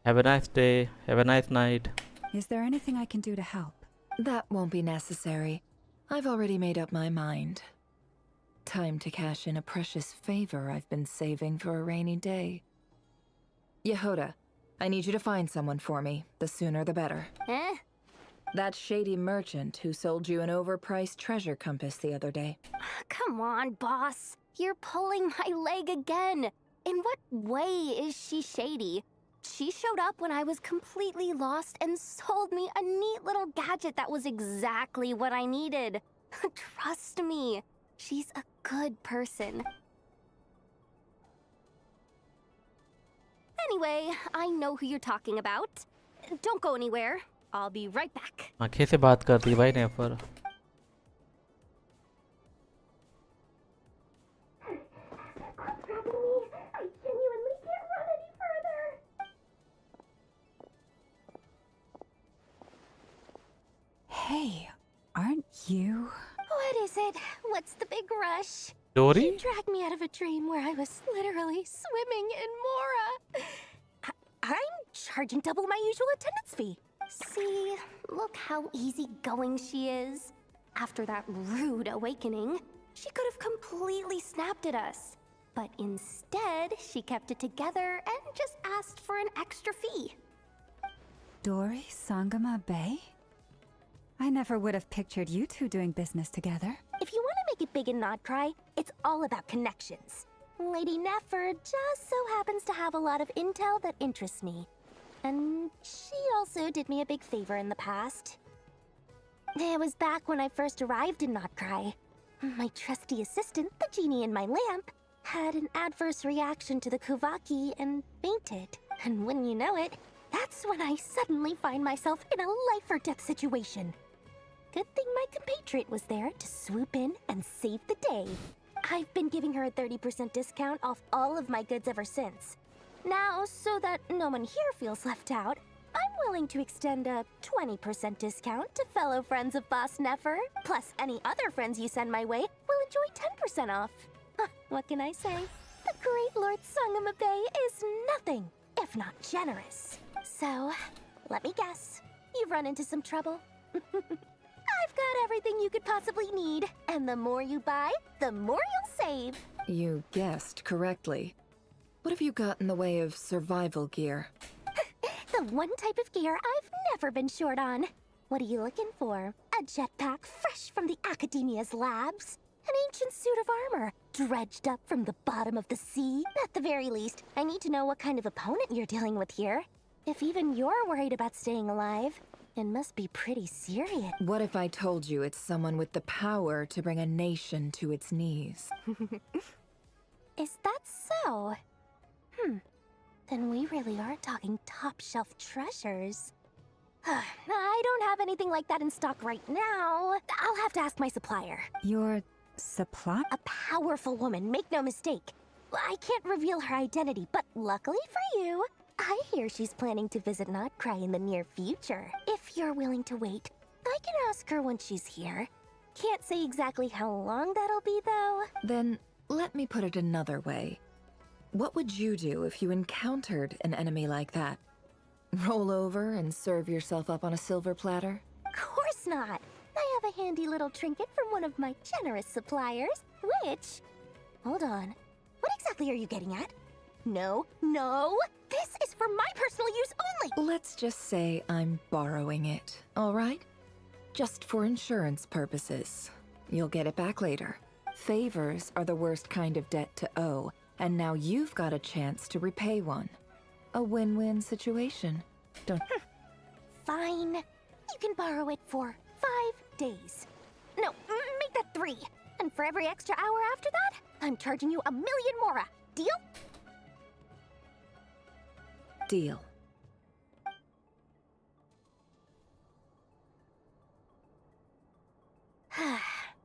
Have a nice day, have a nice night. Is there anything I can do to help? That won't be necessary. I've already made up my mind. Time to cash in a precious favor I've been saving for a rainy day. Yehoda, I need you to find someone for me. The sooner the better. Eh? That shady merchant who sold you an overpriced treasure compass the other day. Come on, boss. You're pulling my leg again. In what way is she shady? She showed up when I was completely lost and sold me a neat little gadget that was exactly what I needed. Trust me, she's a good person. Anyway, I know who you're talking about. Don't go anywhere. I'll be right back. आंखें से बात करती है भाई नेफर। Hey, aren't you? What is it? What's the big rush? Dory? He dragged me out of a dream where I was literally swimming in Mora. I'm charging double my usual attendance fee. See, look how easygoing she is. After that rude awakening, she could have completely snapped at us. But instead, she kept it together and just asked for an extra fee. Dory Sangama Bay? I never would have pictured you two doing business together. If you want to make it big and not cry, it's all about connections. Lady Nefer just so happens to have a lot of intel that interests me. And she also did me a big favor in the past. It was back when I first arrived in Not Cry. My trusty assistant, the genie in my lamp, had an adverse reaction to the Kuvaki and fainted. And wouldn't you know it, that's when I suddenly find myself in a life-or-death situation. Good thing my compatriot was there to swoop in and save the day. I've been giving her a 30% discount off all of my goods ever since. Now, so that no one here feels left out, I'm willing to extend a 20% discount to fellow friends of Boss Nefer. Plus, any other friends you send my way will enjoy 10% off. What can I say? The great Lord Sangama Bay is nothing if not generous. So, let me guess. You've run into some trouble? I've got everything you could possibly need. And the more you buy, the more you'll save. You guessed correctly. What have you got in the way of survival gear? The one type of gear I've never been short on. What are you looking for? A jetpack fresh from the Academia's labs? An ancient suit of armor, dredged up from the bottom of the sea? At the very least, I need to know what kind of opponent you're dealing with here. If even you're worried about staying alive, it must be pretty serious. What if I told you it's someone with the power to bring a nation to its knees? Is that so? Then we really are talking top-shelf treasures. I don't have anything like that in stock right now. I'll have to ask my supplier. Your supply? A powerful woman, make no mistake. I can't reveal her identity, but luckily for you, I hear she's planning to visit Not Cry in the near future. If you're willing to wait, I can ask her when she's here. Can't say exactly how long that'll be, though. Then, let me put it another way. What would you do if you encountered an enemy like that? Roll over and serve yourself up on a silver platter? Course not! I have a handy little trinket from one of my generous suppliers, which... Hold on. What exactly are you getting at? No, no! This is for my personal use only! Let's just say I'm borrowing it, all right? Just for insurance purposes. You'll get it back later. Favors are the worst kind of debt to owe, and now you've got a chance to repay one. A win-win situation. Don't... Fine. You can borrow it for 5 days. No, make that 3. And for every extra hour after that, I'm charging you 1,000,000 mora. Deal? Deal.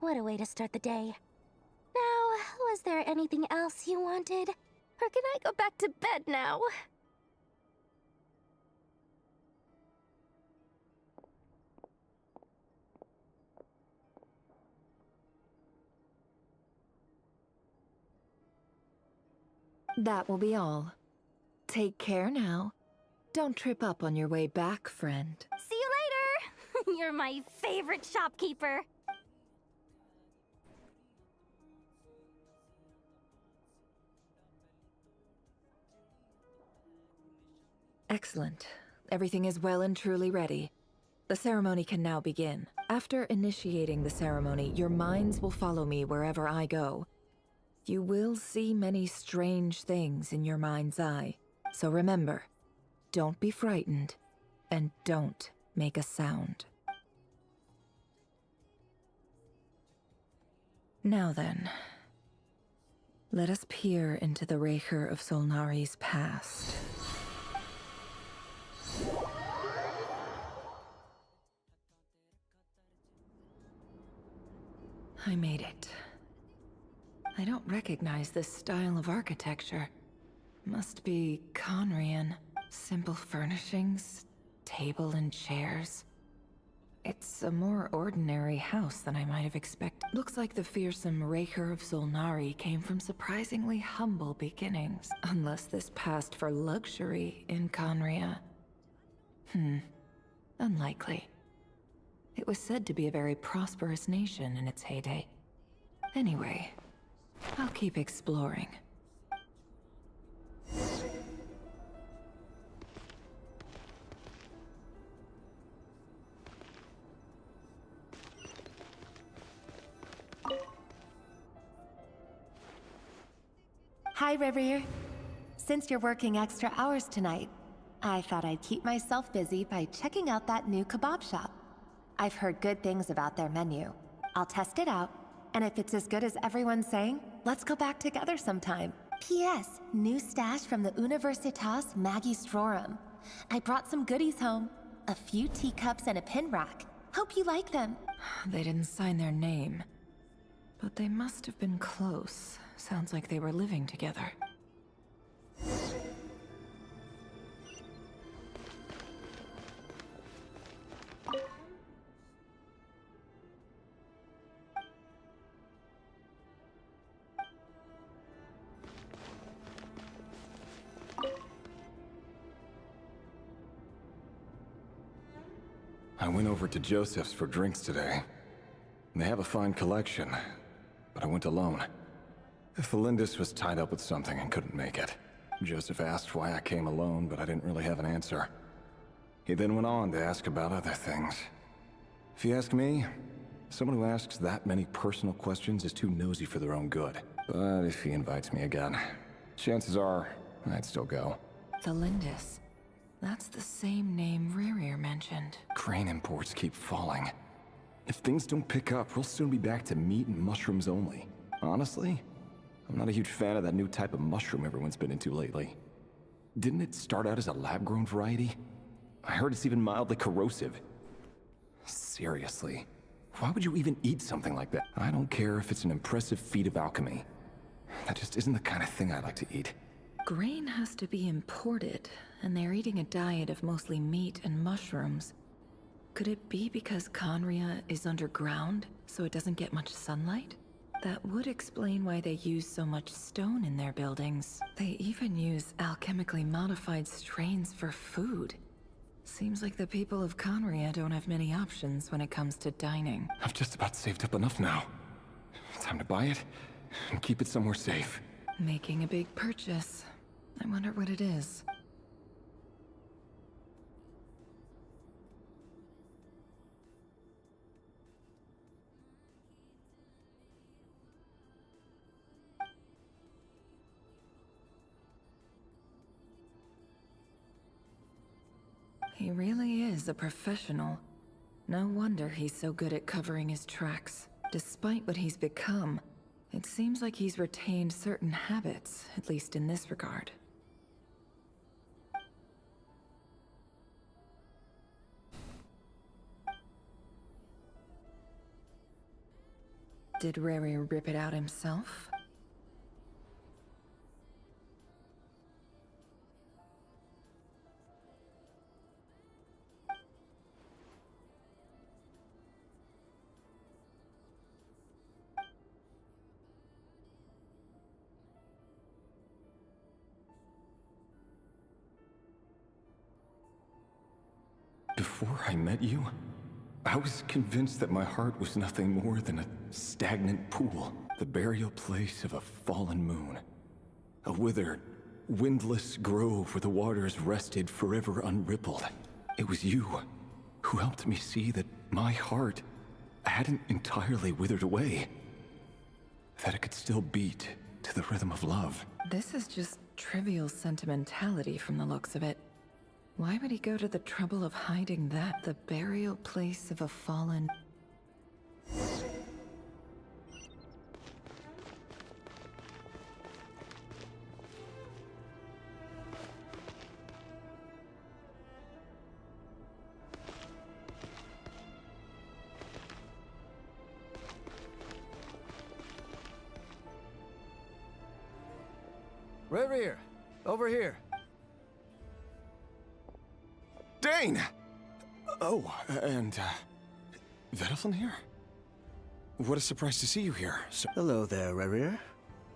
What a way to start the day. Now, was there anything else you wanted? Or can I go back to bed now? That will be all. Take care now. Don't trip up on your way back, friend. See you later! You're my favorite shopkeeper. Excellent. Everything is well and truly ready. The ceremony can now begin. After initiating the ceremony, your minds will follow me wherever I go. You will see many strange things in your mind's eye. So remember, don't be frightened, and don't make a sound. Now then, let us peer into the Raker of Solnari's past. I made it. I don't recognize this style of architecture. Must be Conrian. Simple furnishings, table and chairs. It's a more ordinary house than I might have expected. Looks like the fearsome Raker of Zolnari came from surprisingly humble beginnings. Unless this passed for luxury in Conria. Unlikely. It was said to be a very prosperous nation in its heyday. Anyway, I'll keep exploring. Hi, Reverie. Since you're working extra hours tonight, I thought I'd keep myself busy by checking out that new kebab shop. I've heard good things about their menu. I'll test it out, and if it's as good as everyone's saying, let's go back together sometime. P.S. New stash from the Universitas Magistrorum. I brought some goodies home. A few teacups and a pin rack. Hope you like them. They didn't sign their name, but they must have been close. Sounds like they were living together. I went over to Joseph's for drinks today. They have a fine collection, but I went alone. Felindis was tied up with something and couldn't make it. Joseph asked why I came alone, but I didn't really have an answer. He then went on to ask about other things. If you ask me, someone who asks that many personal questions is too nosy for their own good. But if he invites me again, chances are I'd still go. Felindis. That's the same name Rerir mentioned. Crane imports keep falling. If things don't pick up, we'll soon be back to meat and mushrooms only. Honestly, I'm not a huge fan of that new type of mushroom everyone's been into lately. Didn't it start out as a lab-grown variety? I heard it's even mildly corrosive. Seriously, why would you even eat something like that? I don't care if it's an impressive feat of alchemy. That just isn't the kind of thing I like to eat. Grain has to be imported, and they're eating a diet of mostly meat and mushrooms. Could it be because Conria is underground, so it doesn't get much sunlight? That would explain why they use so much stone in their buildings. They even use alchemically modified strains for food. Seems like the people of Conria don't have many options when it comes to dining. I've just about saved up enough now. Time to buy it and keep it somewhere safe. Making a big purchase. I wonder what it is. He really is a professional. No wonder he's so good at covering his tracks. Despite what he's become, it seems like he's retained certain habits, at least in this regard. Did Rerir rip it out himself? Before I met you, I was convinced that my heart was nothing more than a stagnant pool, the burial place of a fallen moon. A withered, windless grove where the waters rested forever unrippled. It was you who helped me see that my heart hadn't entirely withered away. That it could still beat to the rhythm of love. This is just trivial sentimentality from the looks of it. Why would he go to the trouble of hiding that? The burial place of a fallen... Rerir, over here. Dane! Oh, and Vediflnir? What a surprise to see you here. So Hello there, Rerir.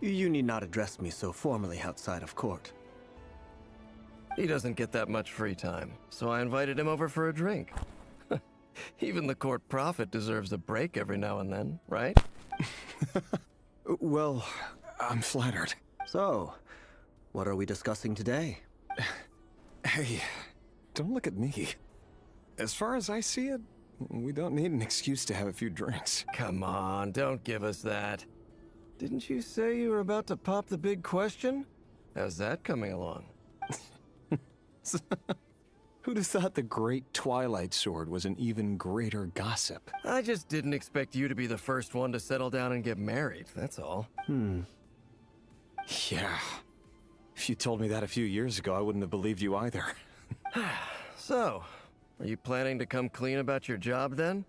You need not address me so formally outside of court. He doesn't get that much free time, so I invited him over for a drink. Even the court prophet deserves a break every now and then, right? Well, I'm flattered. So, what are we discussing today? Hey, don't look at me. As far as I see it, we don't need an excuse to have a few drinks. Come on, don't give us that. Didn't you say you were about to pop the big question? How's that coming along? Who'd have thought the great Twilight Sword was an even greater gossip? I just didn't expect you to be the first one to settle down and get married, that's all. Yeah. If you told me that a few years ago, I wouldn't have believed you either. So, are you planning to come clean about your job then?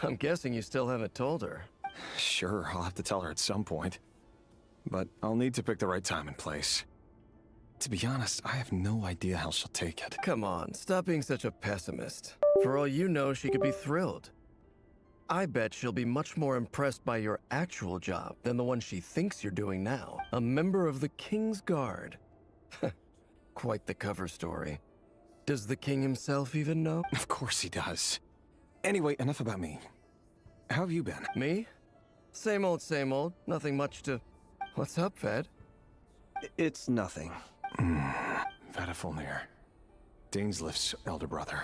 I'm guessing you still haven't told her. Sure, I'll have to tell her at some point. But I'll need to pick the right time and place. To be honest, I have no idea how she'll take it. Come on, stop being such a pessimist. For all you know, she could be thrilled. I bet she'll be much more impressed by your actual job than the one she thinks you're doing now. A member of the King's Guard. Quite the cover story. Does the king himself even know? Of course he does. Anyway, enough about me. How have you been? Me? Same old, nothing much to... What's up, Ved? It's nothing. Vediflnir, Dainslif's elder brother.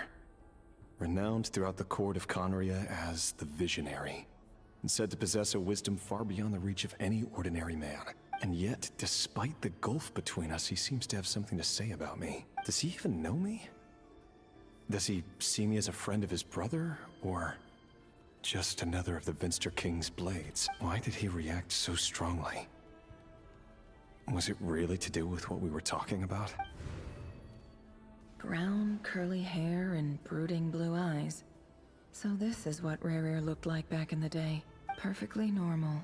Renowned throughout the court of Conria as the Visionary, and said to possess a wisdom far beyond the reach of any ordinary man. And yet, despite the gulf between us, he seems to have something to say about me. Does he even know me? Does he see me as a friend of his brother, or just another of the Vinster King's blades? Why did he react so strongly? Was it really to do with what we were talking about? Brown, curly hair and brooding blue eyes. So this is what Rerir looked like back in the day. Perfectly normal.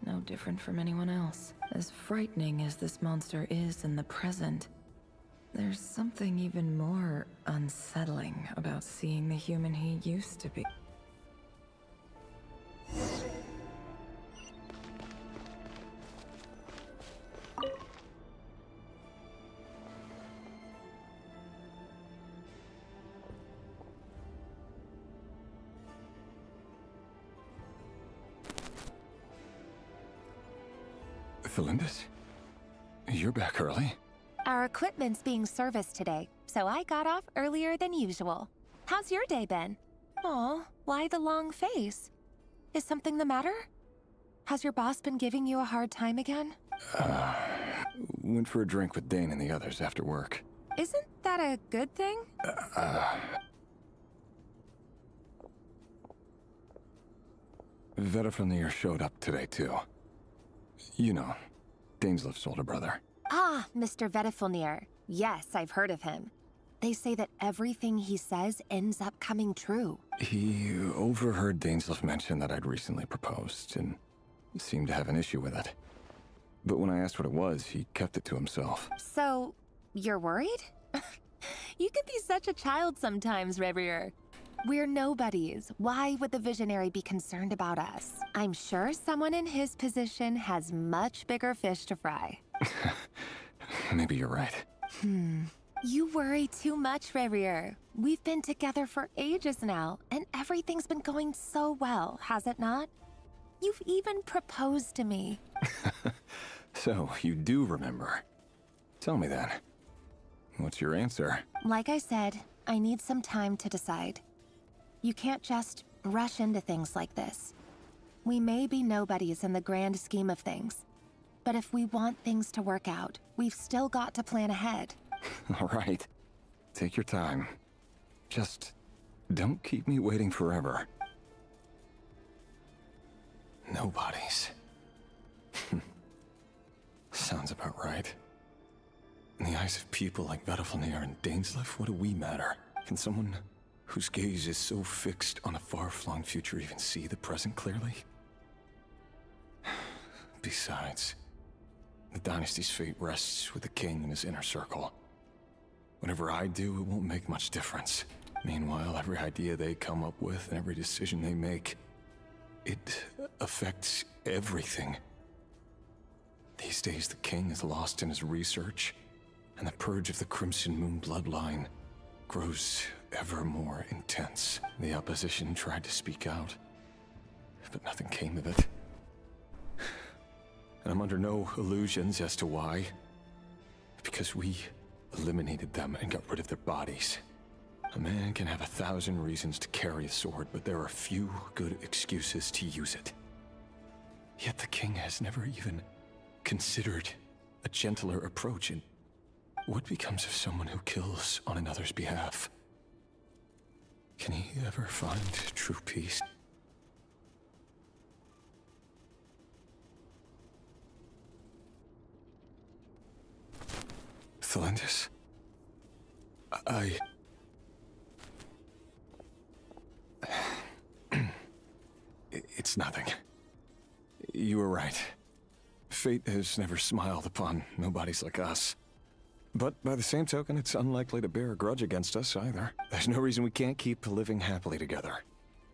No different from anyone else. As frightening as this monster is in the present, there's something even more unsettling about seeing the human he used to be. Felindis? You're back early? Our equipment's being serviced today, so I got off earlier than usual. How's your day been? Aw, why the long face? Is something the matter? Has your boss been giving you a hard time again? Went for a drink with Dane and the others after work. Isn't that a good thing? Vediflnir showed up today too. You know, Dainslif's older brother. Ah, Mr. Vediflnir. Yes, I've heard of him. They say that everything he says ends up coming true. He overheard Dainslif mention that I'd recently proposed, and seemed to have an issue with it. But when I asked what it was, he kept it to himself. So, you're worried? You can be such a child sometimes, Rerir. We're nobodies. Why would the Visionary be concerned about us? I'm sure someone in his position has much bigger fish to fry. Maybe you're right. You worry too much, Rerir. We've been together for ages now, and everything's been going so well, has it not? You've even proposed to me. So, you do remember. Tell me then. What's your answer? Like I said, I need some time to decide. You can't just rush into things like this. We may be nobodies in the grand scheme of things, but if we want things to work out, we've still got to plan ahead. All right. Take your time. Just don't keep me waiting forever. Nobodies. Sounds about right. In the eyes of people like Vediflnir and Dainslif, what do we matter? Can someone whose gaze is so fixed on a far-flung future even see the present clearly? Besides, the dynasty's fate rests with the king and his inner circle. Whatever I do, it won't make much difference. Meanwhile, every idea they come up with and every decision they make, it affects everything. These days, the king is lost in his research, and the purge of the Crimson Moon bloodline grows ever more intense. The opposition tried to speak out, but nothing came of it. And I'm under no illusions as to why. Because we eliminated them and got rid of their bodies. A man can have 1,000 reasons to carry a sword, but there are few good excuses to use it. Yet the king has never even considered a gentler approach. And what becomes of someone who kills on another's behalf? Can he ever find true peace? Thelindis? It's nothing. You were right. Fate has never smiled upon nobodies like us. But by the same token, it's unlikely to bear a grudge against us either. There's no reason we can't keep living happily together,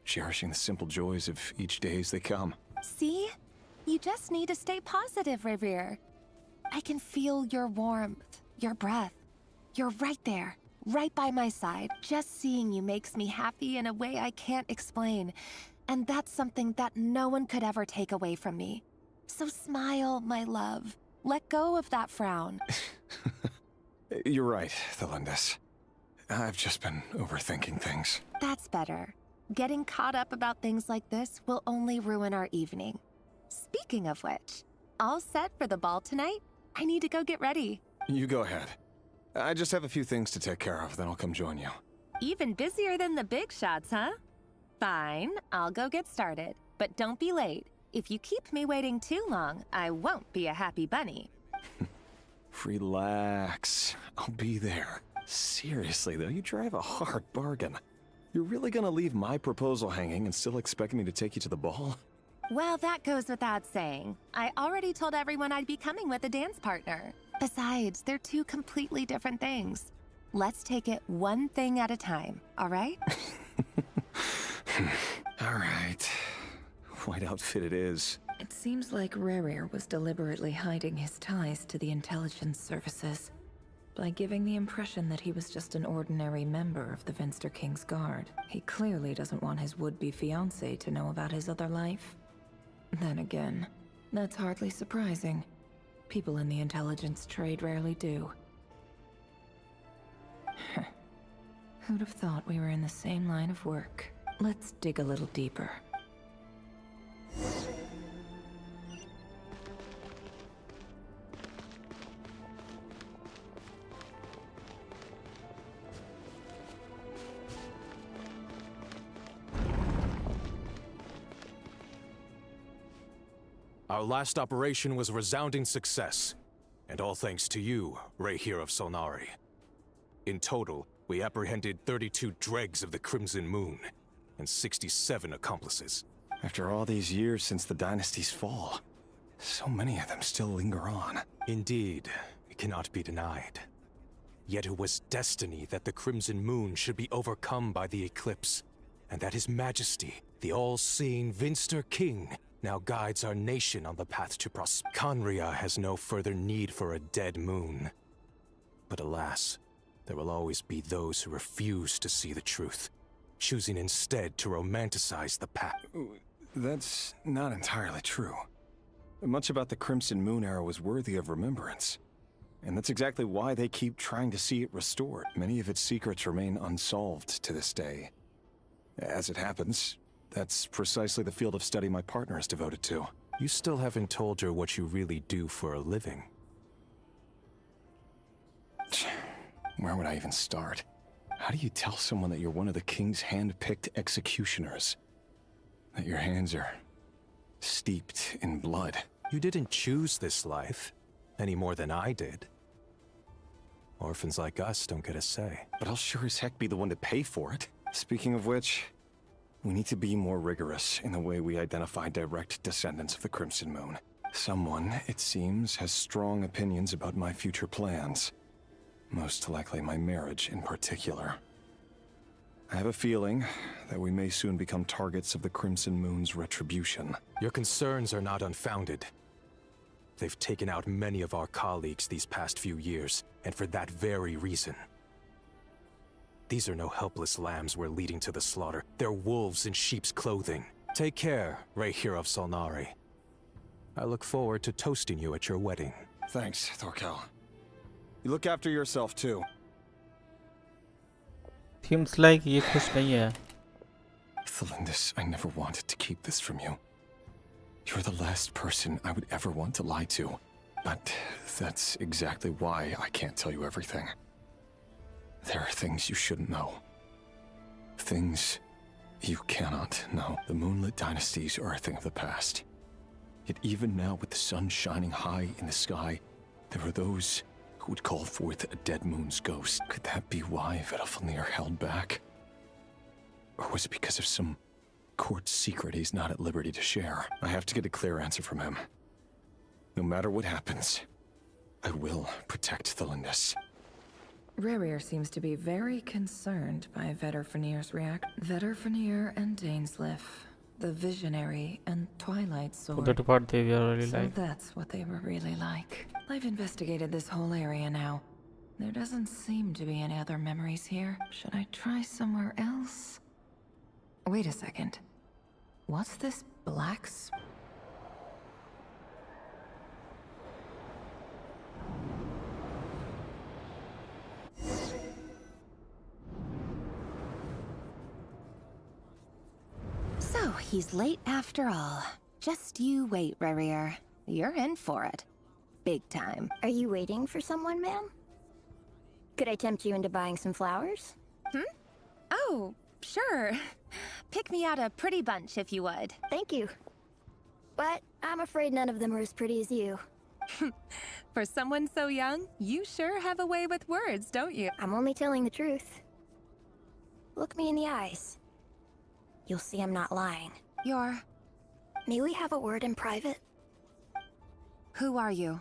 cherishing the simple joys of each day as they come. See? You just need to stay positive, Revere. I can feel your warmth, your breath. You're right there, right by my side. Just seeing you makes me happy in a way I can't explain. And that's something that no one could ever take away from me. So smile, my love. Let go of that frown. You're right, Thelindis. I've just been overthinking things. That's better. Getting caught up about things like this will only ruin our evening. Speaking of which, all set for the ball tonight? I need to go get ready. You go ahead. I just have a few things to take care of, then I'll come join you. Even busier than the big shots, huh? Fine, I'll go get started. But don't be late. If you keep me waiting too long, I won't be a happy bunny. Relax. I'll be there. Seriously, though, you drive a hard bargain. You're really gonna leave my proposal hanging and still expect me to take you to the ball? Well, that goes without saying. I already told everyone I'd be coming with a dance partner. Besides, they're two completely different things. Let's take it one thing at a time, all right? All right. White outfit it is. It seems like Revere was deliberately hiding his ties to the intelligence services by giving the impression that he was just an ordinary member of the Venster King's Guard. He clearly doesn't want his would-be fiancée to know about his other life. Then again, that's hardly surprising. People in the intelligence trade rarely do. Who'd have thought we were in the same line of work? Let's dig a little deeper. Our last operation was a resounding success, and all thanks to you, Ray here of Solnari. In total, we apprehended 32 dregs of the Crimson Moon, and 67 accomplices. After all these years since the dynasty's fall, so many of them still linger on. Indeed, it cannot be denied. Yet it was destiny that the Crimson Moon should be overcome by the eclipse, and that His Majesty, the all-seeing Venster King, now guides our nation on the path to prosperity. Khanria has no further need for a dead moon. But alas, there will always be those who refuse to see the truth, choosing instead to romanticize the past. That's not entirely true. Much about the Crimson Moon era was worthy of remembrance. And that's exactly why they keep trying to see it restored. Many of its secrets remain unsolved to this day. As it happens, that's precisely the field of study my partner is devoted to. You still haven't told her what you really do for a living. Where would I even start? How do you tell someone that you're one of the king's hand-picked executioners? That your hands are steeped in blood? You didn't choose this life, any more than I did. Orphans like us don't get a say. But I'll sure as heck be the one to pay for it. Speaking of which, we need to be more rigorous in the way we identify direct descendants of the Crimson Moon. Someone, it seems, has strong opinions about my future plans. Most likely my marriage in particular. I have a feeling that we may soon become targets of the Crimson Moon's retribution. Your concerns are not unfounded. They've taken out many of our colleagues these past few years, and for that very reason. These are no helpless lambs we're leading to the slaughter. They're wolves in sheep's clothing. Take care, Rayhir of Solnari. I look forward to toasting you at your wedding. Thanks, Thorkel. You look after yourself too. Seems like ये खुश नहीं है. Thelindis, I never wanted to keep this from you. You're the last person I would ever want to lie to. But that's exactly why I can't tell you everything. There are things you shouldn't know. Things you cannot know. The moonlit dynasties are a thing of the past. Yet even now, with the sun shining high in the sky, there are those who would call forth a dead moon's ghost. Could that be why Vedalfnir held back? Or was it because of some court secret he's not at liberty to share? I have to get a clear answer from him. No matter what happens, I will protect Thelindis. Rerir seems to be very concerned by Vedalfnir's Vedalfnir and Dainsleif, the Visionary and Twilight Sword. That part they were really So like. that's what they were really like. I've investigated this whole area now. There doesn't seem to be any other memories here. Should I try somewhere else? Wait a second. What's this black So, he's late after all. Just you wait, Rerir. You're in for it. Big time. Are you waiting for someone, ma'am? Could I tempt you into buying some flowers? Oh, sure. Pick me out a pretty bunch if you would. Thank you. But I'm afraid none of them are as pretty as you. For someone so young, you sure have a way with words, don't you? I'm only telling the truth. Look me in the eyes. You'll see I'm not lying. May we have a word in private? Who are you?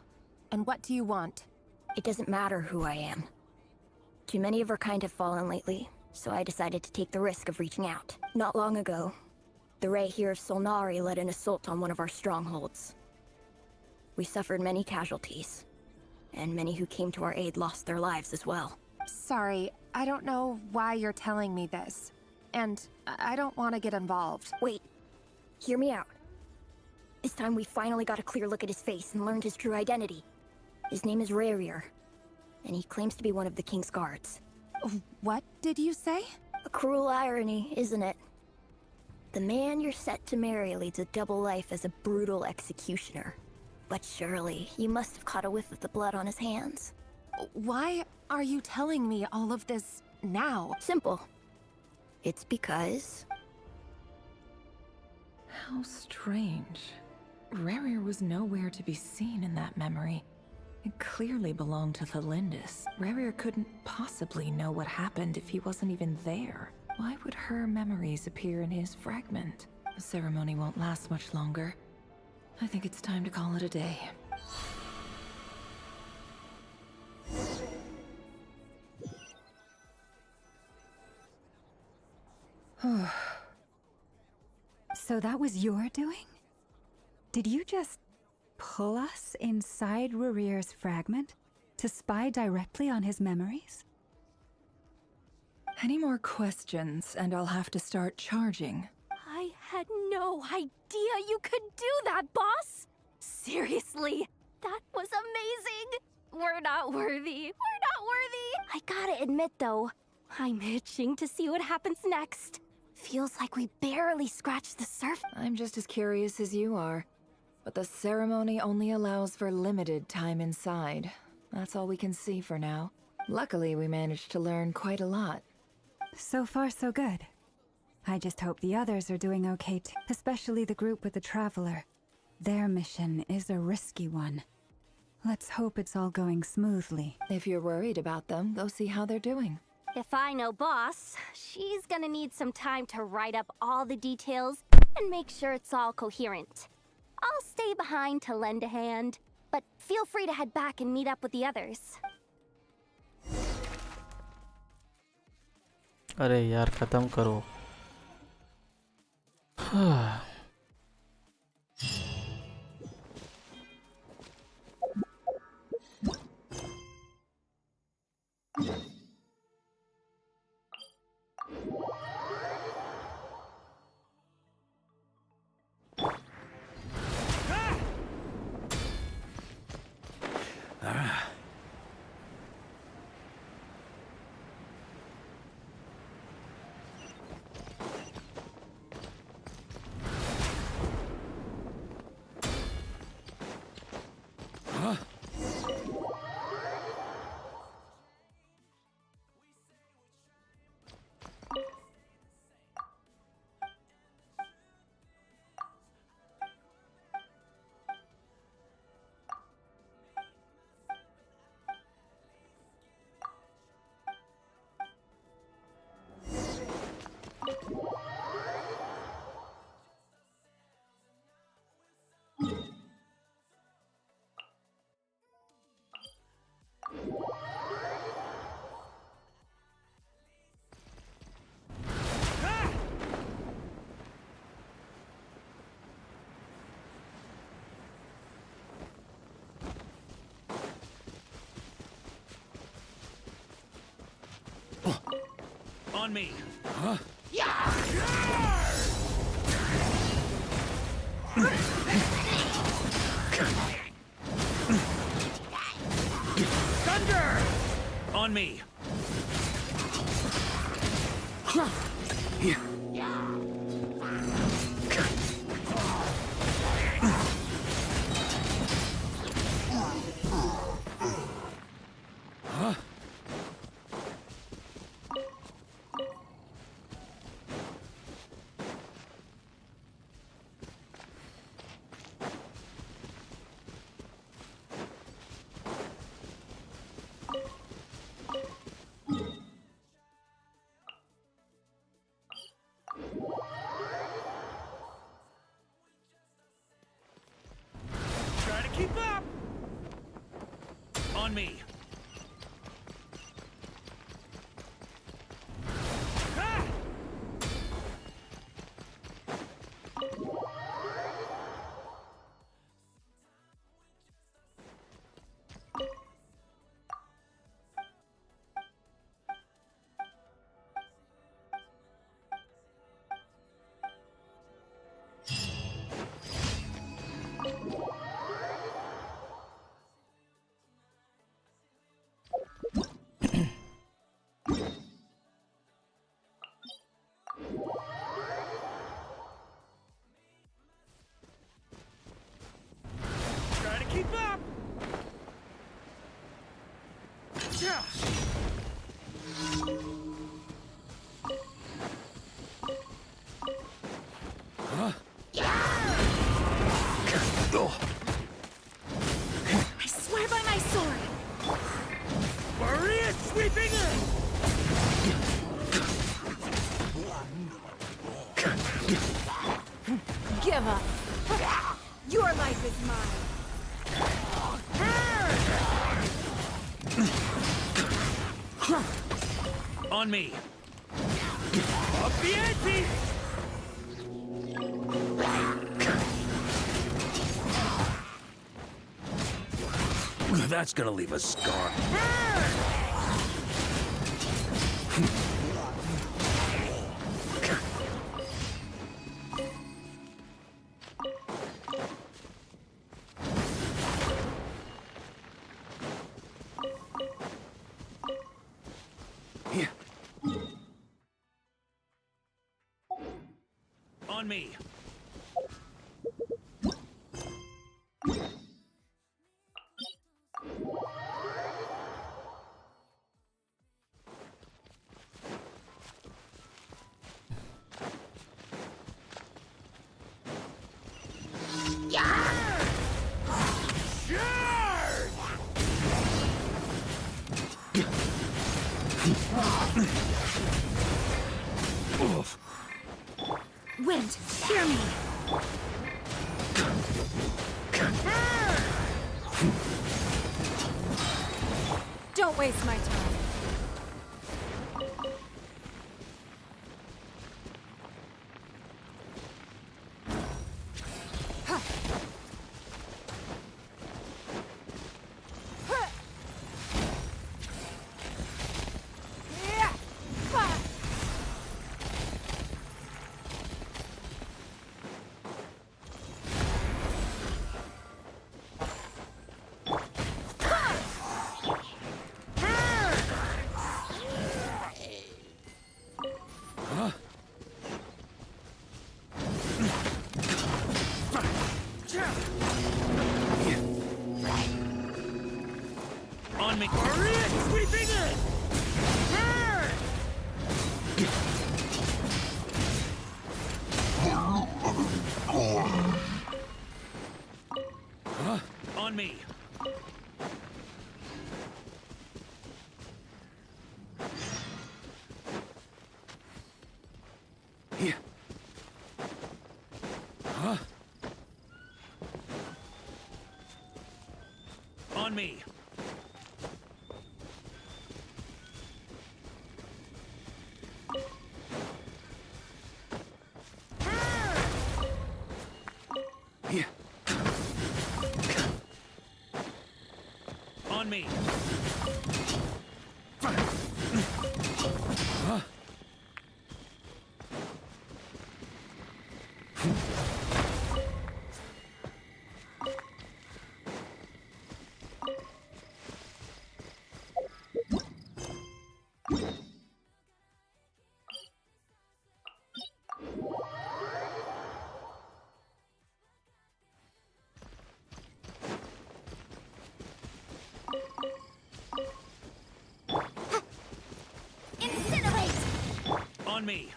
And what do you want? It doesn't matter who I am. Too many of our kind have fallen lately, so I decided to take the risk of reaching out. Not long ago, the Rayhir of Solnari led an assault on one of our strongholds. We suffered many casualties, and many who came to our aid lost their lives as well. Sorry, I don't know why you're telling me this. And I don't want to get involved. Wait, hear me out. This time we finally got a clear look at his face and learned his true identity. His name is Rayhir, and he claims to be one of the King's guards. What did you say? A cruel irony, isn't it? The man you're set to marry leads a double life as a brutal executioner. But surely, you must have caught a whiff of the blood on his hands. Why are you telling me all of this now? Simple. It's because... How strange. Rerir was nowhere to be seen in that memory. It clearly belonged to Thelindis. Rerir couldn't possibly know what happened if he wasn't even there. Why would her memories appear in his fragment? The ceremony won't last much longer. I think it's time to call it a day. So that was your doing? Did you just pull us inside Rerir's fragment to spy directly on his memories? Any more questions, and I'll have to start charging. I had no idea you could do that, boss! Seriously, that was amazing! We're not worthy. We're not worthy! I gotta admit, though, I'm itching to see what happens next. Feels like we barely scratched the surface. I'm just as curious as you are. But the ceremony only allows for limited time inside. That's all we can see for now. Luckily, we managed to learn quite a lot. So far, so good. I just hope the others are doing okay too, especially the group with the Traveler. Their mission is a risky one. Let's hope it's all going smoothly. If you're worried about them, go see how they're doing. If I know boss, she's gonna need some time to write up all the details and make sure it's all coherent. I'll stay behind to lend a hand, but feel free to head back and meet up with the others. अरे यार खत्म करो। हाँ। On me. Huh? Thunder! On me. Huh? Try to keep up. On me. Ah! Try to keep up. Yeah. Huh? I swear by my sword! Maria sweeping in. Give up. Your life is mine. On me. Up the ante. That's gonna leave a scar. On me. Wind, hear me! Don't waste my time. On me. Here. Huh? On me. Here. On me. Huh? On me.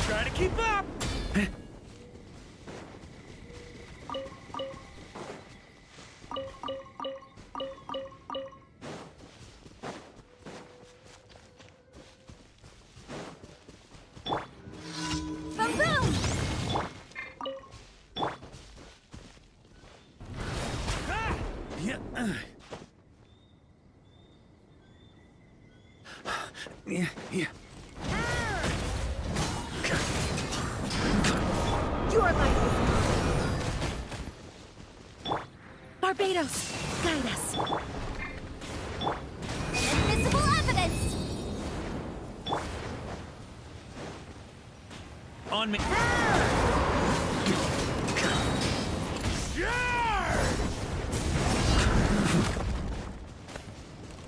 Try to keep up. Yeah. Your life is Barbados, guide us. Invisible evidence! On me.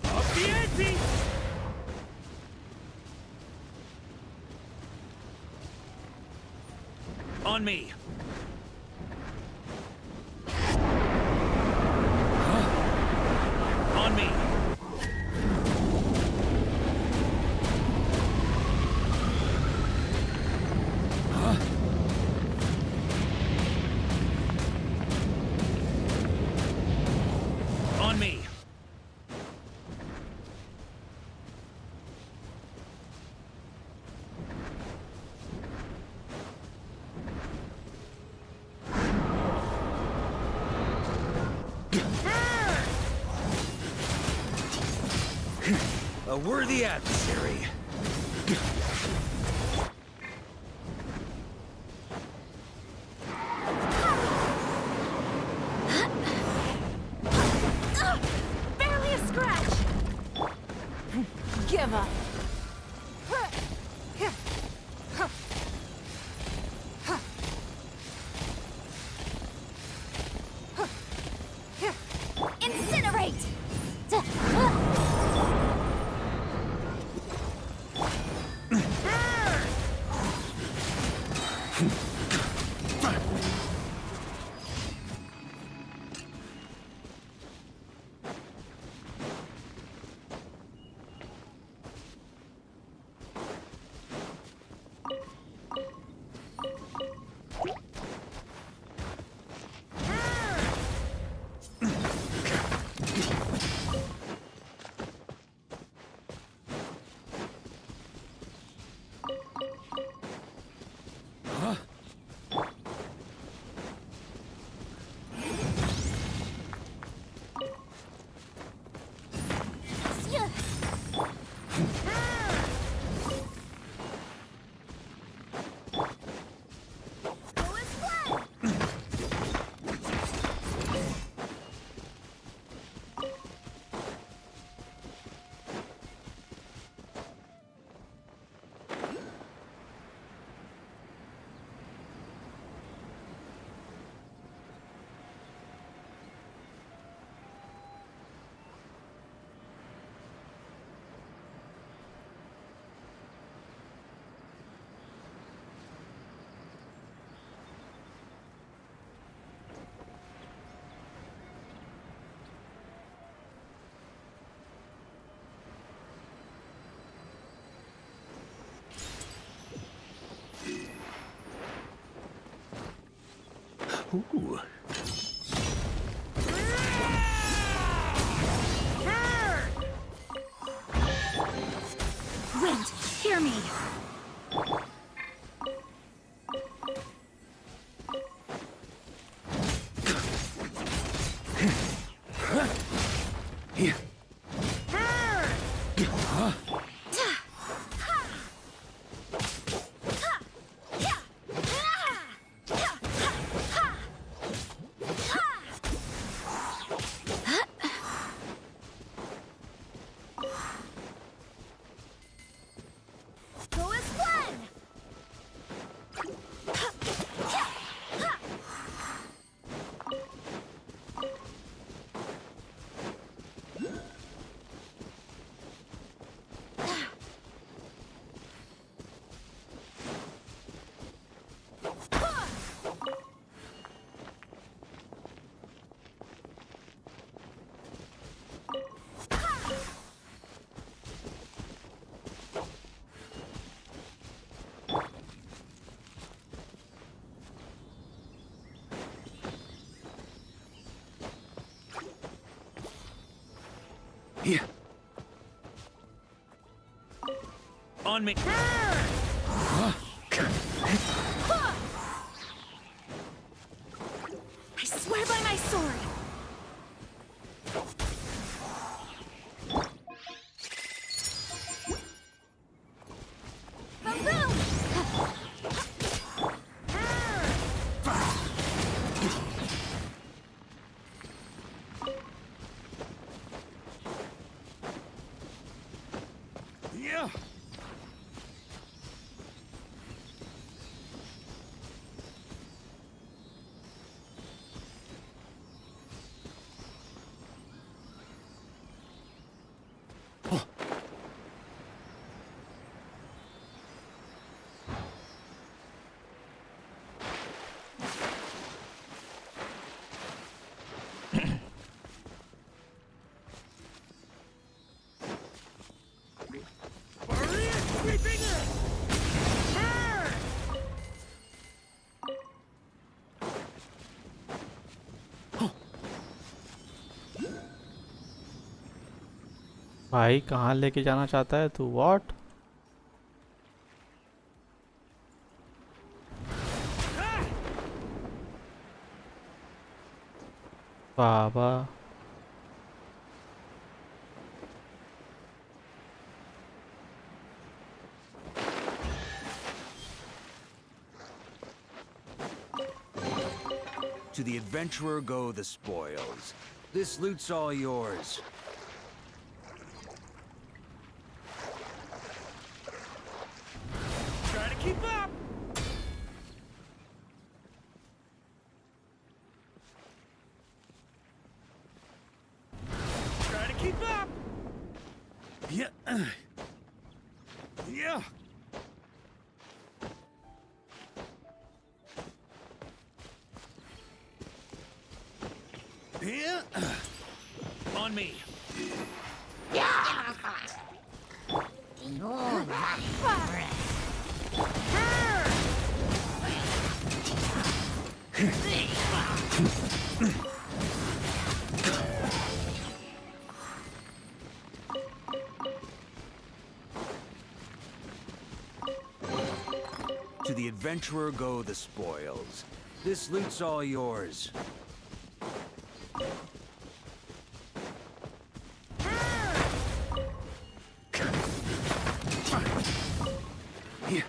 Up the ante! On me. Huh? On me. Huh? On me. A worthy adversary. Barely a scratch! Give up. Incinerate! Ooh. Wind, hear me! Go as one! Here. On me. I swear by my sword! Yeah. भाई कहाँ लेके जाना चाहता है तू? What? Baba To the adventurer go the spoils. This loot's all yours. Try to keep up! Try to keep up! Yeah. Yeah. Yeah. On me. To the adventurer go the spoils. This loot's all yours. Here.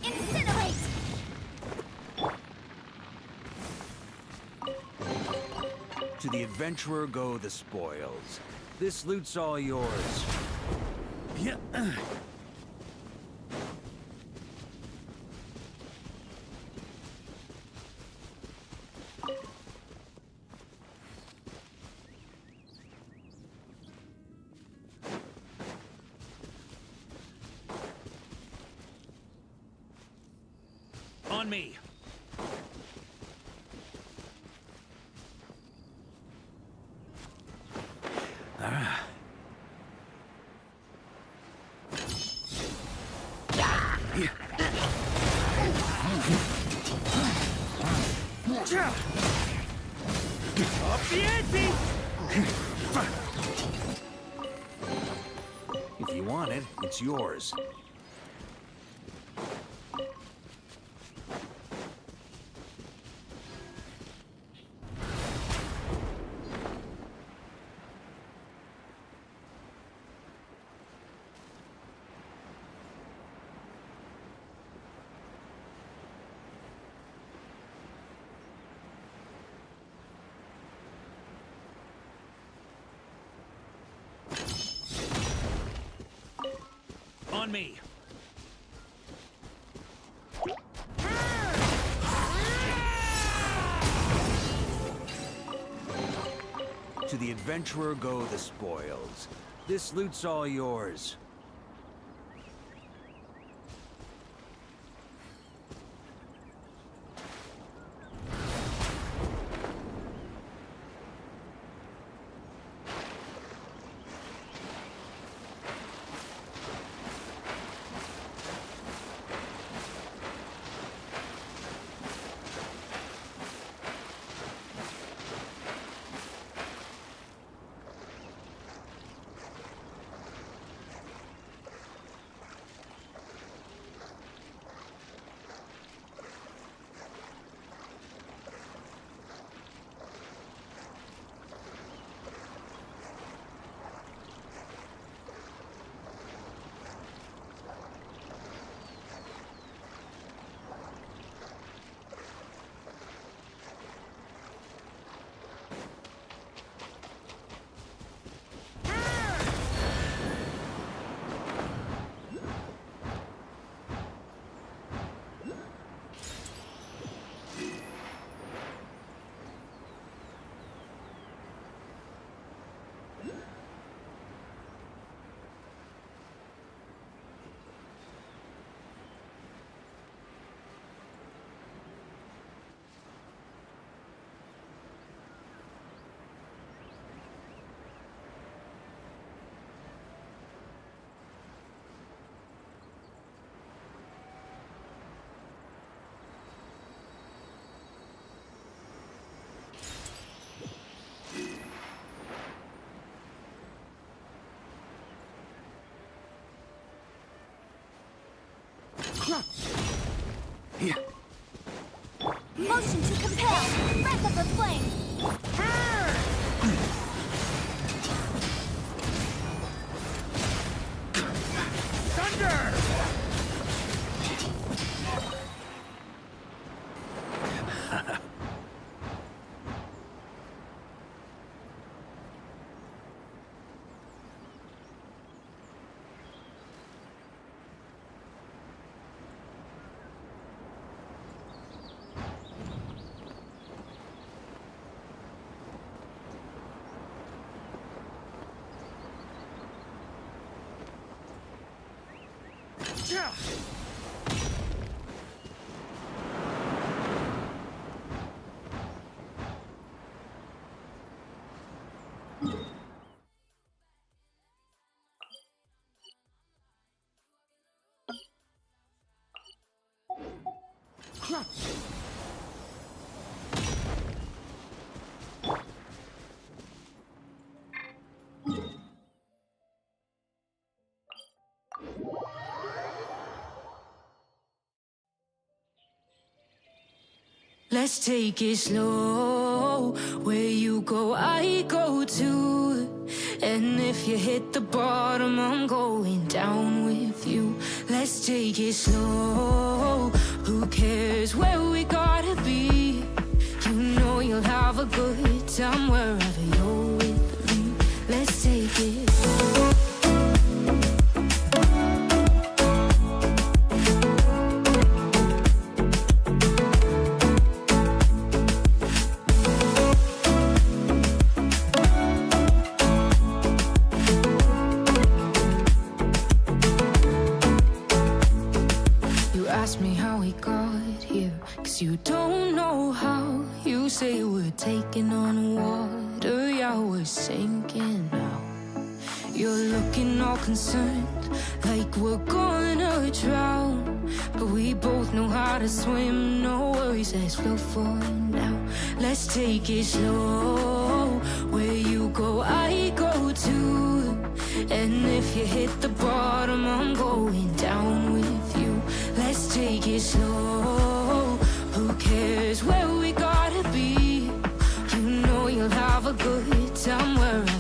Incinerate! To the adventurer go the spoils. This loot's all yours. Yeah. On me. Up the ante! If you want it, it's yours. On me. To the adventurer go the spoils. This loot's all yours. Motion to compel! Wrap up the flame! Thunder! Let's take it slow. Where you go, I go too. And if you hit the bottom, I'm going down with you. Let's take it slow. Who cares where we gotta be? You know you'll have a good time wherever you're with me. Let's take it slow. Ask me how we got here, 'cause you don't know how. You say we're taking on water, yeah, we're sinking now. You're looking all concerned, like we're gonna drown. But we both know how to swim, no worries, let's flow for now. Let's take it slow. Where you go, I go too. And if you hit the bottom, I'm going down with you. Let's take it slow. Who cares where we gotta be? You know you'll have a good time where